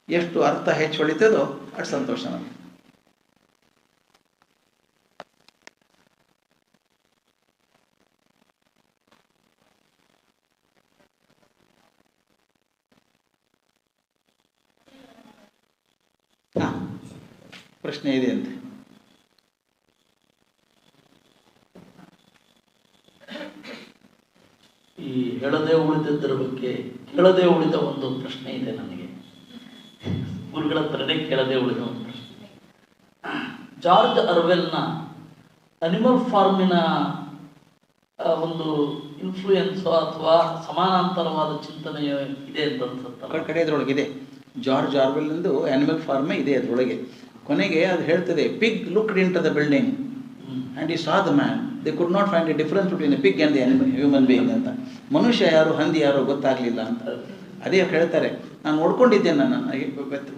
Speaker 1: ಎಷ್ಟು ಅರ್ಥ ಹೆಚ್ಚು ಹೊಳಿತದೋ ಅಷ್ಟು ಸಂತೋಷ ನಮಗೆ. ಪ್ರಶ್ನೆ ಇದೆ ಅಂತೆ.
Speaker 2: ಈ ಹೇಳದೆ ಉಳಿದದ್ದರ ಬಗ್ಗೆ ಕೇಳದೆ ಉಳಿದ ಒಂದು ಪ್ರಶ್ನೆ ಇದೆ ನನಗೆ. ಗುರುಗಳ ಹತ್ರನೇ ಕೇಳದೆ ಉಳಿದ ಒಂದು ಪ್ರಶ್ನೆ. ಜಾರ್ಜ್ ಅರ್ವೆಲ್ನ ಅನಿಮಲ್ ಫಾರ್ಮಿನ ಒಂದು ಇನ್ಫ್ಲೂಯೆನ್ಸು ಅಥವಾ ಸಮಾನಾಂತರವಾದ ಚಿಂತನೆಯ ಇದೆ ಅಂತ ಅನ್ಸುತ್ತಲ್ಲ.
Speaker 1: ಕಡೆ ಅದರೊಳಗಿದೆ. ಜಾರ್ಜ್ ಆರ್ವೆಲ್ನದು ಆನಿಮಲ್ ಫಾರ್ಮೇ ಇದೆ ಅದರೊಳಗೆ. ಕೊನೆಗೆ ಅದು ಹೇಳ್ತದೆ, pig looked into the building and he saw the man, they could not find a difference between a pig and the human being ಅಂತ. ಮನುಷ್ಯ ಯಾರು ಹಂದಿ ಯಾರೋ ಗೊತ್ತಾಗಲಿಲ್ಲ ಅಂತ. ಅದೇ ಹೇಳ್ತಾರೆ. ನಾನು ನೋಡ್ಕೊಂಡಿದ್ದೇನೆ, ನಾನು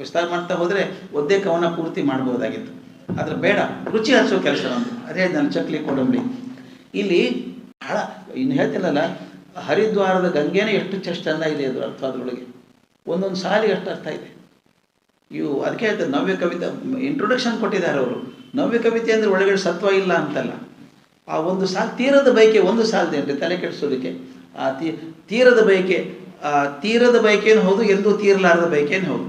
Speaker 1: ವಿಸ್ತಾರ ಮಾಡ್ತಾ ಹೋದರೆ ಒದ್ದೇ ಕವನ ಪೂರ್ತಿ ಮಾಡ್ಬೋದಾಗಿತ್ತು. ಆದರೆ ಬೇಡ, ರುಚಿ ಹಚ್ಚೋ ಕೆಲಸ ನಮ್ಮದು. ಅದೇ ನಾನು ಚಕ್ಲಿ ಕೊಡಂಬಿ ಇಲ್ಲಿ ಭಾಳ ಇನ್ನು ಹೇಳ್ತೀನಲ್ಲ, ಹರಿದ್ವಾರದ ಗಂಗೆನೇ ಎಷ್ಟು ಚೆಂದ ಇದೆ ಅದು ಅರ್ಥ. ಅದರೊಳಗೆ ಒಂದೊಂದು ಸಾಲಿಗೆ ಎಷ್ಟು ಅರ್ಥ ಇದೆ. ಇವು ಅದಕ್ಕೆ ಹೇಳ್ತಾರೆ ನವ್ಯ ಕವಿತೆ ಇಂಟ್ರೊಡಕ್ಷನ್ ಕೊಟ್ಟಿದ್ದಾರೆ ಅವರು. ನವ್ಯ ಕವಿತೆ ಅಂದರೆ ಒಳಗಡೆ ಸತ್ವ ಇಲ್ಲ ಅಂತಲ್ಲ. ಆ ಒಂದು ಸಾಲು ತೀರದ ಬಯಕೆ ಒಂದು ಸಾಲದೇನ್ರಿ ತಲೆ ಕೆಡಿಸೋದಕ್ಕೆ. ಆ ತೀರದ ಬಯಕೆ, ತೀರದ ಬಯಕೇನು ಹೌದು, ಎಂದೂ ತೀರಲಾರದ ಬಯಕೇನು ಹೌದು.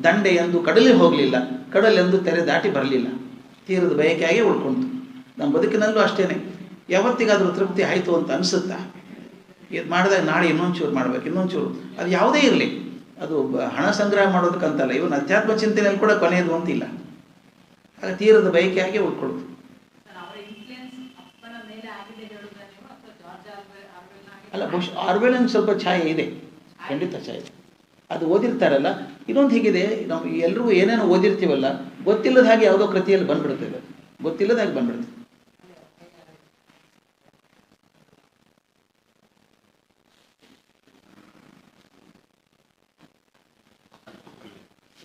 Speaker 1: ದಂಡೆ ಎಂದು ಕಡಲಿಗೆ ಹೋಗಲಿಲ್ಲ, ಕಡಲೆಂದು ತೆರೆ ದಾಟಿ ಬರಲಿಲ್ಲ. ತೀರದ ಬಯಕೆಯಾಗೇ ಉಳ್ಕೊಂತು. ನಮ್ಮ ಬದುಕಿನಲ್ಲೂ ಅಷ್ಟೇ, ಯಾವತ್ತಿಗಾದರೂ ತೃಪ್ತಿ ಆಯಿತು ಅಂತ ಅನಿಸುತ್ತಾ? ಇದು ಮಾಡಿದಾಗ ನಾಳೆ ಇನ್ನೊಂಚೂರು ಮಾಡ್ಬೇಕು, ಇನ್ನೊಂಚೂರು. ಅದು ಯಾವುದೇ ಇರಲಿ, ಅದು ಹಣ ಸಂಗ್ರಹ ಮಾಡೋದಕ್ಕಂತಲ್ಲ, ಇವನ್ ಅಧ್ಯಾತ್ಮ ಚಿಂತನೆಯಲ್ಲಿ ಕೂಡ ಕೊನೆಯದು ಅಂತಿಲ್ಲ. ಆಗ ತೀರದ ಬಯಕೆಯಾಗಿ ಉಳ್ಕೊಳ್ಳೋದು. ಅಲ್ಲ, ಬಹುಶಃ ಆರ್ವೆಲ್ ಸ್ವಲ್ಪ ಛಾಯೆ ಇದೆ, ಖಂಡಿತ ಛಾಯೆ. ಅದು ಓದಿರ್ತಾರಲ್ಲ. ಇನ್ನೊಂದು ಹೀಗಿದೆ, ನಾವು ಎಲ್ಲರೂ ಏನೇನೋ ಓದಿರ್ತೀವಲ್ಲ, ಗೊತ್ತಿಲ್ಲದ ಹಾಗೆ ಯಾವುದೋ ಕೃತಿಯಲ್ಲಿ ಬಂದ್ಬಿಡ್ತೇವೆ, ಗೊತ್ತಿಲ್ಲದ ಹಾಗೆ ಬಂದ್ಬಿಡ್ತೇವೆ.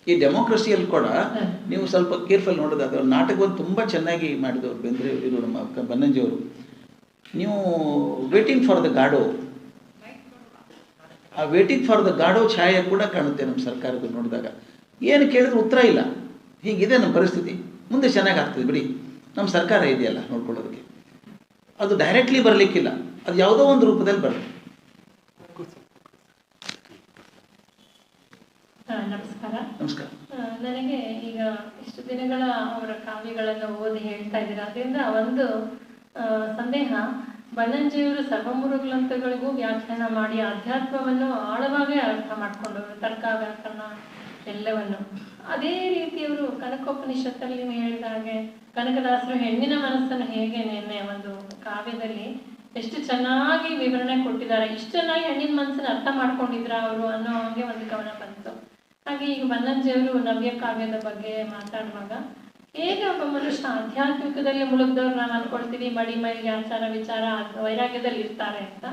Speaker 1: ಈ ಡೆಮೋಕ್ರಸಿಯಲ್ಲಿ ಕೂಡ ನೀವು ಸ್ವಲ್ಪ ಕೇರ್ಫುಲ್ ನೋಡೋದಾದ್ರೆ ನಾಟಕವನ್ನು ತುಂಬ ಚೆನ್ನಾಗಿ ಮಾಡಿದವರು ಬೆಂದ್ರೆ ಇವರು ನಮ್ಮ ಬನ್ನಂಜಿಯವರು. ನೀವು ವೇಟಿಂಗ್ ಫಾರ್ ದ ಗಾಡೋ, ಆ ವೇಟಿಂಗ್ ಫಾರ್ ದ ಗಾಡೋ ಛಾಯೆ ಕೂಡ ಕಾಣುತ್ತೆ ನಮ್ಮ ಸರ್ಕಾರಕ್ಕೆ ನೋಡಿದಾಗ. ಏನು ಕೇಳಿದ್ರೆ ಉತ್ತರ ಇಲ್ಲ. ಹೀಗಿದೆ ನಮ್ಮ ಪರಿಸ್ಥಿತಿ. ಮುಂದೆ ಚೆನ್ನಾಗಿ ಆಗ್ತದೆ ಬಿಡಿ, ನಮ್ಮ ಸರ್ಕಾರ ಇದೆಯಲ್ಲ ನೋಡ್ಕೊಳ್ಳೋದಕ್ಕೆ. ಅದು ಡೈರೆಕ್ಟ್ಲಿ ಬರಲಿಕ್ಕಿಲ್ಲ, ಅದು ಯಾವುದೋ ಒಂದು ರೂಪದಲ್ಲಿ ಬರುತ್ತೆ.
Speaker 3: ನಮಸ್ಕಾರ.
Speaker 1: ನಮಸ್ಕಾರ.
Speaker 3: ನನಗೆ ಈಗ ಇಷ್ಟು ದಿನಗಳ ಅವರ ಕಾವ್ಯಗಳನ್ನು ಓದಿ ಹೇಳ್ತಾ ಇದ್ದೀರಾ, ಅದರಿಂದ ಒಂದು ಸಂದೇಹ. ಬನ್ನಂಜಿಯವರು ಸರ್ವಮೂಲ ಗ್ರಂಥಗಳಿಗೂ ವ್ಯಾಖ್ಯಾನ ಮಾಡಿ ಅಧ್ಯಾತ್ಮವನ್ನು ಆಳವಾಗಿ ಅರ್ಥ ಮಾಡ್ಕೊಂಡವರು, ತರ್ಕ ವ್ಯಾಕರಣ ಎಲ್ಲವನ್ನು. ಅದೇ ರೀತಿಯವರು ಕನಕೋಪನಿಷತ್ತಲ್ಲಿ ನೀವು ಹೇಳಿದ ಹಾಗೆ ಕನಕದಾಸರು ಹೆಣ್ಣಿನ ಮನಸ್ಸನ್ನು ಹೇಗೆ ನೆನ್ನೆ ಒಂದು ಕಾವ್ಯದಲ್ಲಿ ಎಷ್ಟು ಚೆನ್ನಾಗಿ ವಿವರಣೆ ಕೊಟ್ಟಿದ್ದಾರೆ. ಇಷ್ಟು ಚೆನ್ನಾಗಿ ಹೆಣ್ಣಿನ ಮನಸ್ಸನ್ನು ಅರ್ಥ ಮಾಡ್ಕೊಂಡಿದ್ರ ಅವರು ಅನ್ನೋ ಹಾಗೆ ಒಂದು ಗಮನ ಬಂತು. ಹಾಗೆ ಈಗ ಬನ್ನಂಜಿಯವರು ನವ್ಯ ಕಾವ್ಯದ ಬಗ್ಗೆ ಮಾತಾಡುವಾಗ ಹೇಗೆ ಒಬ್ಬ ಮನುಷ್ಯ ಆಧ್ಯಾತ್ಮಿಕದಲ್ಲಿ ಮುಳುಗ್ದವ್ರು ನಾವು ಅನ್ಕೊಳ್ತೀವಿ, ಮಡಿ ಮೈಲಿಗೆ ಆಚಾರ ವಿಚಾರ ವೈರಾಗ್ಯದಲ್ಲಿ ಇರ್ತಾರೆ ಅಂತ.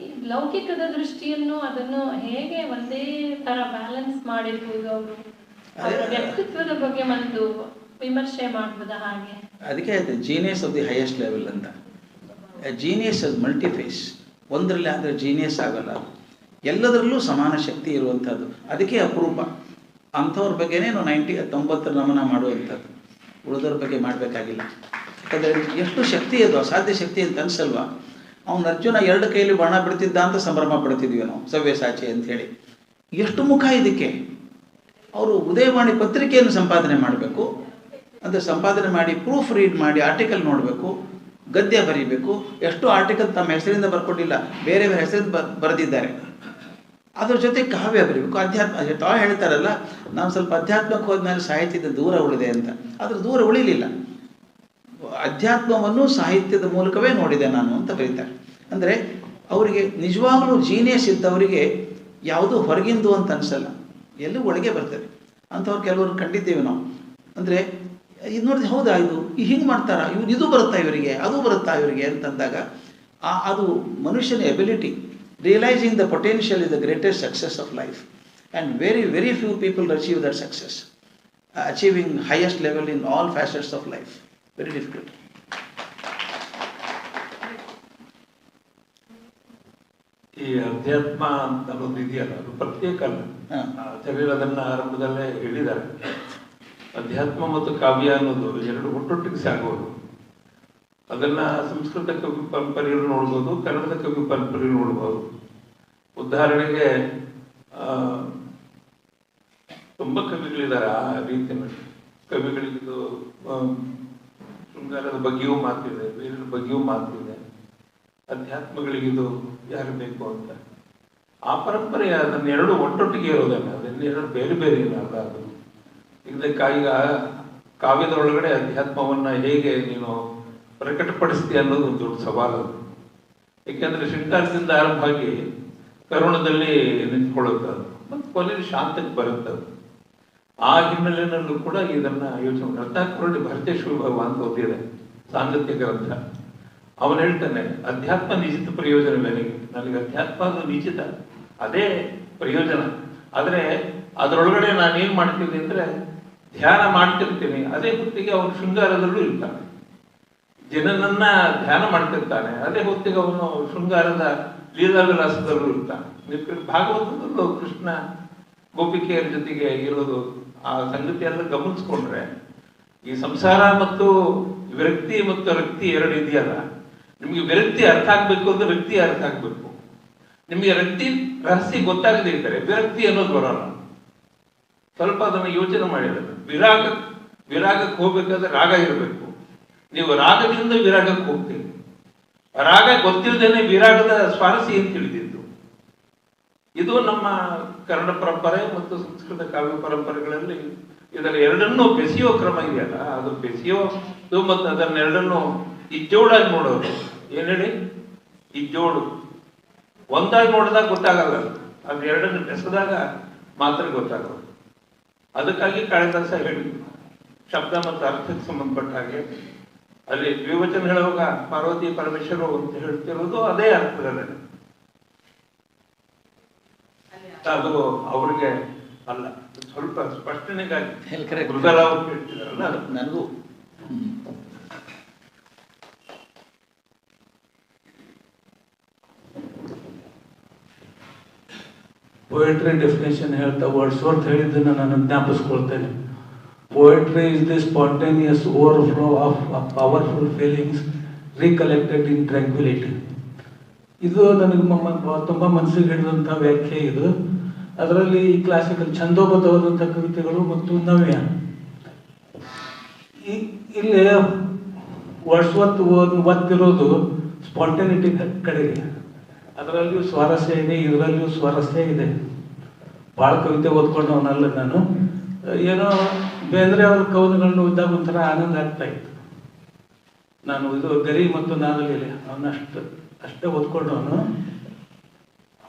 Speaker 3: ಈ ಲೌಕಿಕದ ದೃಷ್ಟಿಯನ್ನು ಅದನ್ನು ಹೇಗೆ ಒಂದೇ ತರ ಬ್ಯಾಲೆನ್ಸ್ ಮಾಡಿರ್ಬೋದು ಅವರು, ಅವರ ವ್ಯಕ್ತಿತ್ವದ ಬಗ್ಗೆ ಒಂದು ವಿಮರ್ಶೆ ಮಾಡ್ಬೋದಾ? ಹಾಗೆ
Speaker 1: ಅದಕ್ಕೆ ಆಯ್ತು genius of the highest level ಅಂತ. ಜೀನಿಯಸ್ ಅದು ಮಲ್ಟಿಫೇಸ್. ಒಂದರಲ್ಲಿ ಆದರೆ ಜೀನಿಯಸ್ ಆಗಲ್ಲ, ಎಲ್ಲದರಲ್ಲೂ ಸಮಾನ ಶಕ್ತಿ ಇರುವಂಥದ್ದು. ಅದಕ್ಕೆ ಅಪರೂಪ. ಅಂಥವ್ರ ಬಗ್ಗೆನೇ ನಾವು 90 ನಮನ ಮಾಡುವಂಥದ್ದು, ಉಳಿದವ್ರ ಬಗ್ಗೆ ಮಾಡಬೇಕಾಗಿಲ್ಲ. ಯಾಕಂದರೆ ಎಷ್ಟು ಶಕ್ತಿ ಅದು, ಅಸಾಧ್ಯ ಶಕ್ತಿ ಅಂತ ಅನಿಸಲ್ವಾ? ಅವನು ಅರ್ಜುನ 2 ಕೈಯಲ್ಲಿ ಬಾಣ ಬಿಡ್ತಿದ್ದ ಅಂತ ಸಂಭ್ರಮ ಪಡ್ತಿದ್ವಿ ನಾವು, ಸವ್ಯಸಾಚಿ ಅಂಥೇಳಿ. ಎಷ್ಟು ಮುಖ ಇದಕ್ಕೆ. ಅವರು ಉದಯವಾಣಿ ಪತ್ರಿಕೆಯನ್ನು ಸಂಪಾದನೆ ಮಾಡಬೇಕು, ಅಂದರೆ ಸಂಪಾದನೆ ಮಾಡಿ ಪ್ರೂಫ್ ರೀಡ್ ಮಾಡಿ ಆರ್ಟಿಕಲ್ ನೋಡಬೇಕು, ಗದ್ಯ ಬರೀಬೇಕು. ಎಷ್ಟು ಆರ್ಟಿಕಲ್ ತಮ್ಮ ಹೆಸರಿಂದ ಬರ್ಕೊಂಡಿಲ್ಲ, ಬೇರೆ ಬೇರೆ ಹೆಸರಿಂದ ಬರೆದಿದ್ದಾರೆ. ಅದ್ರ ಜೊತೆ ಕಾವ್ಯ ಬರೀಬೇಕು, ಅಧ್ಯಾತ್ಮ. ತಾವು ಹೇಳ್ತಾರಲ್ಲ, ನಾವು ಸ್ವಲ್ಪ ಅಧ್ಯಾತ್ಮಕ್ಕೆ ಹೋದ್ಮೇಲೆ ಸಾಹಿತ್ಯದ ದೂರ ಉಳಿದೆ ಅಂತ. ಅದ್ರ ದೂರ ಉಳಿಲಿಲ್ಲ. ಅಧ್ಯಾತ್ಮವನ್ನು ಸಾಹಿತ್ಯದ ಮೂಲಕವೇ ನೋಡಿದೆ ನಾನು ಅಂತ ಬರೀತಾರೆ. ಅಂದರೆ ಅವರಿಗೆ ನಿಜವಾಗಲೂ ಜೀನಿಯಸ್ ಇದ್ದವರಿಗೆ ಯಾವುದೂ ಹೊರಗಿಂದು ಅಂತ ಅನಿಸಲ್ಲ, ಎಲ್ಲೂ ಒಳಗೆ ಬರ್ತದೆ. ಅಂಥವ್ರು ಕೆಲವರು ಕಂಡಿದ್ದೇವೆ ನಾವು. ಅಂದರೆ ಇದು ನೋಡಿದ್ರೆ ಹೌದಾ, ಇದು ಹಿಂಗೆ ಮಾಡ್ತಾರಾ, ಇದು ಬರುತ್ತಾ ಇವರಿಗೆ, ಅದು ಬರುತ್ತಾ ಇವರಿಗೆ ಅಂತಂದಾಗ ಅದು ಮನುಷ್ಯನ ability. Realizing the potential is the greatest success of life, and very, very few people achieve that success. Achieving highest level in all facets of life, very difficult.
Speaker 4: ಈ ಅಧ್ಯಾತ್ಮ ಅಂತ ಅನ್ನೋದು ಇದೆಯಲ್ಲ, ಅದು ಪ್ರತ್ಯೇಕ ಅಲ್ಲ. ಆಚಾರ್ಯರು ಅದನ್ನ ಆರಂಭದಲ್ಲೇ ಹೇಳಿದ್ದಾರೆ. ಅಧ್ಯಾತ್ಮ ಮತ್ತು ಕಾವ್ಯ ಅನ್ನೋದು 2 ಒಟ್ಟೊಟ್ಟಿಗೆ ಸಾಗೋದು. ಅದನ್ನ ಸಂಸ್ಕೃತ ಕವಿ ಪರಂಪರೆಯಲ್ಲಿ ನೋಡ್ಬೋದು, ಕನ್ನಡದ ಕವಿ ಪರಂಪರೆಯಲ್ಲಿ ನೋಡ್ಬೋದು. ಉದಾಹರಣೆಗೆ ತುಂಬ ಕವಿಗಳಿದ್ದಾರೆ ಆ ರೀತಿಯಲ್ಲಿ. ಕವಿಗಳಿಗಿದು ಶೃಂಗಾರದ ಬಗ್ಗೆಯೂ ಮಾತಿದೆ, ಬೇರೆ ಬಗ್ಗೆಯೂ ಮಾತಿದೆ. ಅಧ್ಯಾತ್ಮಗಳಿಗಿದು ಯಾರು ಬೇಕು ಅಂತ ಆ ಪರಂಪರೆ ಅದನ್ನ 2 ಒಟ್ಟೊಟ್ಟಿಗೆ ಇರೋದಲ್ಲ, ಅದನ್ನ 2 ಬೇರೆ ಬೇರೆ ಅಲ್ಲ. ಅದು ಈಗ ಕಾವ್ಯದ ಒಳಗಡೆ ಅಧ್ಯಾತ್ಮವನ್ನ ಹೇಗೆ ನೀನು ಪ್ರಕಟಪಡಿಸ್ತೀಯ ಅನ್ನೋದು ಒಂದು ದೊಡ್ಡ ಸವಾಲು. ಏಕೆಂದ್ರೆ ಶೃಂಗಾರದಿಂದ ಆರಂಭ ಆಗಿ ಕರುಣದಲ್ಲಿ ನಿಂತ್ಕೊಳ್ಳುತ್ತದೆ ಮತ್ತು ಕೊನೆಯಲ್ಲಿ ಶಾಂತಕ್ಕೆ ಬರುತ್ತದೆ. ಆ ಹಿನ್ನೆಲೆಯಲ್ಲೂ ಕೂಡ ಇದನ್ನ ಯೋಚನೆ ರತ್ನಾಕರೊಳ್ಳಿ ಭರತೇಶ್ವರ ಭಗವಾನ್ ಓದಿದೆ ಸಾಂಗತ್ಯ ಗ್ರಂಥ. ಅವನು ಹೇಳ್ತಾನೆ, ಅಧ್ಯಾತ್ಮ ನಿಶ್ಚಿತ ಪ್ರಯೋಜನವೇ, ನನಗೆ ಅಧ್ಯಾತ್ಮ ಅದು ನಿಶ್ಚಿತ, ಅದೇ ಪ್ರಯೋಜನ. ಆದರೆ ಅದರೊಳಗಡೆ ನಾನೇನ್ ಮಾಡ್ತೀನಿ ಅಂದ್ರೆ ಧ್ಯಾನ ಮಾಡ್ತಿರ್ತೀನಿ, ಅದೇ ಹೊತ್ತಿಗೆ ಅವನು ಶೃಂಗಾರದಲ್ಲೂ ಇರ್ತಾನೆ. ಜನನನ್ನ ಧ್ಯಾನ ಮಾಡ್ತಿರ್ತಾನೆ, ಅದೇ ಹೊತ್ತಿಗೆ ಅವನು ಶೃಂಗಾರದ ಲೀಲಾವಿಲಾಸದಲ್ಲೂ ಇರ್ತಾನೆ. ಭಾಗವತದಲ್ಲೂ ಕೃಷ್ಣ ಗೋಪಿಕೆಯರ ಜೊತೆಗೆ ಇರೋದು, ಆ ಸಂಗತಿಯೆಲ್ಲ ಗಮನಿಸ್ಕೊಂಡ್ರೆ ಈ ಸಂಸಾರ ಮತ್ತು ವಿರಕ್ತಿ ಮತ್ತು ರಕ್ತಿ 2 ಇದೆಯಲ್ಲ. ನಿಮ್ಗೆ ವಿರಕ್ತಿ ಅರ್ಥ ಆಗ್ಬೇಕು ಅಂದ್ರೆ ರಕ್ತಿ ಅರ್ಥ ಆಗ್ಬೇಕು. ನಿಮ್ಗೆ ರಕ್ತಿ ರಹಸ್ಯ ಗೊತ್ತಾಗದೇ ಇದ್ದಾರೆ ವಿರಕ್ತಿ ಅನ್ನೋದು ಬರೋಲ್ಲ. ಸ್ವಲ್ಪ ಅದನ್ನು ಯೋಚನೆ ಮಾಡಿದ್ರೆ ವಿರಾಗಕ್ಕೆ ಹೋಗ್ಬೇಕಾದ್ರೆ ರಾಗ ಇರಬೇಕು. ನೀವು ರಾಗದಿಂದ ವಿರಾಗಕ್ಕೆ ಹೋಗ್ತೀರಿ. ರಾಗ ಗೊತ್ತಿಲ್ಲದೇನೆ ವಿರಾಗದ ಸ್ವಾರಸ್ಯ ಏನು ತಿಳಿದಿದ್ದು. ಇದು ನಮ್ಮ ಕನ್ನಡ ಪರಂಪರೆ ಮತ್ತು ಸಂಸ್ಕೃತ ಕಾವ್ಯ ಪರಂಪರೆಗಳಲ್ಲಿ ಇದರ 2ನ್ನೂ ಬೆಸೆಯೋ ಕ್ರಮ ಇದೆಯಲ್ಲ, ಅದು ಬೆಸೆಯೋದು ಮತ್ತು ಅದನ್ನ 2ನ್ನೂ ಇಜ್ಜೋಡಾಗಿ ನೋಡೋದು. ಏನ್ ಹೇಳಿ, ಇಜ್ಜೋಡು ಒಂದಾಗಿ ನೋಡಿದಾಗ ಗೊತ್ತಾಗಲ್ಲ, ಅದು 2ನ್ನು ಬೆಸೆದಾಗ ಮಾತ್ರ ಗೊತ್ತಾಗೋದು. ಅದಕ್ಕಾಗಿ ಕಾಳಿದಾಸ ಹೇಳಿದ್ರು, ಶಬ್ದ ಮತ್ತು ಅರ್ಥಕ್ಕೆ ಸಂಬಂಧಪಟ್ಟ ಹಾಗೆ ಅಲ್ಲಿ ದ್ವಿವಚನ ಹೇಳುವಾಗ ಪಾರ್ವತಿ ಪರಮೇಶ್ವರ ಅಂತ ಹೇಳ್ತಿರೋದು ಅದೇ ಅರ್ಥದಲ್ಲಿ. ಅದು ಅವ್ರಿಗೆ ಅಲ್ಲ, ಸ್ವಲ್ಪ ಸ್ಪಷ್ಟನೆಗಾಗಿ
Speaker 1: correct.
Speaker 4: ಗುರುಗಾರಾವ್ ಹೇಳ್ತಿದಾರಲ್ಲ ಅದು.
Speaker 1: ನನಗೂ
Speaker 4: ಪೊಯೆಟ್ರಿ ಡೆಫಿನೇಷನ್ ಹೇಳ್ತಾ ವರ್ಡ್ಸ್ವರ್ತ್ ಹೇಳಿದ್ದನ್ನು ನಾನು ಜ್ಞಾಪಿಸ್ಕೊಳ್ತೇನೆ. Poetry is the spontaneous overflow of powerful feelings recollected in tranquillity. ಇದು ನನಗೆ ತುಂಬ ಮನಸ್ಸಿಗೆ ಹಿಡಿದಂಥ ವ್ಯಾಖ್ಯೆ ಇದು. ಅದರಲ್ಲಿ ಕ್ಲಾಸಿಕಲ್ ಛಂದೋಬದ್ಧವಾದಂಥ ಕವಿತೆಗಳು ಮತ್ತು ನವ್ಯ. ಇಲ್ಲಿ ವರ್ಡ್ಸ್ವರ್ತ್ ಒತ್ತಿರೋದು ಸ್ಪಾಂಟೇನಿಟಿ ಕಡೆಗೆ. ಅದರಲ್ಲಿಯೂ ಸ್ವಾರಸ್ಯ ಇದೆ, ಇದರಲ್ಲಿಯೂ ಸ್ವಾರಸ್ಯ ಇದೆ. ಭಾಳ ಕವಿತೆ ಓದ್ಕೊಂಡವನಲ್ಲ ನಾನು. ಏನೋ ಬೇಂದ್ರೆ ಅವ್ರ ಕವನಗಳನ್ನ ಓದಿದಾಗ ಒಂಥರ ಆನಂದ ಆಗ್ತಾ ಇತ್ತು. ನಾನು ಇದು ಗರಿ ಮತ್ತು ನಾಗಲಿಲೆ ಅವನ್ನ ಅಷ್ಟೇ ಓದ್ಕೊಂಡವನು.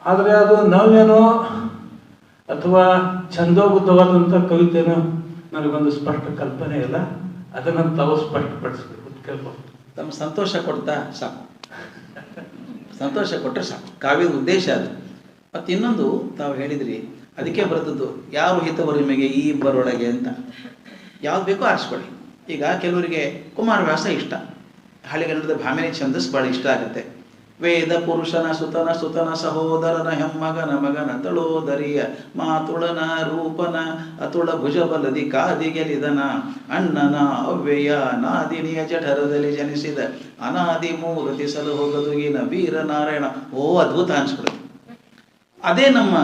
Speaker 4: ಆದರೆ ಅದು ನವ್ಯನೋ ಅಥವಾ ಛಂದೋಬದ್ಧವಾದಂಥ ಕವಿತೆನೋ ನನಗೊಂದು ಸ್ಪಷ್ಟ ಕಲ್ಪನೆ ಇಲ್ಲ. ಅದನ್ನು ತಾವು ಸ್ಪಷ್ಟಪಡಿಸ್ಬೇಕು ಕೇಳ್ಬೋದು.
Speaker 1: ತಮ್ಮ ಸಂತೋಷ ಕೊಡ್ತಾ ಸಾಕು, ಸಂತೋಷ ಕೊಟ್ಟರೆ ಸಾಕು. ಕಾವ್ಯದ ಉದ್ದೇಶ ಅದು. ಮತ್ತು ಇನ್ನೊಂದು ತಾವು ಹೇಳಿದ್ರಿ, ಅದಕ್ಕೆ ಬರೆದದ್ದು ಯಾರು ಹಿತವರಿಮೆಗೆ ಈ ಇಬ್ಬರೊಳಗೆ ಅಂತ. ಯಾವ್ದು ಬೇಕೋ ಆರಿಸ್ಕೊಳ್ಳಿ. ಈಗ ಕೆಲವರಿಗೆ ಕುಮಾರವ್ಯಾಸ ಇಷ್ಟ, ಹಳ್ಳಿಗನ್ನಡದ ಭಾಮಿನಿ ಛಂದಸ್ ಭಾಳ ಇಷ್ಟ ಆಗುತ್ತೆ. ವೇದ ಪುರುಷನ ಸುತನ ಸುತನ ಸಹೋದರನ ಹೆಮ್ಮಗನ ಮಗನ ತಳೋದರಿಯ ಮಾತುಳನ ರೂಪನ ಅತುಳ ಭುಜಬಲದಿ ಕಾದಿಗೆಲಿದನ ಅಣ್ಣನ ಅವ್ಯಯ ನಾದಿನಿಯ ಜಠರದಲ್ಲಿ ಜನಿಸಿದ ಅನಾದಿ ಮೂರ್ತಿ ಸಲಹೋಗದುಗಿನ ವೀರನಾರಾಯಣ. ಓ ಅದ್ಭುತ ಅನ್ಸ್ಬಿಡುತ್ತೆ. ಅದೇ ನಮ್ಮ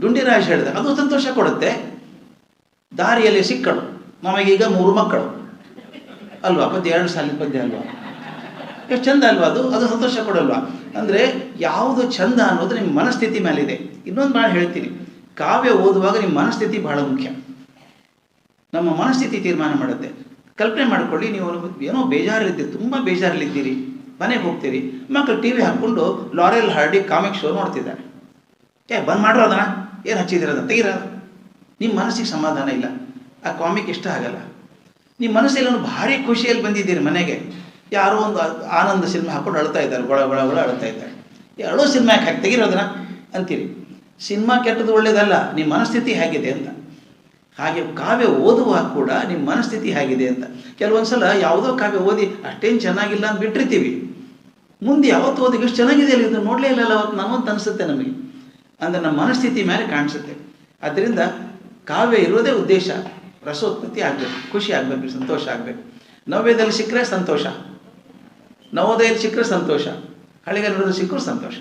Speaker 1: ಡುಂಡಿರಾಜ್ ಹೇಳಿದ, ಅದು ಸಂತೋಷ ಕೊಡುತ್ತೆ. ದಾರಿಯಲ್ಲಿ ಸಿಕ್ಕಳು ನಮಗೀಗ 3 ಮಕ್ಕಳು ಅಲ್ವಾ, ಪದ್ಯ 2 ಸಾಲಿನ ಪದ್ಯ ಅಲ್ವಾ, ಎಷ್ಟು ಚಂದ ಅಲ್ವಾ ಅದು. ಅದು ಸಂತೋಷ ಕೊಡಲ್ವಾ? ಅಂದರೆ ಯಾವುದು ಚಂದ ಅನ್ನೋದು ನಿಮ್ಮ ಮನಸ್ಥಿತಿ ಮೇಲಿದೆ. ಇನ್ನೊಂದು ಭಾಳ ಹೇಳ್ತೀನಿ, ಕಾವ್ಯ ಓದುವಾಗ ನಿಮ್ಮ ಮನಸ್ಥಿತಿ ಬಹಳ ಮುಖ್ಯ. ನಮ್ಮ ಮನಸ್ಥಿತಿ ತೀರ್ಮಾನ ಮಾಡುತ್ತೆ. ಕಲ್ಪನೆ ಮಾಡಿಕೊಳ್ಳಿ, ನೀವು ಏನೋ ಬೇಜಾರಲ್ಲಿದ್ದೀರಿ, ತುಂಬ ಬೇಜಾರಲ್ಲಿದ್ದೀರಿ, ಮನೆಗೆ ಹೋಗ್ತೀರಿ, ಮಕ್ಕಳು ಟಿ ವಿ ಹಾಕ್ಕೊಂಡು ಲಾರೆಲ್ ಹಾರ್ಡಿ ಕಾಮಿಕ್ ಶೋ ನೋಡ್ತಿದ್ದಾರೆ. ಬಂದ್ ಮಾಡ್ರೋ ಅದನ್ನ, ಏನು ಹಚ್ಚಿದಿರೋದ ತೆಗಿರೋದು. ನಿಮ್ಮ ಮನಸ್ಸಿಗೆ ಸಮಾಧಾನ ಇಲ್ಲ, ಆ ಕಾಮಿಕ್ ಇಷ್ಟ ಆಗಲ್ಲ. ನಿಮ್ಮ ಮನಸ್ಸಲ್ಲಿ ಭಾರಿ ಖುಷಿಯಲ್ಲಿ ಬಂದಿದ್ದೀರಿ ಮನೆಗೆ, ಯಾರೋ ಒಂದು ಆನಂದ ಸಿನಿಮಾ ಹಾಕೊಂಡು ಅಳ್ತಾ ಇದ್ದಾರೆ, ಗೊಳ ಗೊಳ ಗೊಳ ಅಳ್ತಾ ಇದ್ದಾರೆ. ಅಳೋ ಸಿನಿಮಾ ಯಾಕೆ ಹಾಕಿ ತೆಗಿರೋದನ್ನ ಅಂತೀರಿ. ಸಿನಿಮಾ ಕೆಟ್ಟದ್ದು ಒಳ್ಳೇದಲ್ಲ, ನಿಮ್ಮ ಮನಸ್ಥಿತಿ ಹೇಗಿದೆ ಅಂತ. ಹಾಗೆ ಕಾವ್ಯ ಓದುವಾಗ ಕೂಡ ನಿಮ್ಮ ಮನಸ್ಥಿತಿ ಹೇಗಿದೆ ಅಂತ. ಕೆಲವೊಂದು ಸಲ ಯಾವುದೋ ಕಾವ್ಯ ಓದಿ ಅಷ್ಟೇನು ಚೆನ್ನಾಗಿಲ್ಲ ಅಂತ ಬಿಟ್ಟಿರ್ತೀವಿ. ಮುಂದೆ ಯಾವತ್ತು ಓದಿಗೆ ಎಷ್ಟು ಚೆನ್ನಾಗಿದೆ ಅಲ್ಲ, ಇದು ನೋಡಲೇ ಇಲ್ಲಲ್ಲ ಅವತ್ತು ನಾವಂತ ಅನಿಸುತ್ತೆ ನಮಗೆ. ಅಂದರೆ ನಮ್ಮ ಮನಸ್ಥಿತಿ ಮೇಲೆ ಕಾಣಿಸುತ್ತೆ. ಆದ್ದರಿಂದ ಕಾವ್ಯ ಇರೋದೇ ಉದ್ದೇಶ ರಸೋತ್ಪತ್ತಿ ಆಗಬೇಕು, ಖುಷಿ ಆಗಬೇಕು, ಸಂತೋಷ ಆಗಬೇಕು. ನವ್ಯದಲ್ಲಿ ಸಿಕ್ಕರೆ ಸಂತೋಷ, ನವೋದಯಲ್ಲಿ ಸಿಕ್ಕರೆ ಸಂತೋಷ, ಹಳ್ಳಿಗನ್ನಡದಲ್ಲಿ ಸಿಕ್ಕರೂ ಸಂತೋಷ.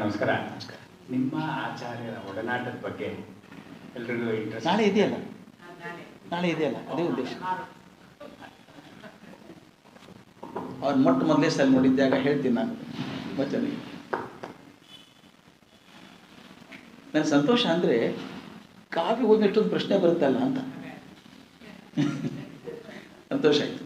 Speaker 5: ನಮಸ್ಕಾರ. ನಿಮ್ಮ ಆಚಾರ್ಯರ ಒಡನಾಟದ ಬಗ್ಗೆ ಎಲ್ರಿಗೂ ಇಂಟ್ರೆಸ್ಟ್.
Speaker 1: ನಾಳೆ ಇದೆಯಲ್ಲ, ನಾಳೆ ಇದೆಯಲ್ಲ, ಅದೇ ಉದ್ದೇಶ. ಅವ್ರು ಮೊದಲೇ ಸಲ ನೋಡಿದ್ದಾಗ ಹೇಳ್ತೀನಿ ನಾನು ವಚನ. ನನ್ನ ಸಂತೋಷ ಅಂದರೆ ಕಾವ್ಯ ಓದಿ ಎಷ್ಟೊಂದು ಪ್ರಶ್ನೆ ಬರುತ್ತಲ್ಲ ಅಂತ ಸಂತೋಷ ಆಯಿತು.